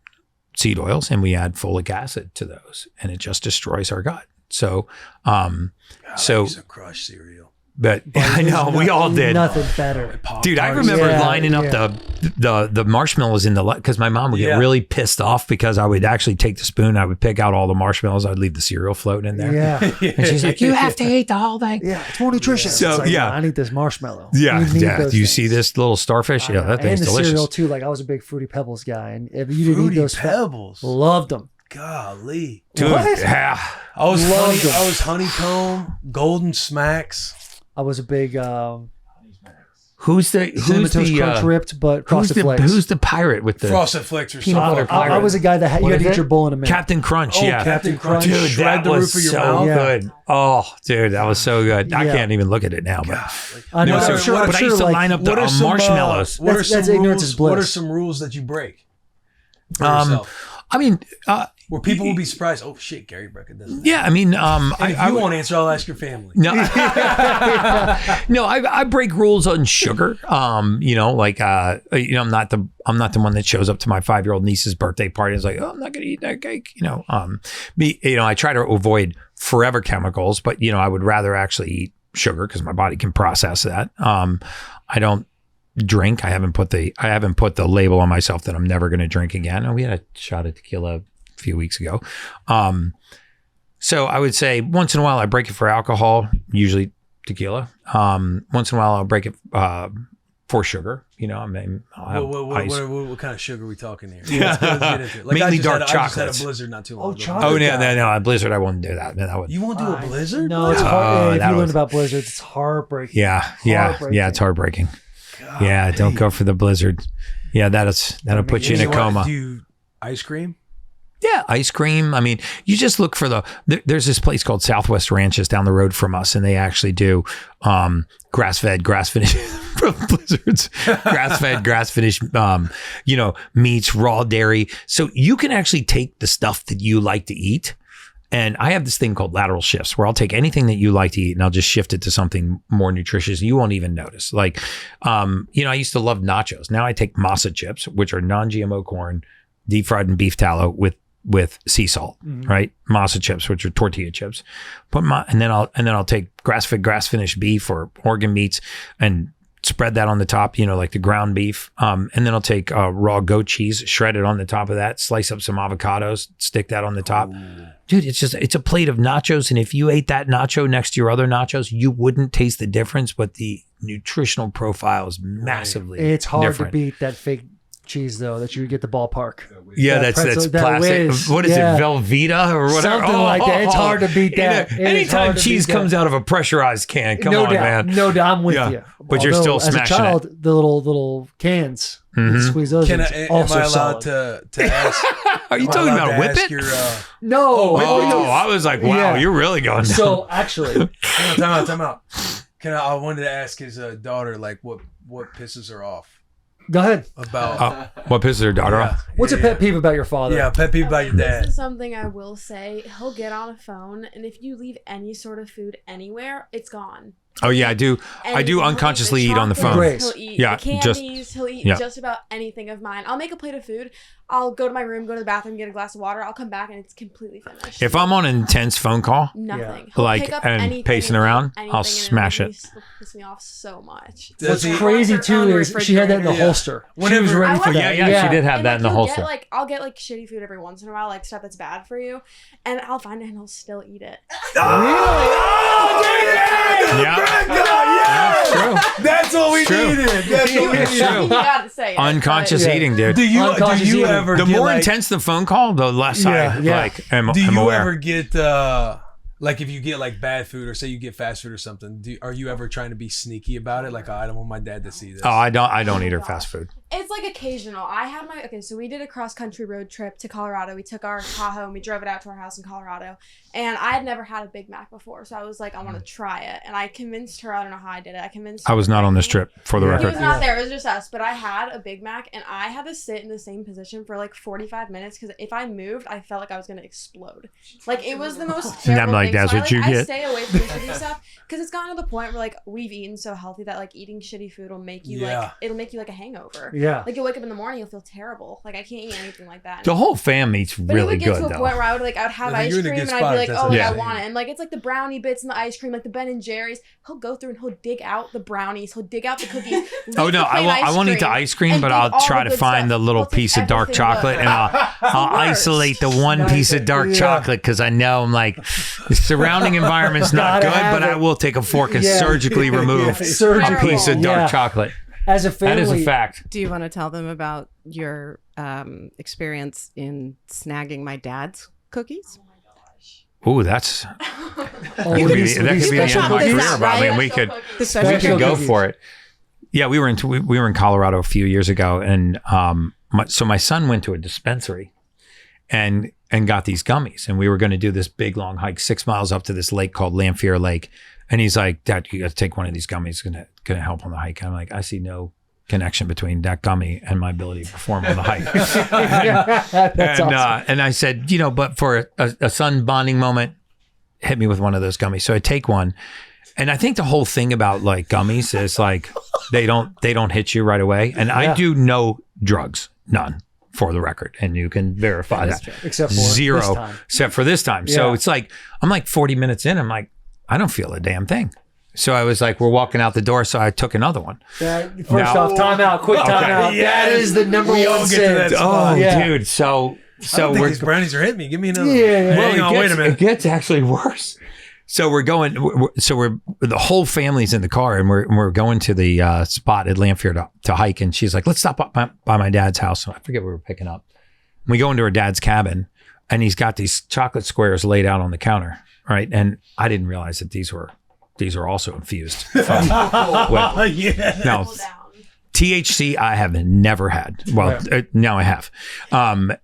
seed oils and we add folic acid to those, and it just destroys our gut. So, God, I used to crush cereal. but I know we all did. Nothing better. Dude, I remember lining up the marshmallows in the because my mom would get really pissed off because I would actually take the spoon, I would pick out all the marshmallows, I'd leave the cereal floating in there. Yeah. And she's like, "You have to eat the whole thing." Yeah, it's more nutritious. So, It's like, yeah. I need this marshmallow. Yeah, You need yeah. those Do you things. see this little starfish? Yeah, that And thing's the delicious. cereal too. Like I was a big Fruity Pebbles guy, and if you didn't Fruity eat those, Pebbles. loved them. Golly. Dude, What? yeah. I was Loved them. I was honeycomb, golden smacks. I was a big Who's the Cinnamon Toast Crunch ripped, but Frosted Flakes. who's the pirate with the Frosted Flakes or Peanut something. butter I was a guy that had, you What had is to eat it? your bowl in a minute. Captain Crunch? Oh, Yeah, Captain Crunch. dude, Shred that the was roof of your so mouth. Yeah. good. Oh, dude, that was so good. I Yeah. can't even look at it now, but I know. No, I'm sir, sure, I'm but I sure, used to like, line up the What are some marshmallows. What are That's- some that's ignorance rules? is bliss. What are some rules that you break? For yourself? I mean, Where people will be surprised. Oh shit, Gary Brecka does that. yeah, I mean, And if I you would- won't answer, I'll ask your family. No, no, I break rules on sugar. You know, like I'm not the one that shows up to my 5-year-old niece's birthday party and is like, oh, I'm not gonna eat that cake. You know, I try to avoid forever chemicals, but I would rather actually eat sugar because my body can process that. I don't drink. I haven't put the label on myself that I'm never going to drink again. And we had a shot of tequila a few weeks ago. So I would say once in a while I break it for alcohol, usually tequila. Once in a while I'll break it for sugar. I mean, I'll have ice. What kind of sugar are we talking here? Yeah. Let's get into it. Mainly I just dark had, I just had chocolates. a blizzard not too long Oh, ago. chocolate. Oh no, a blizzard! I wouldn't do that. Man, that would. You won't do a blizzard? No, it's Oh, hard. If that you learn was- about blizzards, it's heartbreaking. Yeah, it's heartbreaking. God, Yeah, don't go for the blizzard. Yeah, that'll put you in a coma. Do you ice cream? Yeah, ice cream. I mean, you just look for there's this place called Southwest Ranches down the road from us, and they actually do grass-fed, grass-finished from blizzards, grass-fed, grass-finished, meats, raw dairy. So you can actually take the stuff that you like to eat. And I have this thing called lateral shifts where I'll take anything that you like to eat and I'll just shift it to something more nutritious. You won't even notice. Like, I used to love nachos. Now I take masa chips, which are non-GMO corn, deep fried in beef tallow with sea salt, right? Masa chips, which are tortilla chips. And then I'll take grass-fed, grass-finished beef or organ meats and spread that on the top, like the ground beef. And then I'll take raw goat cheese, shred it on the top of that, slice up some avocados, stick that on the top. Dude, it's a plate of nachos. And if you ate that nacho next to your other nachos, you wouldn't taste the difference, but the nutritional profile is massively It's hard different. to beat that fake cheese though that you get the ballpark. Yeah, That that's pretzel- that plastic. whiz. What is Yeah. it, Velveeta or whatever? Something like that. It's hard to beat that. It is Anytime hard to cheese beat that. comes out of a pressurized can, come no on, doubt, man. no doubt, I'm with Yeah. you. But you're still as smashing a child, the little cans, you Mhm. squeeze those. Can in, I, it's am also I allowed solid. to ask? Are you am I talking allowed about to whip ask it? Your, No. Oh, I was like, wow, Yeah. you're really going down. So actually, time out. I wanted to ask his daughter like what pisses her off go ahead. about What pisses her daughter off? What's a pet peeve about your father? Yeah, pet peeve about your This dad. is something I will say. He'll get on a phone, and if you leave any sort of food anywhere, it's gone. Oh yeah, I do. I do Anything. unconsciously He'll eat on the phone. Grace. He'll eat Yeah, the just- candies. He'll eat yeah. just about anything of mine. I'll make a plate of food. I'll go to my room, go to the bathroom, get a glass of water. I'll come back and it's completely finished. If I'm on an intense phone call, Nothing. Like, pick up and anything pacing and eat around, anything, I'll and smash it'll it. piss me off so much. What's he- crazy On too the is she had that in the refrigerator. holster. She was Whenever- ready I for was- that. yeah, she did have And, that in the you'll holster. I'll get like shitty food every once in a while, like stuff that's bad for you, and I'll find it and I'll still eat it. That's what we true. needed. That's what we It's needed. true. You gotta say it. Unconscious Yeah. eating, dude. Do you Unconscious eating. ever The get, more like, intense the phone call, the less I Yeah. am Do you aware. ever get like if you get like bad food or say you get fast food or something? Are you ever trying to be sneaky about it? Like, oh, I don't want my dad to see this. Oh, I don't eat her fast food. It's like occasional. So we did a cross-country road trip to Colorado. We took our Tahoe and we drove it out to our house in Colorado. And I had never had a Big Mac before. So I was like, I want to try it. And I convinced her, I don't know how I did it. I was not on this trip, for the He record. was not there. It was just us. But I had a Big Mac and I had to sit in the same position for like 45 minutes because if I moved, I felt like I was going to explode. Like it was the most terrible I'm like, thing. that's So what you I get. stay away from the shitty stuff because it's gotten to the point where like we've eaten so healthy that like eating shitty food will make you like, it'll make you like a hangover. Yeah. Like you'll wake up in the morning, you'll feel terrible. Like I can't eat anything like that. The whole family's But really it would get good, to a though. point where I would have I think ice you're in a cream good and I'd be like, spot oh, if yeah, I that's want it. And like it's like the brownie bits and the ice cream, like the Ben and Jerry's. He'll go through and he'll dig out the brownies, he'll dig out the cookies. Oh leave no, the plain I won't eat the ice cream, and but dig I'll all try the to good find stuff. the little He'll take piece of dark everything chocolate good. and I'll isolate the one piece of dark chocolate because I know I'm like the surrounding environment's not Gotta good, have but I it. will take a fork and Yeah. surgically remove Surgical. a piece of dark Yeah. chocolate. As a family, That is a fact. Do you want to tell them about your experience in snagging my dad's cookies? Ooh, that's Oh, that were could be these the end of special my cookies? career, but I mean, we Special could cookies. The special we could Special go cookies. for it. Yeah, we were in Colorado a few years ago, and so my son went to a dispensary and got these gummies, and we were going to do this big long hike 6 miles up to this lake called Lamphere Lake, and he's like, "Dad, you got to take one of these gummies. It's gonna help on the hike." I'm like, I see no connection between that gummy and my ability to perform on the hike. That's awesome. And I said, but for a son bonding moment, hit me with one of those gummies. So I take one. And I think the whole thing about like gummies is like they don't hit you right away. And I do no drugs, none, for the record. And you can verify that. Except for Zero, this time. except for this time. So Yeah. it's like, I'm like 40 minutes in. I'm like, I don't feel a damn thing. So I was like, we're walking out the door. So I took another one. First Now- off, time out, quick time out. That is the number We all one get to sin. that Oh, spot. Yeah. dude. So I don't think we're these brownies are hitting me. Give me another. Yeah. Well, Hang on, wait a It minute. gets actually worse. So we're the whole family's in the car and we're going to the spot at Lamphere to hike. And she's like, let's stop by my dad's house. I forget what we were picking up. We go into her dad's cabin and he's got these chocolate squares laid out on the counter. Right. And I didn't realize that these were also infused. Well, Yeah. no, Pull down. THC I have never had. Well, now I have.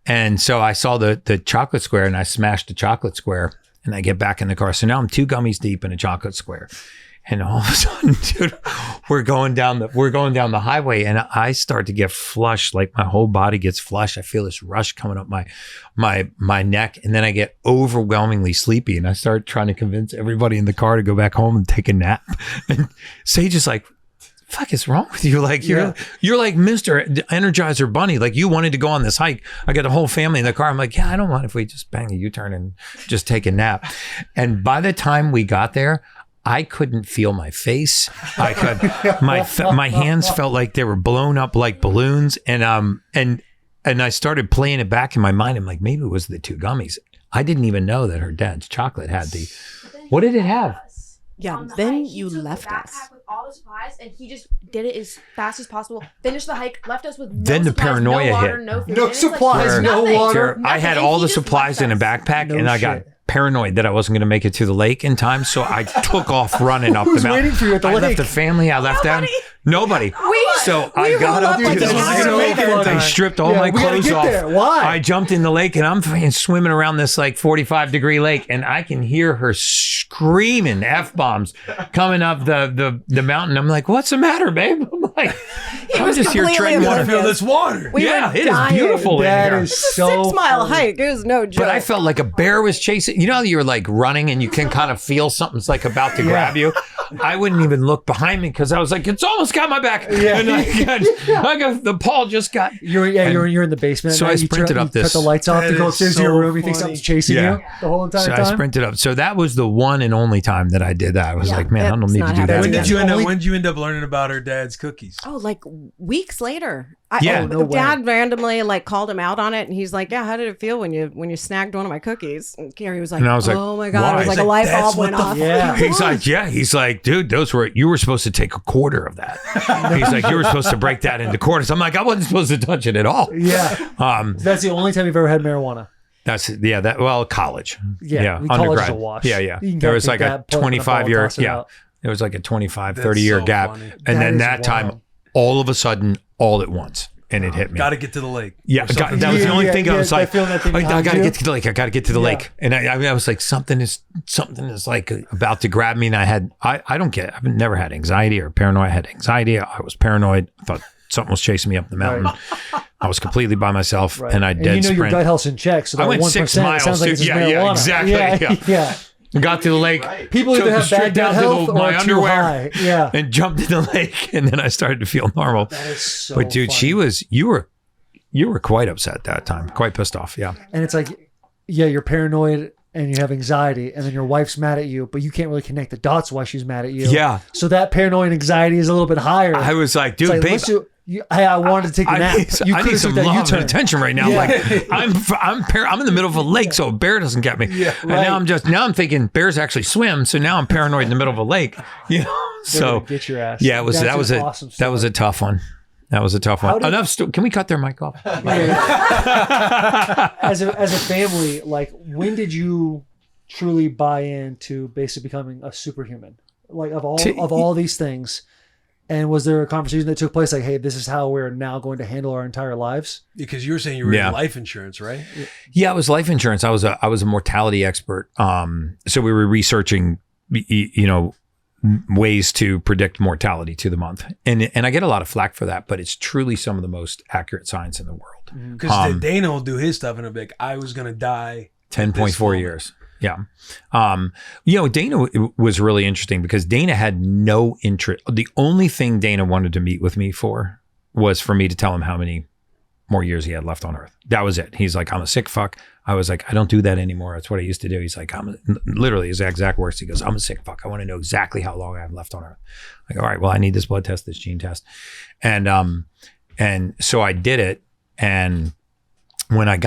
And so I saw the chocolate square and I smashed the chocolate square and I get back in the car. So now I'm 2 gummies deep in a chocolate square. And all of a sudden, dude, we're going down the highway and I start to get flushed. Like my whole body gets flushed. I feel this rush coming up my neck. And then I get overwhelmingly sleepy and I start trying to convince everybody in the car to go back home and take a nap. And Sage is like, fuck is wrong with you? Like you're like Mr. Energizer Bunny. Like you wanted to go on this hike. I got the whole family in the car. I'm like, yeah, I don't mind if we just bang a U-turn and just take a nap. And by the time we got there, I couldn't feel my face. My hands felt like they were blown up like balloons. And I started playing it back in my mind. I'm like, maybe it was the 2 gummies. I didn't even know that her dad's chocolate had the. What did it have? Yeah, On the then hike, he you took the left backpack us. with all the supplies, and he just did it as fast as possible. Finished the hike, left us with no Then the supplies, paranoia no water, hit. no food. No And it's like, supplies, nothing. no water. I had Nothing. all And the he just supplies in a left us. backpack No and I got shit. paranoid that I wasn't going to make it to the lake in time. So I took off running up Who's the mountain. waiting for you at the I left left the family. I left them. Nobody. So I got up like to a the tiger. lake. I stripped all Yeah, my we gotta clothes get off. there. Why? I jumped in the lake and I'm fucking swimming around this like 45-degree lake and I can hear her screaming F-bombs coming up the mountain. I'm like, what's the matter, babe? I'm like, I'm was just here completely treading water. oblivious. Feel this water. We Yeah, were it is dying. beautiful in That here. is It's a so 6-mile funny. hike. It was no joke. But I felt like a bear was chasing. You know how you're like running and you can kind of feel something's like about to grab you? I wouldn't even look behind me because I was like, it's almost got my back. Yeah. And the Paul just got. You're in the basement. So now. I sprinted up you this- cut the lights off That to go is upstairs to your so room. You think funny. something's chasing Yeah. you the whole entire So I time? sprinted up. So that was the one and only time that I did that. I was Yeah, like, man, I don't it's need to not do that happening again. When did you end up learning about her dad's cookies? Oh, like weeks later. Yeah. No way. Dad randomly like called him out on it, and he's like, "Yeah, how did it feel when you snagged one of my cookies?" And Gary was like, And I was like, "Oh my god!" why? It was like He's a light like, bulb "That's went what the off. Yeah. He's like, yeah. He's like, dude, you were supposed to take a quarter of that. He's like, you were supposed to break that into quarters. I'm like, I wasn't supposed to touch it at all. Yeah. That's the only time you've ever had marijuana. College. Yeah, college is undergrad. a wash. Yeah. You can There kinda was take like a that, pull it in a ball, 25-year, toss it out. there was like a 25, That's 30-year so gap. funny. And That then is that time, wild. all of a sudden, all at once, and it hit me. Got to get to the lake. Yeah, that was the only thing I was like, I got to get to the lake. I got to get to the lake. And I was like, something is like about to grab me. And I don't get it. I've never had anxiety or paranoia. I had anxiety. I was paranoid. I thought something was chasing me up the mountain. Right. I was completely by myself, and I dead sprint. Your gut health's in check. So I went 6 miles. Sounds like it's yeah, exactly. Yeah. Got to the lake. Right. People either have bad gut health or my too high. Yeah. And jumped in the lake, and then I started to feel normal. That is so But dude, funny. you were quite upset that time, quite pissed off. Yeah. And it's like, yeah, you're paranoid and you have anxiety, and then your wife's mad at you, but you can't really connect the dots why she's mad at you. Yeah. So that paranoid anxiety is a little bit higher. I was like, dude, babe. I wanted to take a nap. I need some love and attention right now. Yeah. Like I'm in the middle of a lake, so a bear doesn't get me. Yeah, and now I'm thinking bears actually swim, so now I'm paranoid in the middle of a lake. You know, so get your ass. Yeah, that was a tough one. That was a tough one. Can we cut their mic off? As a family, like, when did you truly buy into basically becoming a superhuman? Like, of all these things. And was there a conversation that took place like, hey, this is how we're now going to handle our entire lives? Because you were saying you were in life insurance, right? Yeah, it was life insurance. I was a mortality expert. So we were researching, ways to predict mortality to the month. And I get a lot of flack for that, but it's truly some of the most accurate science in the world. Because Dana will do his stuff and he'll be like, I was going to die 10.4 years. Yeah. Dana was really interesting because Dana had no interest. The only thing Dana wanted to meet with me for was for me to tell him how many more years he had left on Earth. That was it. He's like, I'm a sick fuck. I was like, I don't do that anymore. That's what I used to do. He's like, literally his exact words. He goes, I'm a sick fuck. I want to know exactly how long I have left on Earth. Like, all right, well, I need this blood test, this gene test. And so I did it. And when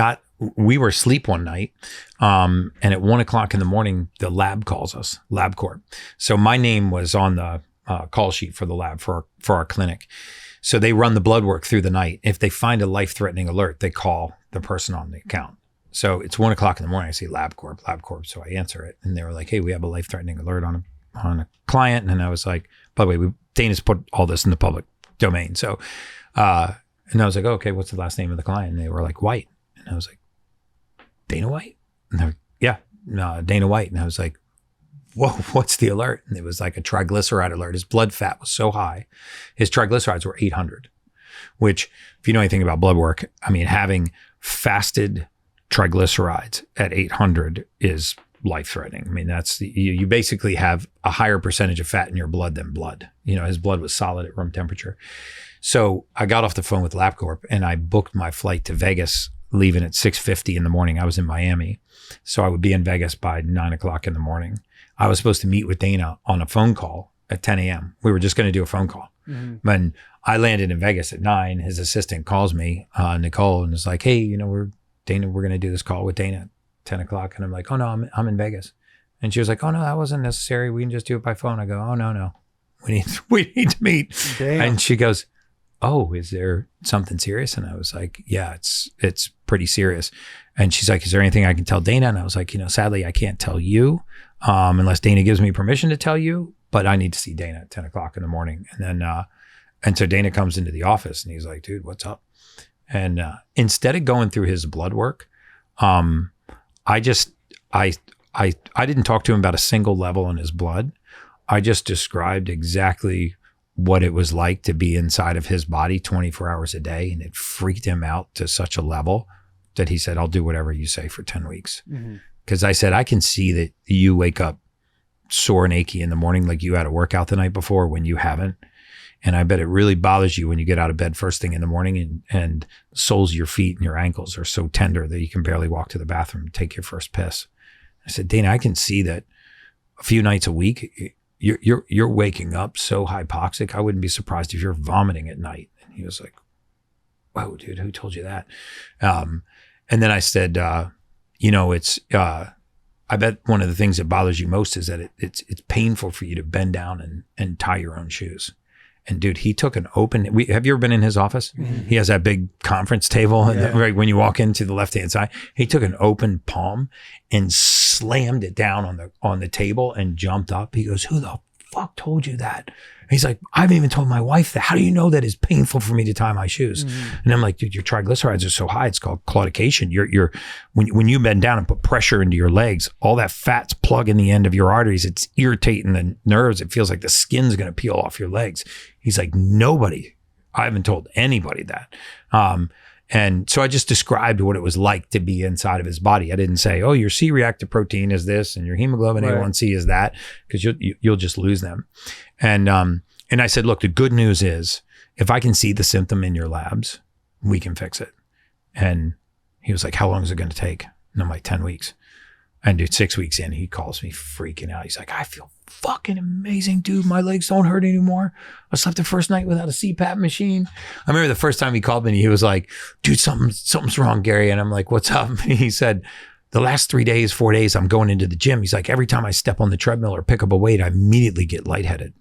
we were asleep one night, and at 1:00 in the morning, the lab calls us, LabCorp. So my name was on the call sheet for the lab for our clinic. So they run the blood work through the night. If they find a life-threatening alert, they call the person on the account. So it's 1:00 in the morning. I see LabCorp. So I answer it, and they were like, "Hey, we have a life-threatening alert on a client." And I was like, "By the way, Dana's put all this in the public domain." So, and I was like, oh, "Okay, what's the last name of the client?" And they were like, "White." And I was like, "Dana White?" And they're like, "Yeah, no, Dana White." And I was like, "Whoa, what's the alert?" And it was like a triglyceride alert. His blood fat was so high. His triglycerides were 800, which, if you know anything about blood work, I mean, having fasted triglycerides at 800 is life-threatening. I mean, you basically have a higher percentage of fat in your blood than blood. His blood was solid at room temperature. So I got off the phone with LabCorp and I booked my flight to Vegas, leaving at 6:50 in the morning. I was in Miami. So I would be in Vegas by 9:00 in the morning. I was supposed to meet with Dana on a phone call at 10 a.m. We were just going to do a phone call. Mm-hmm. When I landed in Vegas at 9, his assistant calls me, Nicole, and is like, "Hey, we're going to do this call with Dana at 10 o'clock." And I'm like, "Oh no, I'm in Vegas." And she was like, "Oh no, that wasn't necessary. We can just do it by phone." I go, "Oh no. We need to meet." Damn. And she goes, "Oh, is there something serious?" And I was like, "Yeah, it's pretty serious." And she's like, "Is there anything I can tell Dana?" And I was like, "Sadly, I can't tell you unless Dana gives me permission to tell you, but I need to see Dana at 10 o'clock in the morning." And then, and so Dana comes into the office and he's like, "Dude, what's up?" And instead of going through his blood work, I didn't talk to him about a single level in his blood. I just described exactly what it was like to be inside of his body 24 hours a day. And it freaked him out to such a level that he said, "I'll do whatever you say for 10 weeks. Because I said, "I can see that you wake up sore and achy in the morning like you had a workout the night before when you haven't. And I bet it really bothers you when you get out of bed first thing in the morning and the soles of your feet and your ankles are so tender that you can barely walk to the bathroom and take your first piss." I said, "Dana, I can see that a few nights a week, you're waking up so hypoxic. I wouldn't be surprised if you're vomiting at night." And he was like, "Whoa, dude, who told you that?" And then I said, I bet one of the things that bothers you most is that it's painful for you to bend down and tie your own shoes. And dude, he took an open, have you ever been in his office? Mm-hmm. He has that big conference table right when you walk into the left-hand side. He took an open palm and slammed it down on the table and jumped up. He goes, "Who the fuck told you that? He's like, I haven't even told my wife that. How do you know that it's painful for me to tie my shoes? And I'm like, dude, your triglycerides are so high. It's called claudication. When you bend down and put pressure into your legs, all that fat's plugging the end of your arteries. It's irritating the nerves. It feels like the skin's going to peel off your legs. He's like, I haven't told anybody that. And so I just described what it was like to be inside of his body. I didn't say, oh, your C-reactive protein is this and your hemoglobin A1C is that, because you'll just lose them. And I said, look, the good news is if I can see the symptom in your labs, we can fix it. And he was like, how long is it going to take? And I'm like, 10 weeks. And dude, 6 weeks in, he calls me freaking out. He's like, I feel fucking amazing, dude. My legs don't hurt anymore. I slept the first night without a CPAP machine. I remember the first time he called me, he was like, dude, something's wrong, Gary. And I'm like, what's up? And he said, the last 4 days, I'm going into the gym. He's like, every time I step on the treadmill or pick up a weight, I immediately get lightheaded.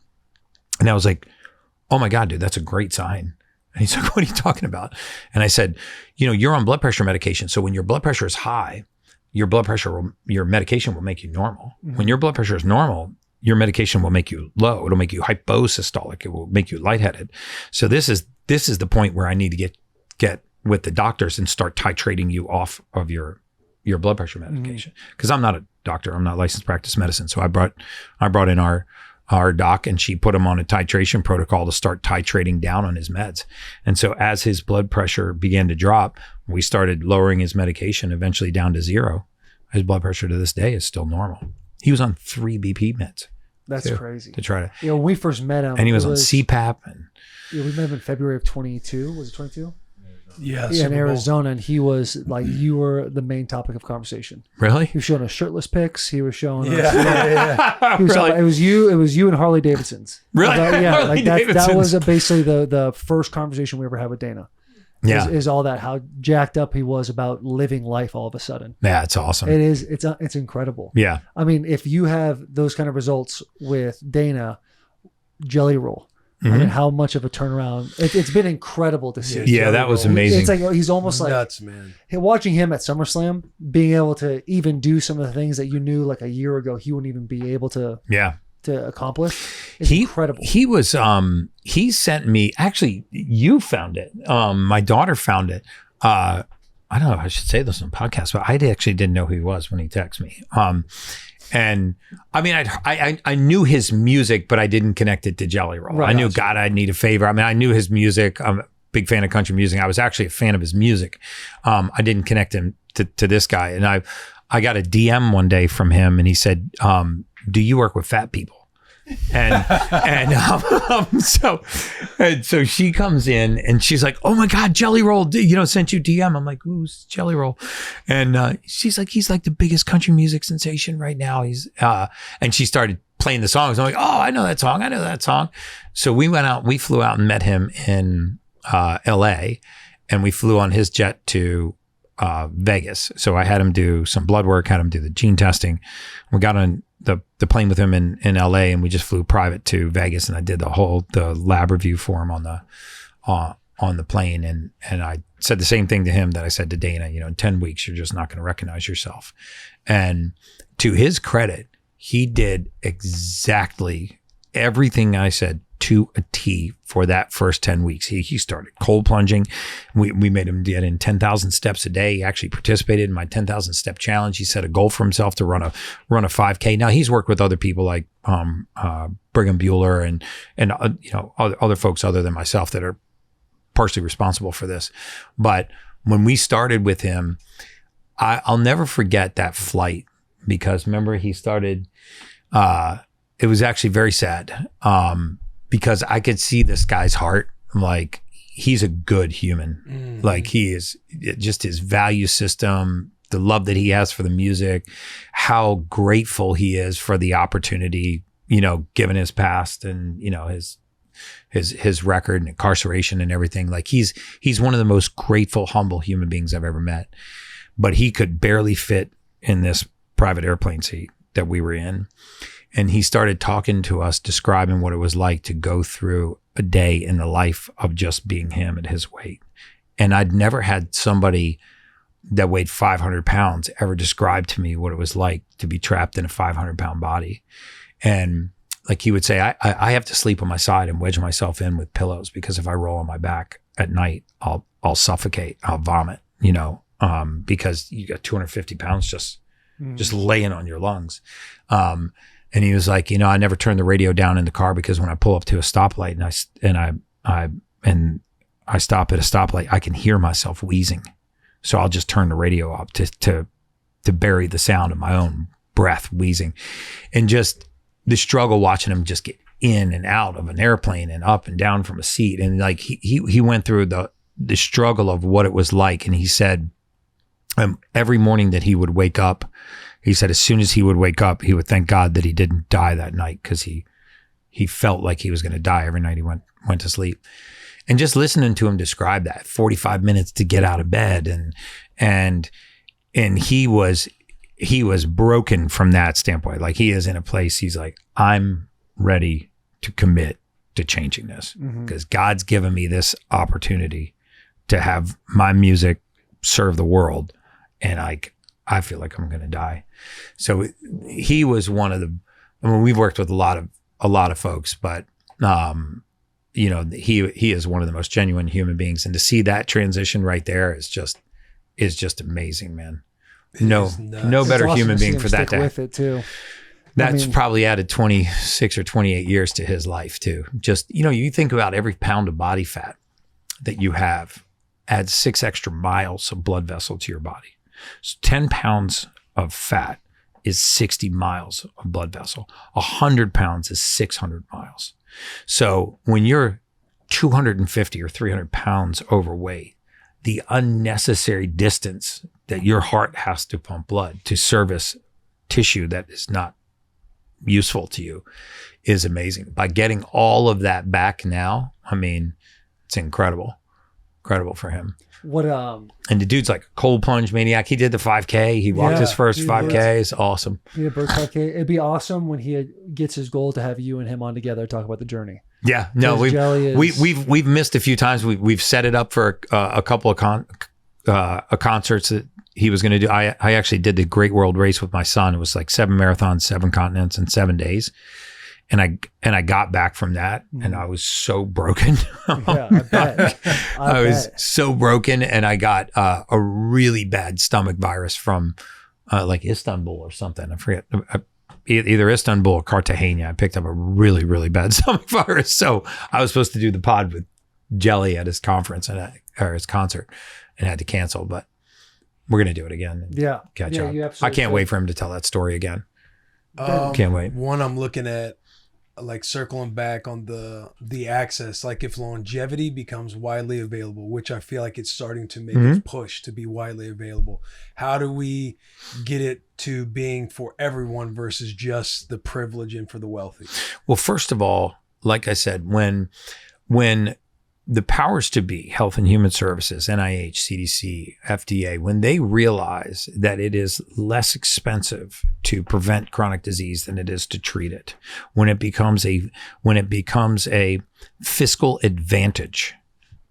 And I was like, oh my God, dude, that's a great sign. And he's like, what are you talking about? And I said, you're on blood pressure medication. So when your blood pressure is high, your medication will make you normal. When your blood pressure is normal, your medication will make you low. It'll make you hyposystolic. It will make you lightheaded. So this is the point where I need to get with the doctors and start titrating you off of your blood pressure medication. Because I'm not a doctor. I'm not licensed practice medicine. So I brought in our doc, and she put him on a titration protocol to start titrating down on his meds. And so as his blood pressure began to drop, we started lowering his medication eventually down to 0. His blood pressure to this day is still normal. He was on 3 BP meds. That's crazy. To try to, when we first met him, and he was on CPAP. And we met him in February of 22. Was it 22? Yeah, in Arizona, and he was like, you were the main topic of conversation. Really? He was showing us shirtless pics. He was showing us. Yeah. He was Really? It was you and Harley Davidson's. Really? Like that Davidson's. was basically the first conversation we ever had with Dana. Yeah. Is all that how jacked up he was about living life all of a sudden. Yeah, it's awesome. It is. It's incredible. Yeah. I mean, if you have those kind of results with Dana, Jelly Roll. I mean, how much of a turnaround. It's been incredible to see. Yeah, that was amazing. It's like he's almost like nuts, man. Watching him at SummerSlam, being able to even do some of the things that you knew like a year ago he wouldn't even be able to accomplish. It's incredible. He was he sent me, actually you found it. My daughter found it. I don't know if I should say this on podcast, but I actually didn't know who he was when he texted me. And I mean, I knew his music, but I didn't connect it to Jelly Roll. Right. I knew God, I'd need a favor. I mean, I knew his music. I'm a big fan of country music. I was actually a fan of his music. I didn't connect him to this guy. And I got a DM one day from him, and he said, do you work with fat people? So she comes in and she's like, oh my God, Jelly Roll, sent you DM. I'm like, who's Jelly Roll? And she's like, he's like the biggest country music sensation right now. He's and she started playing the songs. I'm like, oh, I know that song. So we flew out and met him in LA, and we flew on his jet to Vegas. So I had him do some blood work, had him do the gene testing. We got on the plane with him in LA, and we just flew private to Vegas, and I did the lab review for him on the plane. And I said the same thing to him that I said to Dana, in 10 weeks, you're just not going to recognize yourself. And to his credit, he did exactly everything I said to a T for that first 10 weeks. He started cold plunging. We made him get in 10,000 steps a day. He actually participated in my 10,000 step challenge. He set a goal for himself to run a 5K. Now he's worked with other people like Brigham Bueller and other folks other than myself that are partially responsible for this. But when we started with him, I'll never forget that flight, because remember he started, it was actually very sad. Because I could see this guy's heart. Like, he's a good human. Like, he is just his value system, the love that he has for the music, how grateful he is for the opportunity, given his past and, his record and incarceration and everything. Like, he's one of the most grateful, humble human beings I've ever met. But he could barely fit in this private airplane seat that we were in. And he started talking to us, describing what it was like to go through a day in the life of just being him at his weight. And I'd never had somebody that weighed 500 pounds ever describe to me what it was like to be trapped in a 500-pound body. And like he would say, I have to sleep on my side and wedge myself in with pillows, because if I roll on my back at night, I'll suffocate, I'll vomit, because you got 250 pounds just laying on your lungs. And he was like, I never turn the radio down in the car, because when I pull up to a stoplight and I stop at a stoplight, I can hear myself wheezing. So I'll just turn the radio up to bury the sound of my own breath wheezing. And just the struggle watching him just get in and out of an airplane and up and down from a seat. And like he went through the struggle of what it was like. And he said, every morning that he would wake up, he said as soon as he would wake up, he would thank God that he didn't die that night, because he felt like he was going to die every night he went to sleep. And just listening to him describe that, 45 minutes to get out of bed, and he was broken from that standpoint. Like, he is in a place, he's like, I'm ready to commit to changing this, because God's given me this opportunity to have my music serve the world, and I feel like I'm going to die. So he was one of we've worked with a lot of folks, but he is one of the most genuine human beings, and to see that transition right there is just amazing, man. No better awesome human to see being him for that stick with it too. That's probably added 26 or 28 years to his life too. Just, you think about every pound of body fat that you have adds 6 extra miles of blood vessel to your body. So 10 pounds of fat is 60 miles of blood vessel. 100 pounds is 600 miles. So when you're 250 or 300 pounds overweight, the unnecessary distance that your heart has to pump blood to service tissue that is not useful to you is amazing. By getting all of that back now, it's incredible for him. And the dude's like a cold plunge maniac. He did the 5K. He walked his first 5K. It's awesome. Yeah, Bert's 5K. It'd be awesome when he gets his goal to have you and him on together talk about the journey. Yeah, no, we've missed a few times. We've set it up for a couple of concerts that he was going to do. I actually did the Great World Race with my son. It was like 7 marathons, 7 continents in 7 days. And I got back from that, and I was so broken. Yeah, I bet. I was so broken, and I got a really bad stomach virus from like Istanbul or something. I forget. Either Istanbul or Cartagena. I picked up a really, really bad stomach virus. So I was supposed to do the pod with Jelly at his conference or his concert, and had to cancel. But we're gonna do it again. And catch up. I can't wait for him to tell that story again. Can't wait. One I'm looking at, like circling back on the access, like if longevity becomes widely available, which I feel like it's starting to make its push to be widely available. How do we get it to being for everyone versus just the privileged and for the wealthy? Well, first of all, like I said, when the powers to be, Health and Human Services, NIH, CDC, FDA, when they realize that it is less expensive to prevent chronic disease than it is to treat it, when it becomes a fiscal advantage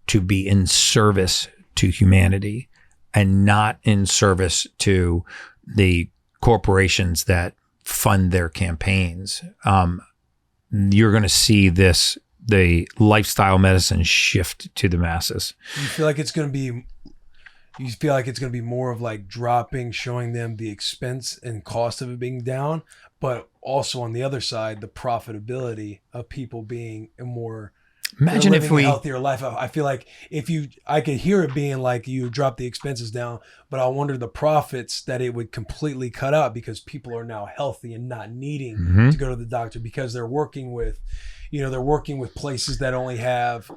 to be in service to humanity and not in service to the corporations that fund their campaigns, you're going to see the lifestyle medicine shift to the masses. You feel like it's going to be more of like showing them the expense and cost of it being down, but also on the other side, the profitability of people being a more Imagine if we healthier life. I feel like I could hear it being like you drop the expenses down, but I wonder the profits that it would completely cut out, because people are now healthy and not needing to go to the doctor, because they're working with places that only have,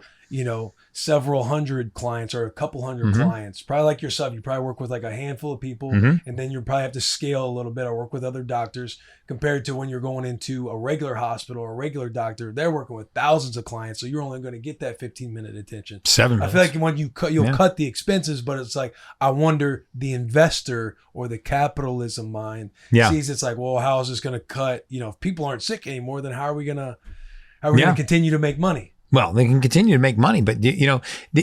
several hundred clients or a couple hundred clients. Probably like yourself, you probably work with like a handful of people, and then you probably have to scale a little bit or work with other doctors, compared to when you're going into a regular hospital or a regular doctor, they're working with thousands of clients. So you're only going to get that 15-minute attention. 7 minutes. I feel like when you'll cut the expenses, but it's like, I wonder the investor or the capitalism mind sees it's like, well, how is this going to cut? If people aren't sick anymore, then how are we going to continue to make money? Well, they can continue to make money, but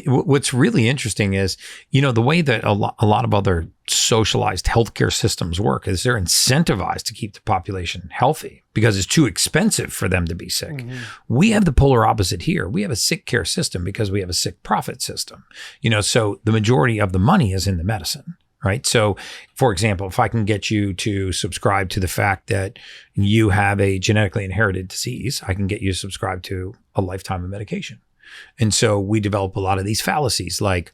what's really interesting is, the way that a lot of other socialized healthcare systems work is they're incentivized to keep the population healthy because it's too expensive for them to be sick. Mm-hmm. We have the polar opposite here. We have a sick care system because we have a sick profit system. So the majority of the money is in the medicine. Right. So, for example, if I can get you to subscribe to the fact that you have a genetically inherited disease, I can get you to subscribe to a lifetime of medication. And so we develop a lot of these fallacies like,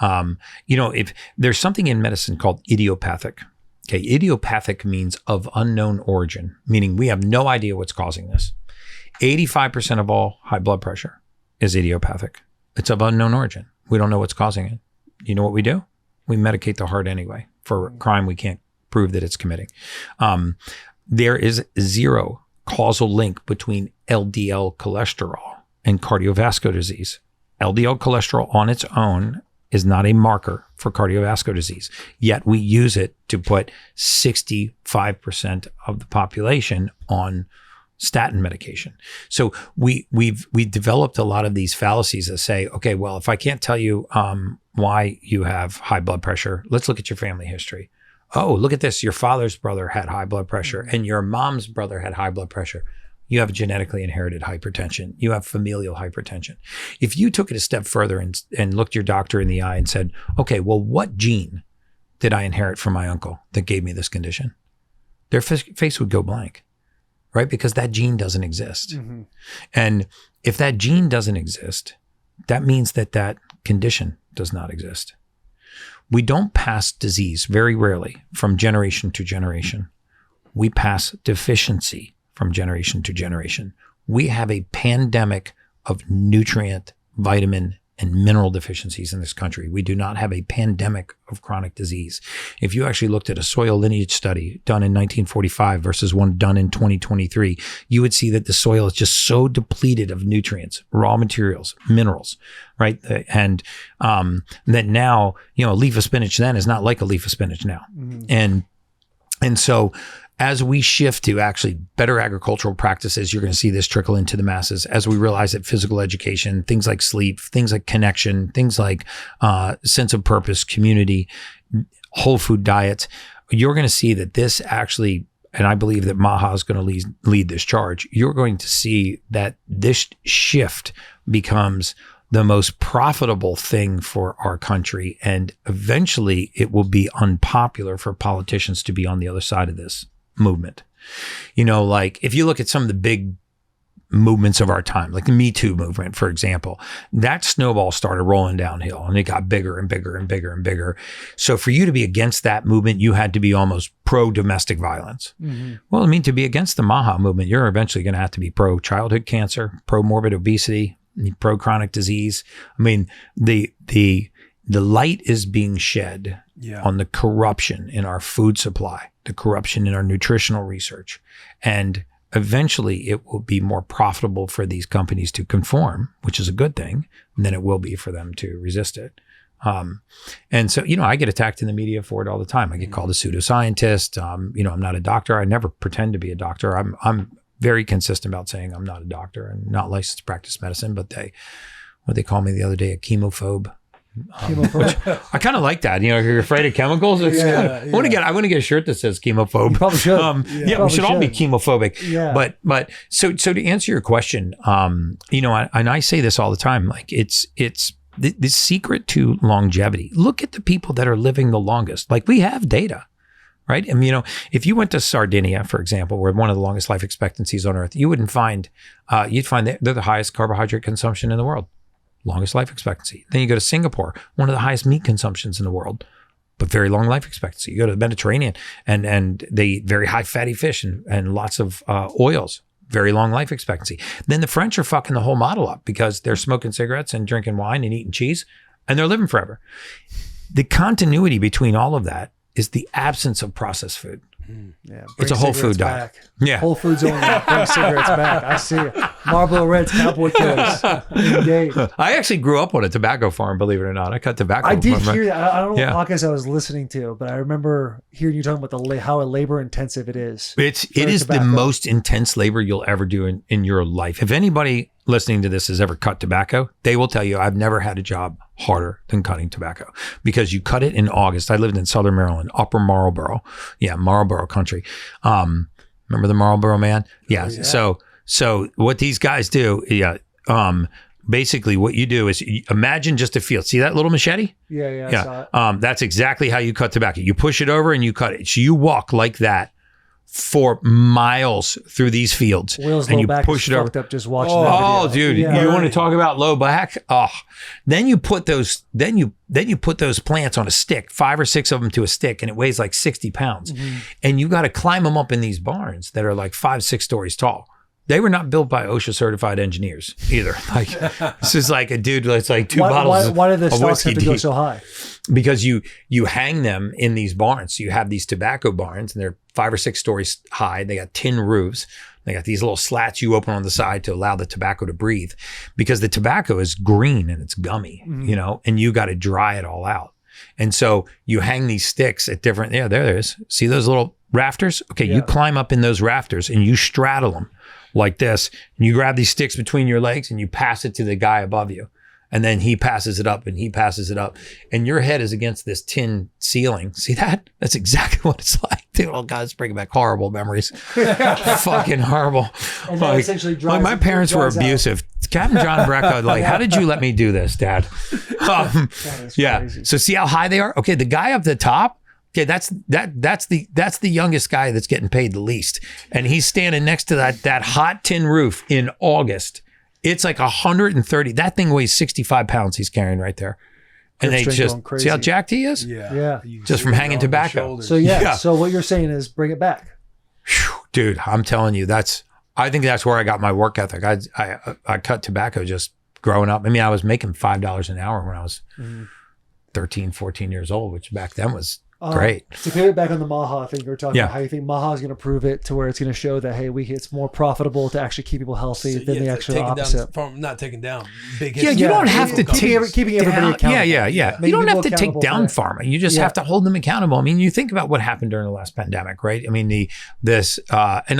if there's something in medicine called idiopathic. Okay. Idiopathic means of unknown origin, meaning we have no idea what's causing this. 85% of all high blood pressure is idiopathic. It's of unknown origin. We don't know what's causing it. You know what we do? We medicate the heart anyway for a crime we can't prove that it's committing. There is zero causal link between LDL cholesterol and cardiovascular disease. LDL cholesterol on its own is not a marker for cardiovascular disease, yet we use it to put 65% of the population on statin medication. So we've developed a lot of these fallacies that say, okay, well, if I can't tell you why you have high blood pressure, let's look at your family history. Oh, look at this. Your father's brother had high blood pressure and your mom's brother had high blood pressure. You have genetically inherited hypertension. You have familial hypertension. If you took it a step further and looked your doctor in the eye and said, okay, well, what gene did I inherit from my uncle that gave me this condition? Their face would go blank. Right? Because that gene doesn't exist. Mm-hmm. And if that gene doesn't exist, that means that condition does not exist. We don't pass disease very rarely from generation to generation. We pass deficiency from generation to generation. We have a pandemic of nutrient, vitamin, and mineral deficiencies in this country. We do not have a pandemic of chronic disease. If you actually looked at a soil lineage study done in 1945 versus one done in 2023, you would see that the soil is just so depleted of nutrients, raw materials, minerals, right? And that now, a leaf of spinach then is not like a leaf of spinach now. Mm-hmm. And so as we shift to actually better agricultural practices, you're going to see this trickle into the masses as we realize that physical education, things like sleep, things like connection, things like sense of purpose, community, whole food diets, you're going to see that this actually, and I believe that MAHA is going to lead this charge, you're going to see that this shift becomes the most profitable thing for our country. And eventually it will be unpopular for politicians to be on the other side of this movement. Like if you look at some of the big movements of our time, like the Me Too movement, for example, that snowball started rolling downhill and it got bigger and bigger and bigger and bigger. So for you to be against that movement, you had to be almost pro-domestic violence. Mm-hmm. Well, to be against the MAHA movement, you're eventually going to have to be pro-childhood cancer, pro-morbid obesity, pro-chronic disease. The light is being shed on the corruption in our food supply, the corruption in our nutritional research. And eventually it will be more profitable for these companies to conform, which is a good thing, than it will be for them to resist it. And so, I get attacked in the media for it all the time. I get called a pseudoscientist. I'm not a doctor. I never pretend to be a doctor. I'm very consistent about saying I'm not a doctor and not licensed to practice medicine, but they called me the other day, a chemophobe. Which I kind of like that. You're afraid of chemicals. I want to get a shirt that says chemophobe. You probably should. We should all be chemophobic. Yeah. But so to answer your question, and I say this all the time, like it's the secret to longevity. Look at the people that are living the longest. Like we have data. Right. And, if you went to Sardinia, for example, where one of the longest life expectancies on earth, you'd find that they're the highest carbohydrate consumption in the world. Longest life expectancy. Then you go to Singapore, one of the highest meat consumptions in the world, but very long life expectancy. You go to the Mediterranean and they eat very high fatty fish and lots of oils, very long life expectancy. Then the French are fucking the whole model up because they're smoking cigarettes and drinking wine and eating cheese and they're living forever. The continuity between all of that is the absence of processed food. Yeah, it's a whole food diet. Yeah, Whole Foods only. Bring cigarettes back. I see it. Marlboro Reds, Cowboy Killers. Indeed. I actually grew up on a tobacco farm, believe it or not. I cut tobacco. I did from- hear that. I don't know Yeah. what podcast I was listening to, but I remember hearing you talking about how labor intensive it is. It for is the tobacco. most intense labor you'll ever do in your life. If anybody listening to this has ever cut tobacco, they will tell you, I've never had a job harder than cutting tobacco, because you cut it in August. I lived in Southern Maryland, Upper Marlboro. Yeah, Marlboro country. Remember the Marlboro man? Yeah. Oh, yeah. So what these guys do, basically what you do is imagine just a field. See that little machete? Yeah, I saw it. That's exactly how you cut tobacco. You push it over and you cut it. So you walk like that for miles through these fields, Will's and low you back push is it over. fucked up just watching that Oh, video. dude, Yeah. you want to talk about low back? Oh, then you put those, then you put those plants on a stick, 5 or 6 of them to a stick, and it weighs like 60 pounds. And you got to climb them up in these barns that are like 5, 6 stories tall. They were not built by OSHA certified engineers either. Like, this is like a dude that's like 2 bottles Why do the of stocks have whiskey to go deep. so high? Because you hang them in these barns. So you have these tobacco barns, and they're 5 or 6 stories high. They got tin roofs. They got these little slats you open on the side to allow the tobacco to breathe, because the tobacco is green and it's gummy, you know, and you got to dry it all out. And so you hang these sticks at different, there it is. See those little rafters? Okay, you climb up in those rafters and you straddle them like this. And you grab these sticks between your legs and you pass it to the guy above you. And then he passes it up and he passes it up. And your head is against this tin ceiling. See that? That's exactly what it's like. Dude, oh God, it's bringing back horrible memories. Fucking horrible. And that essentially dries my parents were dries out. abusive. Captain John Brecka, like, how did you let me do this, Dad? Yeah. crazy. So see how high they are? Okay, the guy up the top, okay, that's the youngest guy that's getting paid the least. And he's standing next to that hot tin roof in August. It's like 130. That thing weighs 65 pounds he's carrying right there. And Grip they strength just going crazy. see how jacked he is? Yeah. You can Just see from it hanging on the tobacco. shoulders. So yeah. Yeah. So what you're saying is bring it back. Whew, dude, I'm telling you, I think that's where I got my work ethic. I cut tobacco just growing up. I mean, I was making $5 an hour when I was 13, 14 years old, which back then was great. To pivot back on the MAHA thing, you were talking Yeah. about how you think MAHA is going to prove it to where it's going to show that, hey, it's more profitable to actually keep people healthy than the actual taking opposite. Down, not taking down big Yeah, hits. you don't have to keeping everybody down. accountable. Yeah. Making You don't have people to take accountable down for pharma. You just have to hold them accountable. I mean, you think about what happened during the last pandemic, right? I mean, and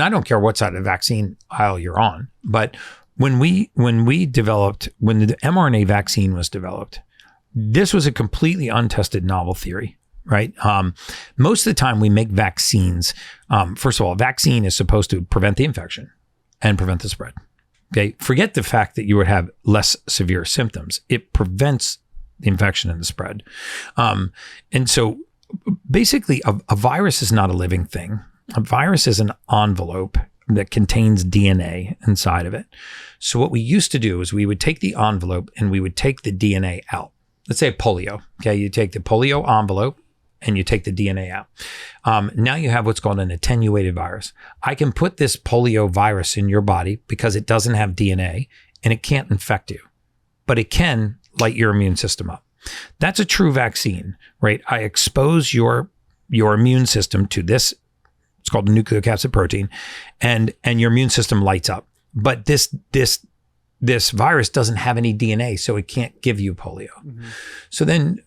I don't care what side of the vaccine aisle you're on, but when the mRNA vaccine was developed, this was a completely untested novel theory. Right. Most of the time we make vaccines. First of all, a vaccine is supposed to prevent the infection and prevent the spread. Okay. Forget the fact that you would have less severe symptoms. It prevents the infection and the spread. And so basically a virus is not a living thing. A virus is an envelope that contains DNA inside of it. So what we used to do is we would take the envelope and we would take the DNA out. Let's say polio. Okay. You take the polio envelope and you take the DNA out. Now you have what's called an attenuated virus. I can put this polio virus in your body because it doesn't have DNA and it can't infect you, but it can light your immune system up. That's a true vaccine, right? I expose your immune system to this, it's called nucleocapsid protein, and your immune system lights up. But this virus doesn't have any DNA, so it can't give you polio. So then,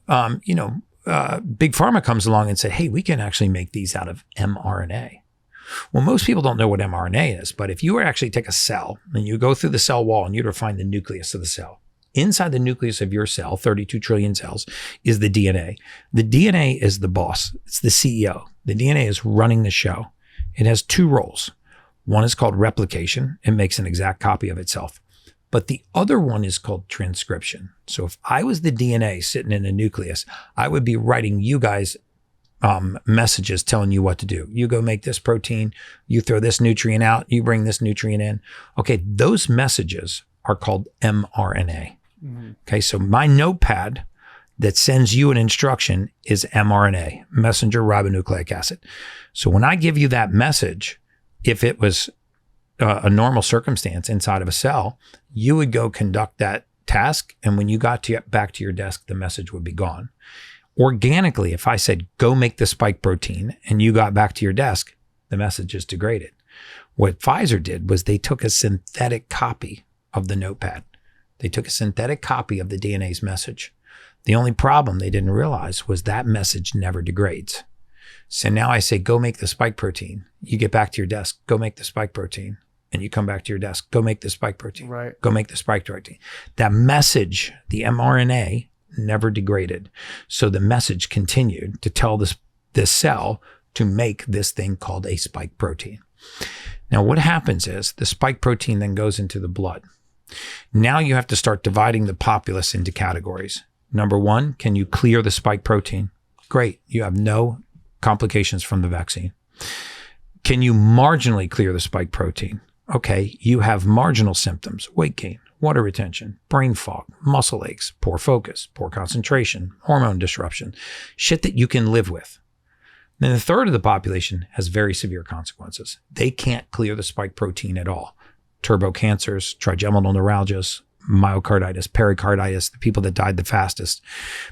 Big Pharma comes along and said, hey, we can actually make these out of mRNA. Well, most people don't know what mRNA is, but if you were actually take a cell and you go through the cell wall and you were to find the nucleus of the cell, inside the nucleus of your cell, 32 trillion cells, is the DNA. The DNA is the boss. It's the CEO. The DNA is running the show. It has 2 roles. One is called replication. It makes an exact copy of itself. But the other one is called transcription. So if I was the DNA sitting in the nucleus, I would be writing you guys messages telling you what to do. You go make this protein, you throw this nutrient out, you bring this nutrient in. Okay, those messages are called mRNA. Okay, so my notepad that sends you an instruction is mRNA, messenger ribonucleic acid. So when I give you that message, if it was a normal circumstance inside of a cell, you would go conduct that task. And when you got back to your desk, the message would be gone. Organically, if I said, go make the spike protein and you got back to your desk, the message is degraded. What Pfizer did was they took a synthetic copy of the notepad. They took a synthetic copy of the DNA's message. The only problem they didn't realize was that message never degrades. So now I say, go make the spike protein. You get back to your desk, go make the spike protein. And you come back to your desk, go make the spike protein. Right. Go make the spike protein. That message, the mRNA, never degraded. So the message continued to tell this cell to make this thing called a spike protein. Now what happens is the spike protein then goes into the blood. Now you have to start dividing the populace into categories. Number one, can you clear the spike protein? Great. You have no complications from the vaccine. Can you marginally clear the spike protein? Okay, you have marginal symptoms, weight gain, water retention, brain fog, muscle aches, poor focus, poor concentration, hormone disruption, shit that you can live with. Then a third of the population has very severe consequences. They can't clear the spike protein at all. Turbo cancers, trigeminal neuralgias, myocarditis, pericarditis, the people that died the fastest.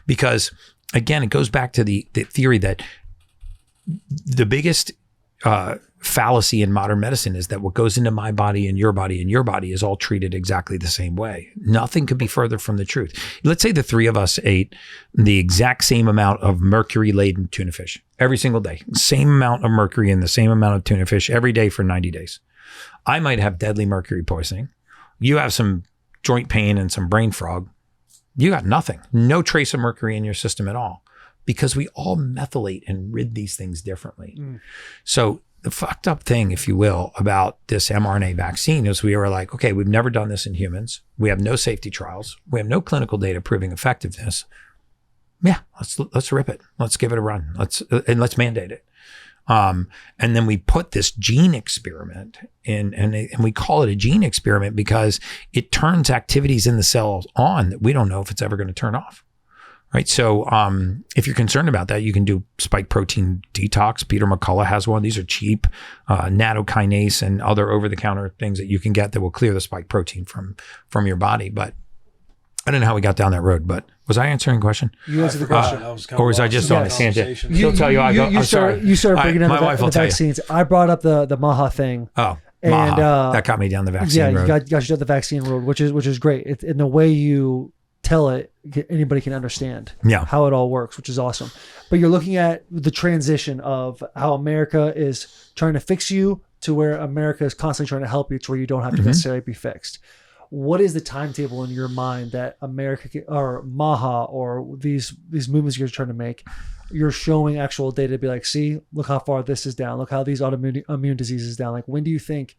Because again, it goes back to the theory that the biggest fallacy in modern medicine is that what goes into my body and your body is all treated exactly the same way. Nothing could be further from the truth. Let's say the three of us ate the exact same amount of mercury-laden tuna fish every single day. Same amount of mercury and the same amount of tuna fish every day for 90 days. I might have deadly mercury poisoning. You have some joint pain and some brain fog. You got nothing. No trace of mercury in your system at all. Because we all methylate and rid these things differently. So the fucked up thing, if you will, about this mRNA vaccine is we were like, okay, we've never done this in humans. We have no safety trials. We have no clinical data proving effectiveness. Yeah, let's rip it. Let's give it a run. Let's mandate it. And then we put this gene experiment in, and we call it a gene experiment because it turns activities in the cells on that we don't know if it's ever going to turn off. Right. So if you're concerned about that, you can do spike protein detox. Peter McCullough has one. These are cheap, nattokinase and other over-the-counter things that you can get that will clear the spike protein from your body. But I don't know how we got down that road, but was I answering a question? You answered the question. Or was I just on a tangent? She'll tell you I'm sorry. You started bringing up the vaccines. I brought up the MAHA thing. Oh, and MAHA. That got me down the vaccine road. Yeah, you got you down the vaccine road, which is great. It's in the way you tell it, anybody can understand how it all works, which is awesome. But you're looking at the transition of how America is trying to fix you to where America is constantly trying to help you to where you don't have to necessarily be fixed. What is the timetable in your mind that America or MAHA or these movements you're trying to make, you're showing actual data to be like, see, look how far this is down. Look how these autoimmune diseases is down. Like, when do you think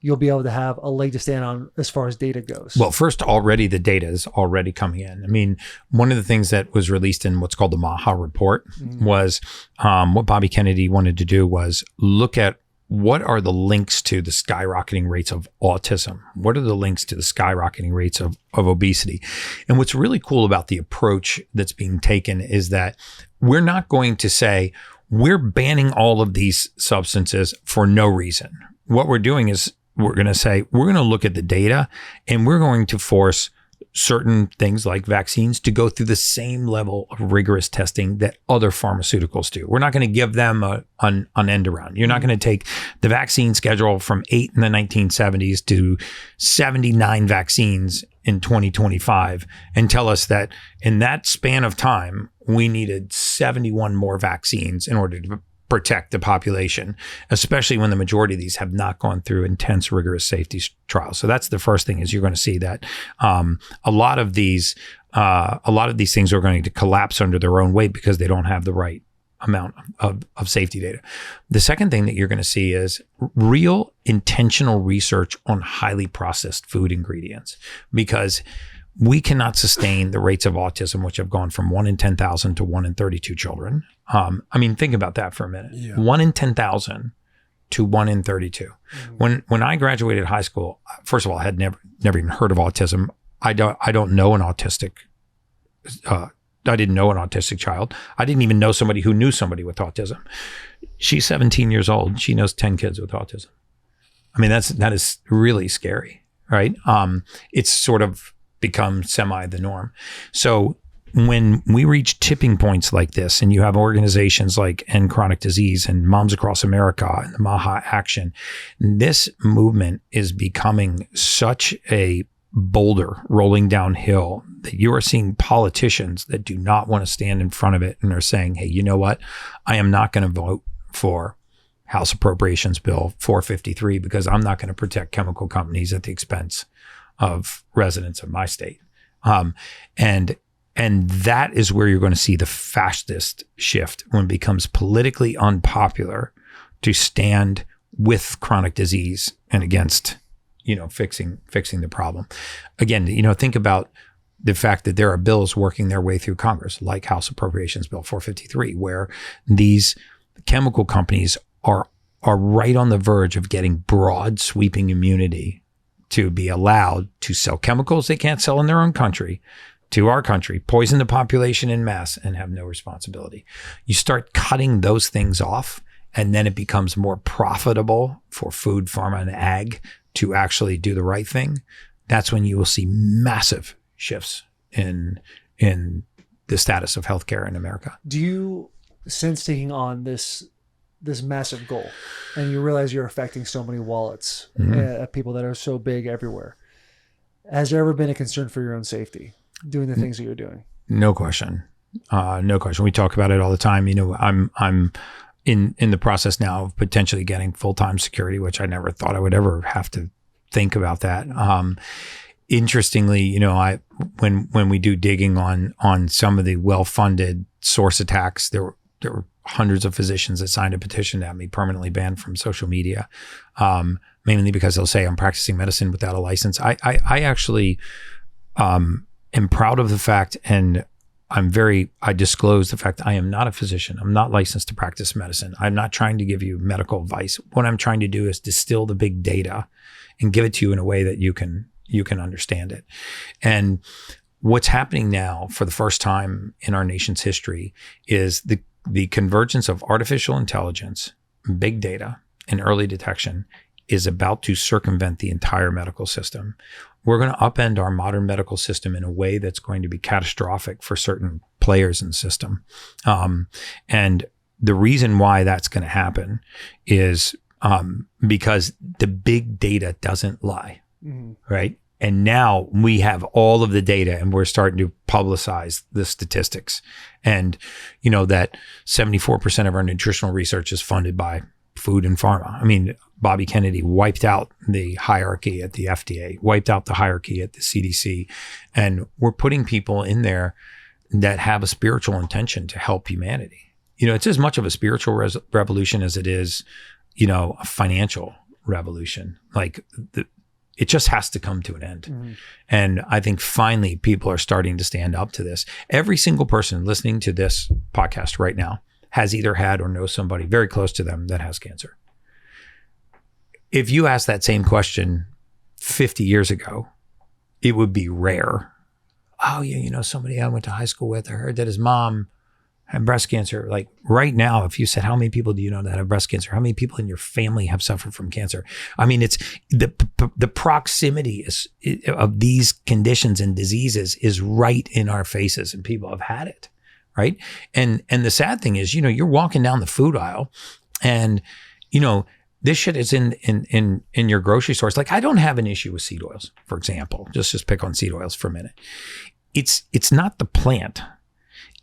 you'll be able to have a leg to stand on as far as data goes? Well, first, already the data is already coming in. I mean, one of the things that was released in what's called the MAHA report was what Bobby Kennedy wanted to do was look at what are the links to the skyrocketing rates of autism? What are the links to the skyrocketing rates of obesity? And what's really cool about the approach that's being taken is that we're not going to say we're banning all of these substances for no reason. What we're doing is we're going to say, we're going to look at the data and we're going to force certain things like vaccines to go through the same level of rigorous testing that other pharmaceuticals do. We're not going to give them an end around. You're not going to take the vaccine schedule from 8 in the 1970s to 79 vaccines in 2025 and tell us that in that span of time, we needed 71 more vaccines in order to protect the population, especially when the majority of these have not gone through intense, rigorous safety trials. So that's the first thing is you're going to see that a lot of these things are going to collapse under their own weight because they don't have the right amount of safety data. The second thing that you're going to see is real intentional research on highly processed food ingredients, because we cannot sustain the rates of autism, which have gone from 1 in 10,000 to 1 in 32 children. I mean, think about that for a minute. Yeah. 1 in 10,000 to 1 in 32. When I graduated high school, first of all, I had never even heard of autism. I don't know an autistic. I didn't know an autistic child. I didn't even know somebody who knew somebody with autism. She's 17 years old. She knows 10 kids with autism. I mean, that is really scary, right? It's sort of become semi the norm. So when we reach tipping points like this, and you have organizations like End Chronic Disease and Moms Across America and the MAHA Action, this movement is becoming such a boulder rolling downhill that you are seeing politicians that do not want to stand in front of it and are saying, hey, you know what? I am not going to vote for House Appropriations Bill 453 because I'm not going to protect chemical companies at the expense of residents of my state. And that is where you're going to see the fastest shift, when it becomes politically unpopular to stand with chronic disease and against, fixing the problem. Again, think about the fact that there are bills working their way through Congress, like House Appropriations Bill 453, where these chemical companies are right on the verge of getting broad sweeping immunity to be allowed to sell chemicals they can't sell in their own country to our country, poison the population en masse, and have no responsibility. You start cutting those things off, and then it becomes more profitable for food, pharma, and ag to actually do the right thing. That's when you will see massive shifts in the status of healthcare in America. Do you, since taking on this massive goal, and you realize you're affecting so many wallets, people that are so big everywhere, has there ever been a concern for your own safety doing the things that you're doing? No question. No question. We talk about it all the time. I'm in the process now of potentially getting full-time security, which I never thought I would ever have to think about that. Interestingly, when we do digging on some of the well-funded source attacks, there were hundreds of physicians that signed a petition to have me permanently banned from social media, mainly because they'll say I'm practicing medicine without a license. I actually am proud of the fact, and I disclose the fact that I am not a physician. I'm not licensed to practice medicine. I'm not trying to give you medical advice. What I'm trying to do is distill the big data and give it to you in a way that you can understand it. And what's happening now for the first time in our nation's history is the convergence of artificial intelligence, big data, and early detection is about to circumvent the entire medical system. We're going to upend our modern medical system in a way that's going to be catastrophic for certain players in the system. And the reason why that's going to happen is because the big data doesn't lie, right? And now we have all of the data, and we're starting to publicize the statistics. And that 74% of our nutritional research is funded by food and pharma. I mean, Bobby Kennedy wiped out the hierarchy at the FDA, wiped out the hierarchy at the CDC. And we're putting people in there that have a spiritual intention to help humanity. It's as much of a spiritual revolution as it is, a financial revolution. It just has to come to an end. And I think finally people are starting to stand up to this. Every single person listening to this podcast right now has either had or knows somebody very close to them that has cancer. If you asked that same question 50 years ago, it would be rare. Oh yeah, somebody I went to high school with, I heard that his mom had breast cancer. Like right now, if you said, how many people do you know that have breast cancer? How many people in your family have suffered from cancer? I mean, it's the proximity of these conditions and diseases is right in our faces, and people have had it, right? And the sad thing is, you're walking down the food aisle, and this shit is in your grocery stores. Like, I don't have an issue with seed oils, for example. Just pick on seed oils for a minute. It's not the plant.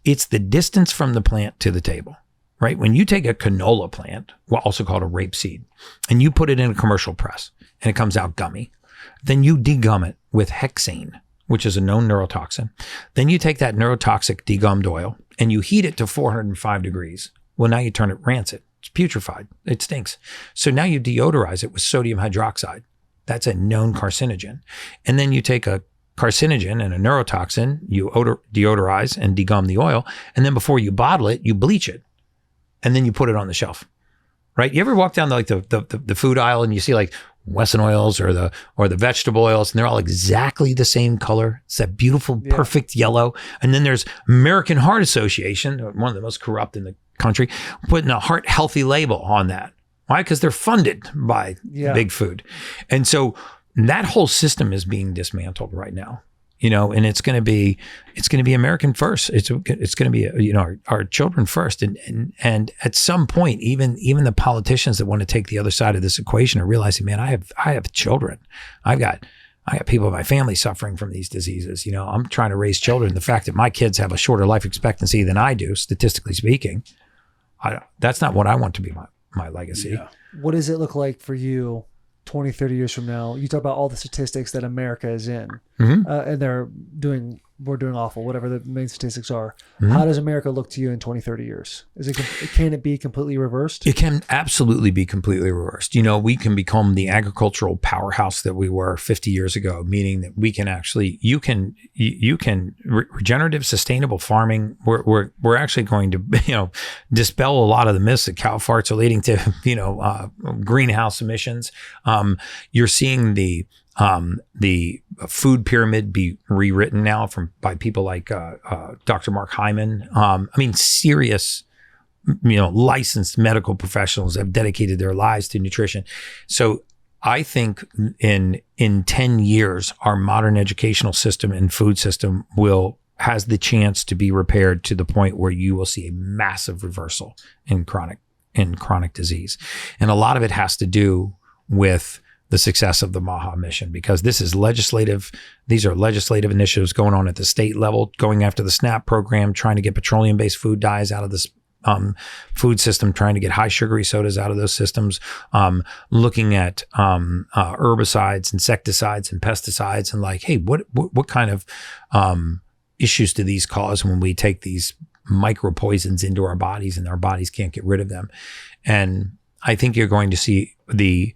It's the distance from the plant to the table, right? When you take a canola plant, also called a rapeseed, and you put it in a commercial press and it comes out gummy, then you degum it with hexane, which is a known neurotoxin. Then you take that neurotoxic degummed oil and you heat it to 405 degrees. Well, now you turn it rancid. It's putrefied. It stinks. So now you deodorize it with sodium hydroxide. That's a known carcinogen. And then you take a carcinogen and a neurotoxin, you deodorize and degum the oil. And then before you bottle it, you bleach it. And then you put it on the shelf, right? You ever walk down the food aisle and you see like Wesson oils or the vegetable oils, and they're all exactly the same color. It's that beautiful, perfect yellow. And then there's American Heart Association, one of the most corrupt in the country, putting a heart healthy label on that. Why? Because they're funded by big food. And so that whole system is being dismantled right now. and it's going to be American first. It's going to be, our children first. And at some point, even the politicians that want to take the other side of this equation are realizing, man, I have children. I got people in my family suffering from these diseases. I'm trying to raise children. The fact that my kids have a shorter life expectancy than I do, statistically speaking, that's not what I want to be my legacy. Yeah. What does it look like for you 20, 30 years from now? You talk about all the statistics that America is in, and we're doing awful, whatever the main statistics are. How does America look to you in 20, 30 years? Can it be completely reversed? It can absolutely be completely reversed. We can become the agricultural powerhouse that we were 50 years ago, meaning that we can actually, regenerative, sustainable farming. We're actually going to, dispel a lot of the myths that cow farts are leading to, greenhouse emissions. You're seeing the food pyramid be rewritten now by people like Dr. Mark Hyman. Serious, licensed medical professionals have dedicated their lives to nutrition. So I think in 10 years, our modern educational system and food system has the chance to be repaired to the point where you will see a massive reversal in chronic disease. And a lot of it has to do with the success of the MAHA mission, because this is legislative. These are legislative initiatives going on at the state level, going after the SNAP program, trying to get petroleum-based food dyes out of this food system, trying to get high sugary sodas out of those systems, looking at herbicides, insecticides, and pesticides, and like, hey, what kind of issues do these cause when we take these micro poisons into our bodies and our bodies can't get rid of them? And I think you're going to see the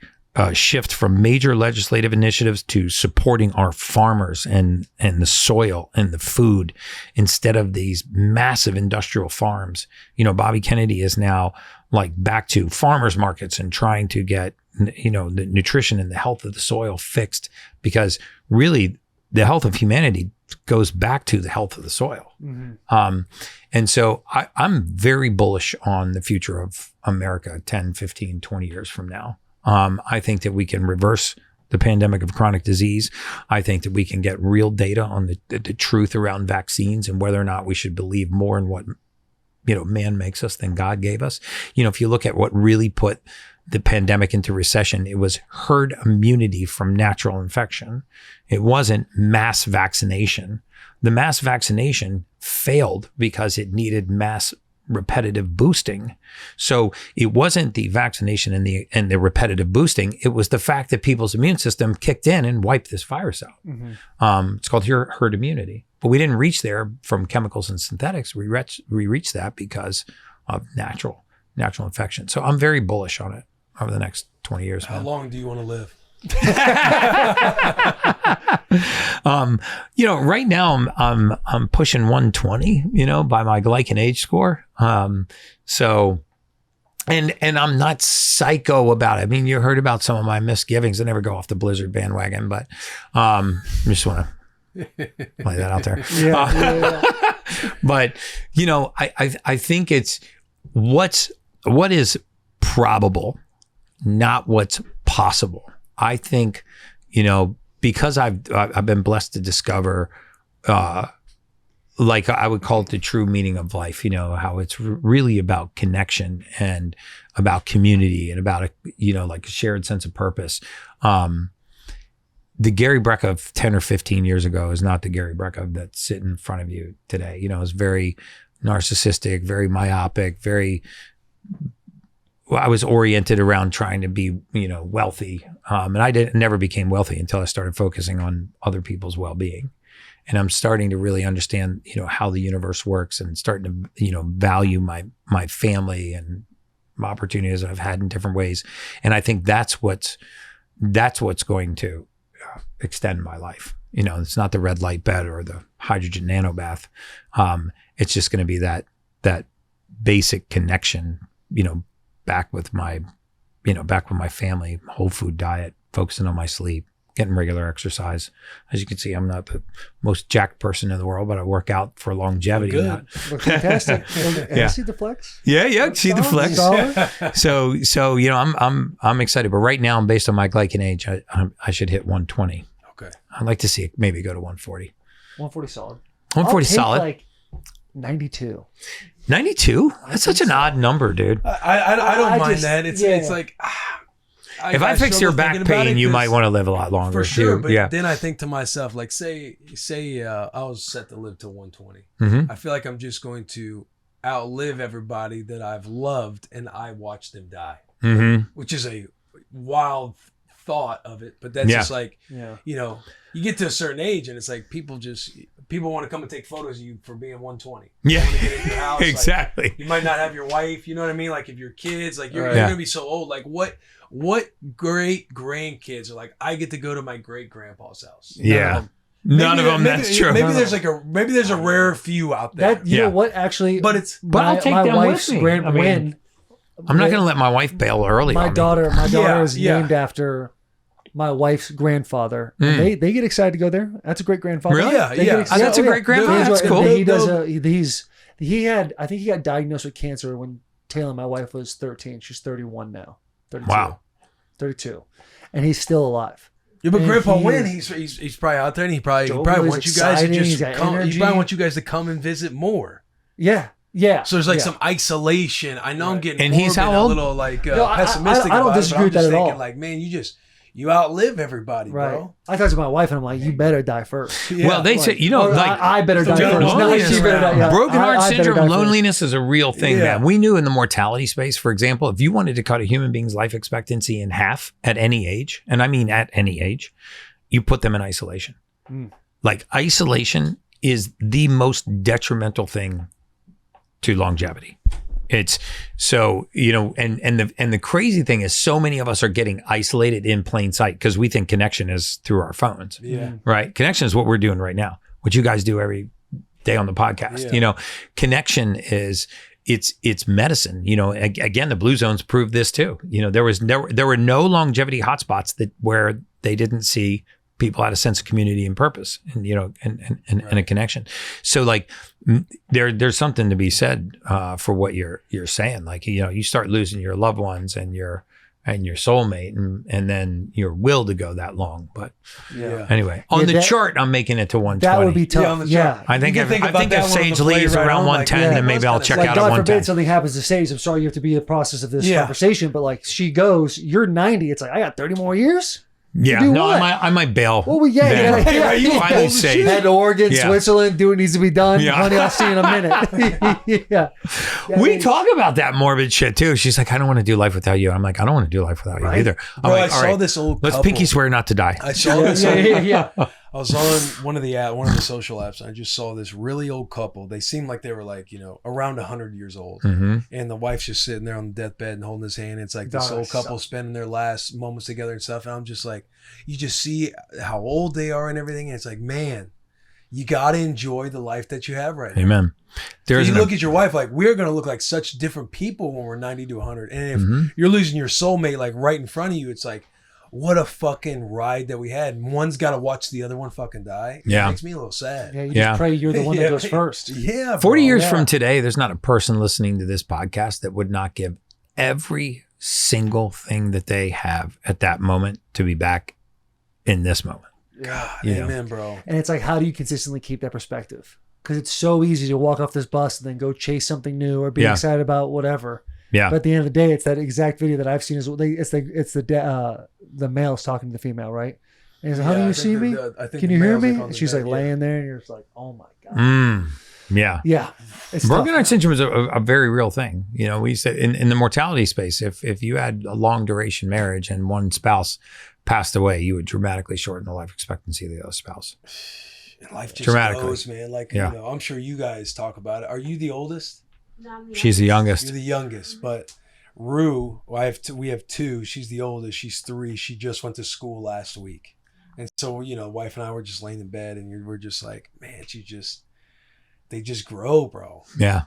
shift from major legislative initiatives to supporting our farmers and the soil and the food instead of these massive industrial farms. Bobby Kennedy is now like back to farmers markets and trying to get, the nutrition and the health of the soil fixed, because really the health of humanity goes back to the health of the soil. And so I'm very bullish on the future of America 10, 15, 20 years from now. I think that we can reverse the pandemic of chronic disease. I think that we can get real data on the truth around vaccines and whether or not we should believe more in what, man makes us than God gave us. If you look at what really put the pandemic into recession, it was herd immunity from natural infection. It wasn't mass vaccination. The mass vaccination failed because it needed mass repetitive boosting. So it wasn't the vaccination and the repetitive boosting. It was the fact that people's immune system kicked in and wiped this virus out. It's called herd immunity. But we didn't reach there from chemicals and synthetics. We reached that because of natural infection. So I'm very bullish on it over the next 20 years. How long do you want to live? Right now I'm pushing 120, by my glycan age score. So, and I'm not psycho about it. I mean, you heard about some of my misgivings. I never go off the Blizzard bandwagon, but, just want to lay that out there. But, I think it's what is probable, not what's possible. I think, because I've been blessed to discover, like I would call it the true meaning of life, how it's really about connection and about community and about, like a shared sense of purpose. The Gary Brecka of 10 or 15 years ago is not the Gary Brecka that's sitting in front of you today. It's very narcissistic, very myopic, I was oriented around trying to be, wealthy. And I never became wealthy until I started focusing on other people's well-being. And I'm starting to really understand, how the universe works and starting to, value my family and opportunities I've had in different ways. And I think that's what's going to extend my life. It's not the red light bed or the hydrogen nano bath. It's just going to be that basic connection, back with my family, whole food diet, focusing on my sleep, getting regular exercise. As you can see, I'm not the most jacked person in the world, but I work out for longevity. Good. Fantastic. Yeah. See the flex? Yeah. See the flex. So I'm excited, but right now, based on my glycan age, I should hit 120. Okay. I'd like to see it maybe go to 140. 140 solid. 140 I'll take, solid. Like 92. 92? That's such an odd number, dude. I don't mind just- that. It's yeah. it's like If I fix your back pain, you might want to live a lot longer. for sure. too. But Yeah. then I think to myself, like say I was set to live till 120. Mhm. I feel like I'm just going to outlive everybody that I've loved, and I watch them die, Mm-hmm. which is a wild thought of it. But that's Yeah. just like Yeah. you get to a certain age, and it's like people want to come and take photos of you for being 120. Yeah. They want to get in your house, like, Exactly. you might not have your wife, you know what I mean? Like if your kids, like you're, Right. you're Yeah. gonna be so old. Like what great grandkids are like, I get to go to my great grandpa's house. Yeah. None of them. That's true. Maybe there's a rare few out there. That you Yeah. know what actually, But it's But I'll take my them wife's with me. grand I mean, when I'm not going to let my wife bail early. my on me. daughter is Yeah. named after my wife's grandfather. Mm. And they get excited to go there. That's a great grandfather. Really? Yeah, They yeah. get excited. Oh, that's a great grandfather. They That's enjoy- cool. He does I think he got diagnosed with cancer when Taylor, my wife, was 13. She's 31 now. 32. Wow. 32. And he's still alive. Yeah, but And Grandpa he Wynn, is- he's probably out there, and he probably Joe wants is you guys to exciting, he's just got come. He energy. probably wants you guys to come and visit more. Yeah. Yeah. So there's like Yeah. some isolation. I know I'm getting And he's morbid, how old? a little like No, I pessimistic don't about disagree it, with but I'm that just at thinking all. like, man, you outlive everybody, Right. bro. I talked to my wife and I'm like, you better die first. Yeah. Well, they say, Or like, I better die Dude, first. Not loneliness she better die. around. Yeah, broken heart I better syndrome, die first. loneliness is a real thing, Yeah. man. We knew in the mortality space, for example, if you wanted to cut a human being's life expectancy in half at any age, and I mean at any age, you put them in isolation. Like isolation is the most detrimental thing to longevity. It's so, and the crazy thing is so many of us are getting isolated in plain sight because we think connection is through our phones. Yeah. Right? Connection is what we're doing right now, what you guys do every day on the podcast. Yeah. Connection is it's medicine. Again, the blue zones proved this too. There were no longevity hotspots where they didn't see people had a sense of community and purpose and and a connection. So like there's something to be said for what you're saying. Like you start losing your loved ones and your soulmate and then your will to go that long. But Yeah. anyway, on the chart, I'm making it to 120. That would be Yeah, on tough. the Yeah. chart. I think You if, can think I about think that if one on Sage the play leaves right around on, like, 110, yeah, then maybe that's I'll kinda check Like out at God 110. forbid something happens to Sage. I'm sorry you have to be in the process of this Yeah. conversation, but like she goes, you're 90. It's like I got 30 more years. Yeah, do no, what? I might bail. Well, then. yeah. you Finally old as Sage. shit. Head to Oregon, Yeah. Switzerland, do what needs to be done. Yeah. Honey, I'll see you in a minute. Yeah. We talk about that morbid shit too. She's like, I don't want to do life without you. I'm like, I don't want to do life without you Right. either. I'm Bro, like, I all saw right, this old let's couple. pinky swear not to die. I saw Yeah, this. yeah. I was on one of the social apps, and I just saw this really old couple. They seemed like they were like around 100 years old, Mm-hmm. and the wife's just sitting there on the deathbed and holding his hand. It's like this That old couple sucks. spending their last moments together and stuff. And I'm just like, you just see how old they are and everything. And it's like, man, you got to enjoy the life that you have right now. Amen. There's You an, look at your wife like, we're going to look like such different people when we're 90 to 100. And if Mhm. you're losing your soulmate like right in front of you, it's like, what a fucking ride that we had. And one's got to watch the other one fucking die. Yeah. It makes me a little sad. Yeah, you Yeah. just pray you're the one Yeah, that goes first. Yeah. 40 bro. years Yeah. from today, there's not a person listening to this podcast that would not give every single thing that they have at that moment to be back in this moment. God, You know. amen, bro. And it's like, how do you consistently keep that perspective? Because it's so easy to walk off this bus and then go chase something new or be Yeah. excited about whatever. Yeah. But at the end of the day, it's that exact video that I've seen. It's the male's talking to the female, right? And he's like, honey, Yeah, I you think see the- me? the- I think Can the you hear male's, me? like, on And the she's bed, like yeah. laying there, and you're just like, oh my god. Yeah. Yeah, it's Broken tough. heart syndrome is a very real thing. We said in the mortality space, if you had a long duration marriage and one spouse passed away, you would dramatically shorten the life expectancy of the other spouse. Life just Dramatically. goes, man. Like, Yeah. I'm sure you guys talk about it. Are you the oldest? She's the youngest. You're the youngest, but Rue, we have two. She's the oldest. She's 3. She just went to school last week. And so, wife and I were just laying in bed and we're just like, man, they just grow, bro. Yeah,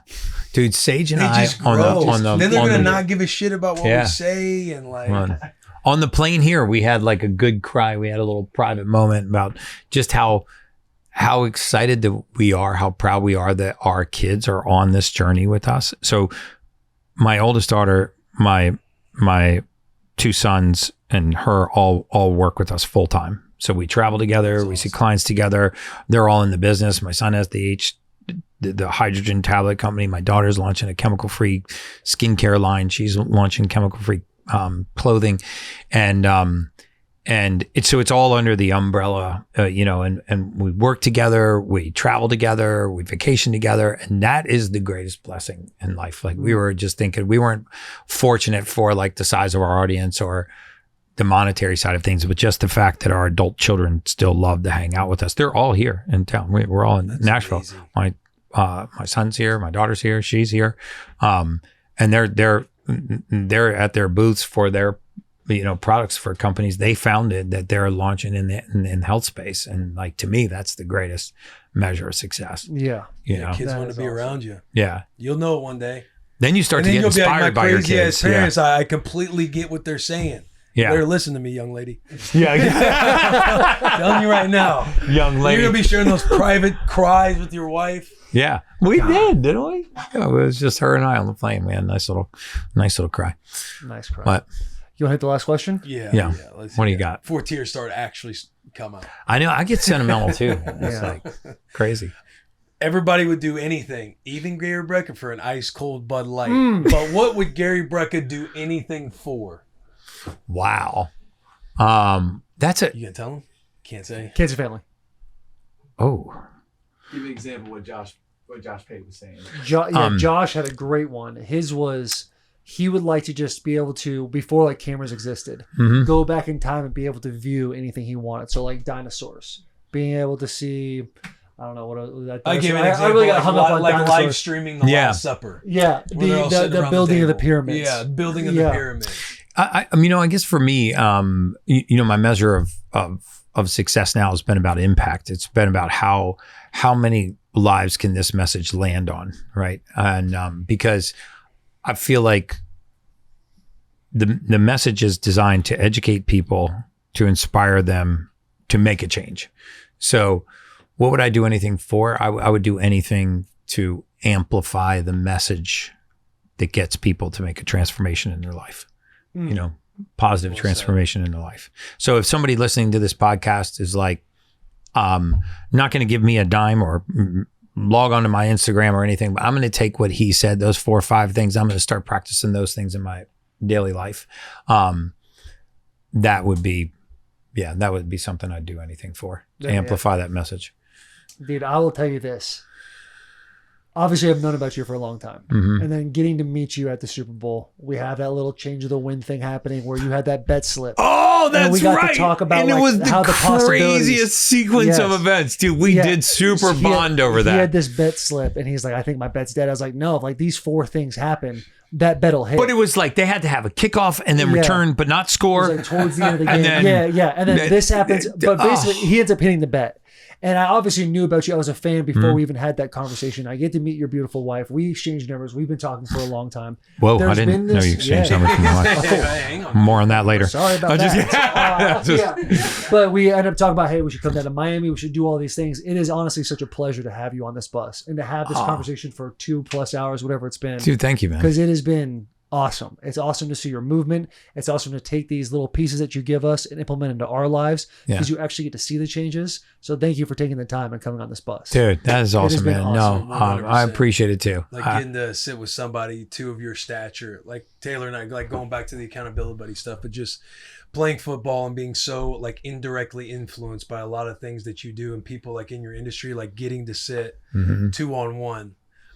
dude. Sage and They I just grow. on the then they're on going to the- not give a shit about what Yeah. we say. And like, on the plane here, we had like a good cry. We had a little private moment about just how excited that we are, how proud we are that our kids are on this journey with us. So my oldest daughter, my 2 sons and her all work with us full time. So we travel together. We see clients together. They're all in the business. My son has the hydrogen tablet company. My daughter's launching a chemical-free skincare line. She's launching chemical-free clothing, and it's all under the umbrella, and we work together, we travel together, we vacation together, and that is the greatest blessing in life. Like we were just thinking, we weren't fortunate for like the size of our audience or the monetary side of things, but just the fact that our adult children still love to hang out with us. They're all here in town. We're all in Nashville. Amazing. My son's here, my daughter's here, she's here, and they're at their booths for their products for companies they founded that they're launching in health space. And like, to me, that's the greatest measure of success. Yeah. Kids want to be around you. Yeah. You'll know it one day. Then you start to get inspired by your kids. Parents, I completely get what they're saying. Yeah. Better listen to me, young lady. Yeah. Telling you right now. Young lady. You're going to be sharing those private cries with your wife. Yeah. We did, didn't we? Yeah, it was just her and I on the plane. We had a nice little cry. Nice cry. But you want to hit the last question? Yeah. What do you got? Before tears start to actually come out. I know. I get sentimental too. It's like crazy. Everybody would do anything, even Gary Brecka, for an ice cold Bud Light. But what would Gary Brecka do anything for? Wow. That's it. You gonna tell him? Can't say. Kids and family. Oh. Give an example of what Josh Pate was saying. Josh had a great one. His was, he would like to just be able to, before like cameras existed, go back in time and be able to view anything he wanted. So like dinosaurs, being able to see, I don't know what I give an example. I really got hung up on like dinosaurs. live streaming the Last Supper. Yeah, the building of the pyramids. Yeah, building of the pyramid. I guess for me, my measure of success now has been about impact. It's been about how many lives can this message land on, right? And because I feel like the message is designed to educate people, to inspire them, to make a change. So what would I do anything for? I would do anything to amplify the message that gets people to make a transformation in their life. Positive transformation in their life. So if somebody listening to this podcast is like, not going to give me a dime or log onto my Instagram or anything, but I'm going to take what he said, those 4 or 5 things, I'm going to start practicing those things in my daily life. That would be something I'd do anything for, to amplify that message. Dude, I will tell you this. Obviously, I've known about you for a long time. And then getting to meet you at the Super Bowl, we have that little change of the wind thing happening where you had that bet slip. Oh, that's right. We got to talk about and it was the craziest sequence of events. Dude, we did super bond over that. He had this bet slip and he's like, I think my bet's dead. I was like, no, if like these 4 things happen, that bet'll hit. But it was like they had to have a kickoff and then return, but not score. It was like towards the end of the game. And then this happens. But basically, he ends up hitting the bet. And I obviously knew about you. I was a fan before we even had that conversation. I get to meet your beautiful wife. We exchanged numbers. We've been talking for a long time. Whoa, I didn't know you exchanged numbers from my wife. More on that later. Sorry about that. But we ended up talking about, hey, we should come down to Miami. We should do all these things. It is honestly such a pleasure to have you on this bus and to have this conversation for 2+ hours, whatever it's been. Dude, thank you, man. Because it has been awesome. It's awesome to see your movement. It's awesome to take these little pieces that you give us and implement into our lives because you actually get to see the changes. So thank you for taking the time and coming on this bus. Dude, that is awesome, man. Awesome. No, I appreciate it too. Like getting to sit with somebody too of your stature, like Taylor and I, like going back to the accountability buddy stuff, but just playing football and being so like indirectly influenced by a lot of things that you do and people like in your industry, like getting to sit 2-on-1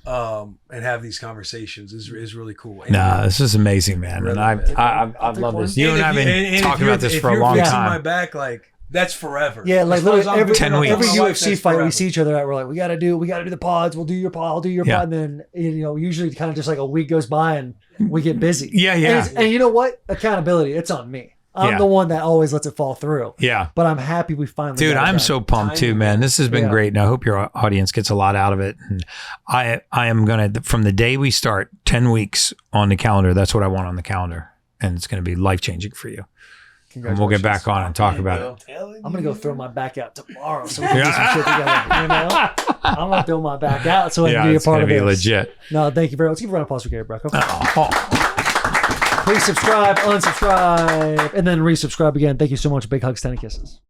and have these conversations is really cool. This is amazing, man. Really, and I love this. You and I have been talking about this for a long time. My back, like that's forever. Yeah, like literally 10 weeks. Every UFC fight we see each other at, we're like, we gotta do the pods. We'll do your pod. I'll do your pod. And then usually kind of just like a week goes by and we get busy. And you know what? Accountability. It's on me. I'm the one that always lets it fall through. Yeah. But I'm happy we finally Dude, I'm so pumped too, man. This has been great. And I hope your audience gets a lot out of it. And I am going to, from the day we start, 10 weeks on the calendar, that's what I want on the calendar. And it's going to be life-changing for you. And we'll get back on and talk about it. I'm going to go throw my back out tomorrow so we can do some shit together. I'm going to throw my back out so I can be a part of it. It's going to be legit. No, thank you very much. Let's give a round of applause for Gary Brecka. Please subscribe, unsubscribe, and then resubscribe again. Thank you so much. Big hugs, 10 kisses.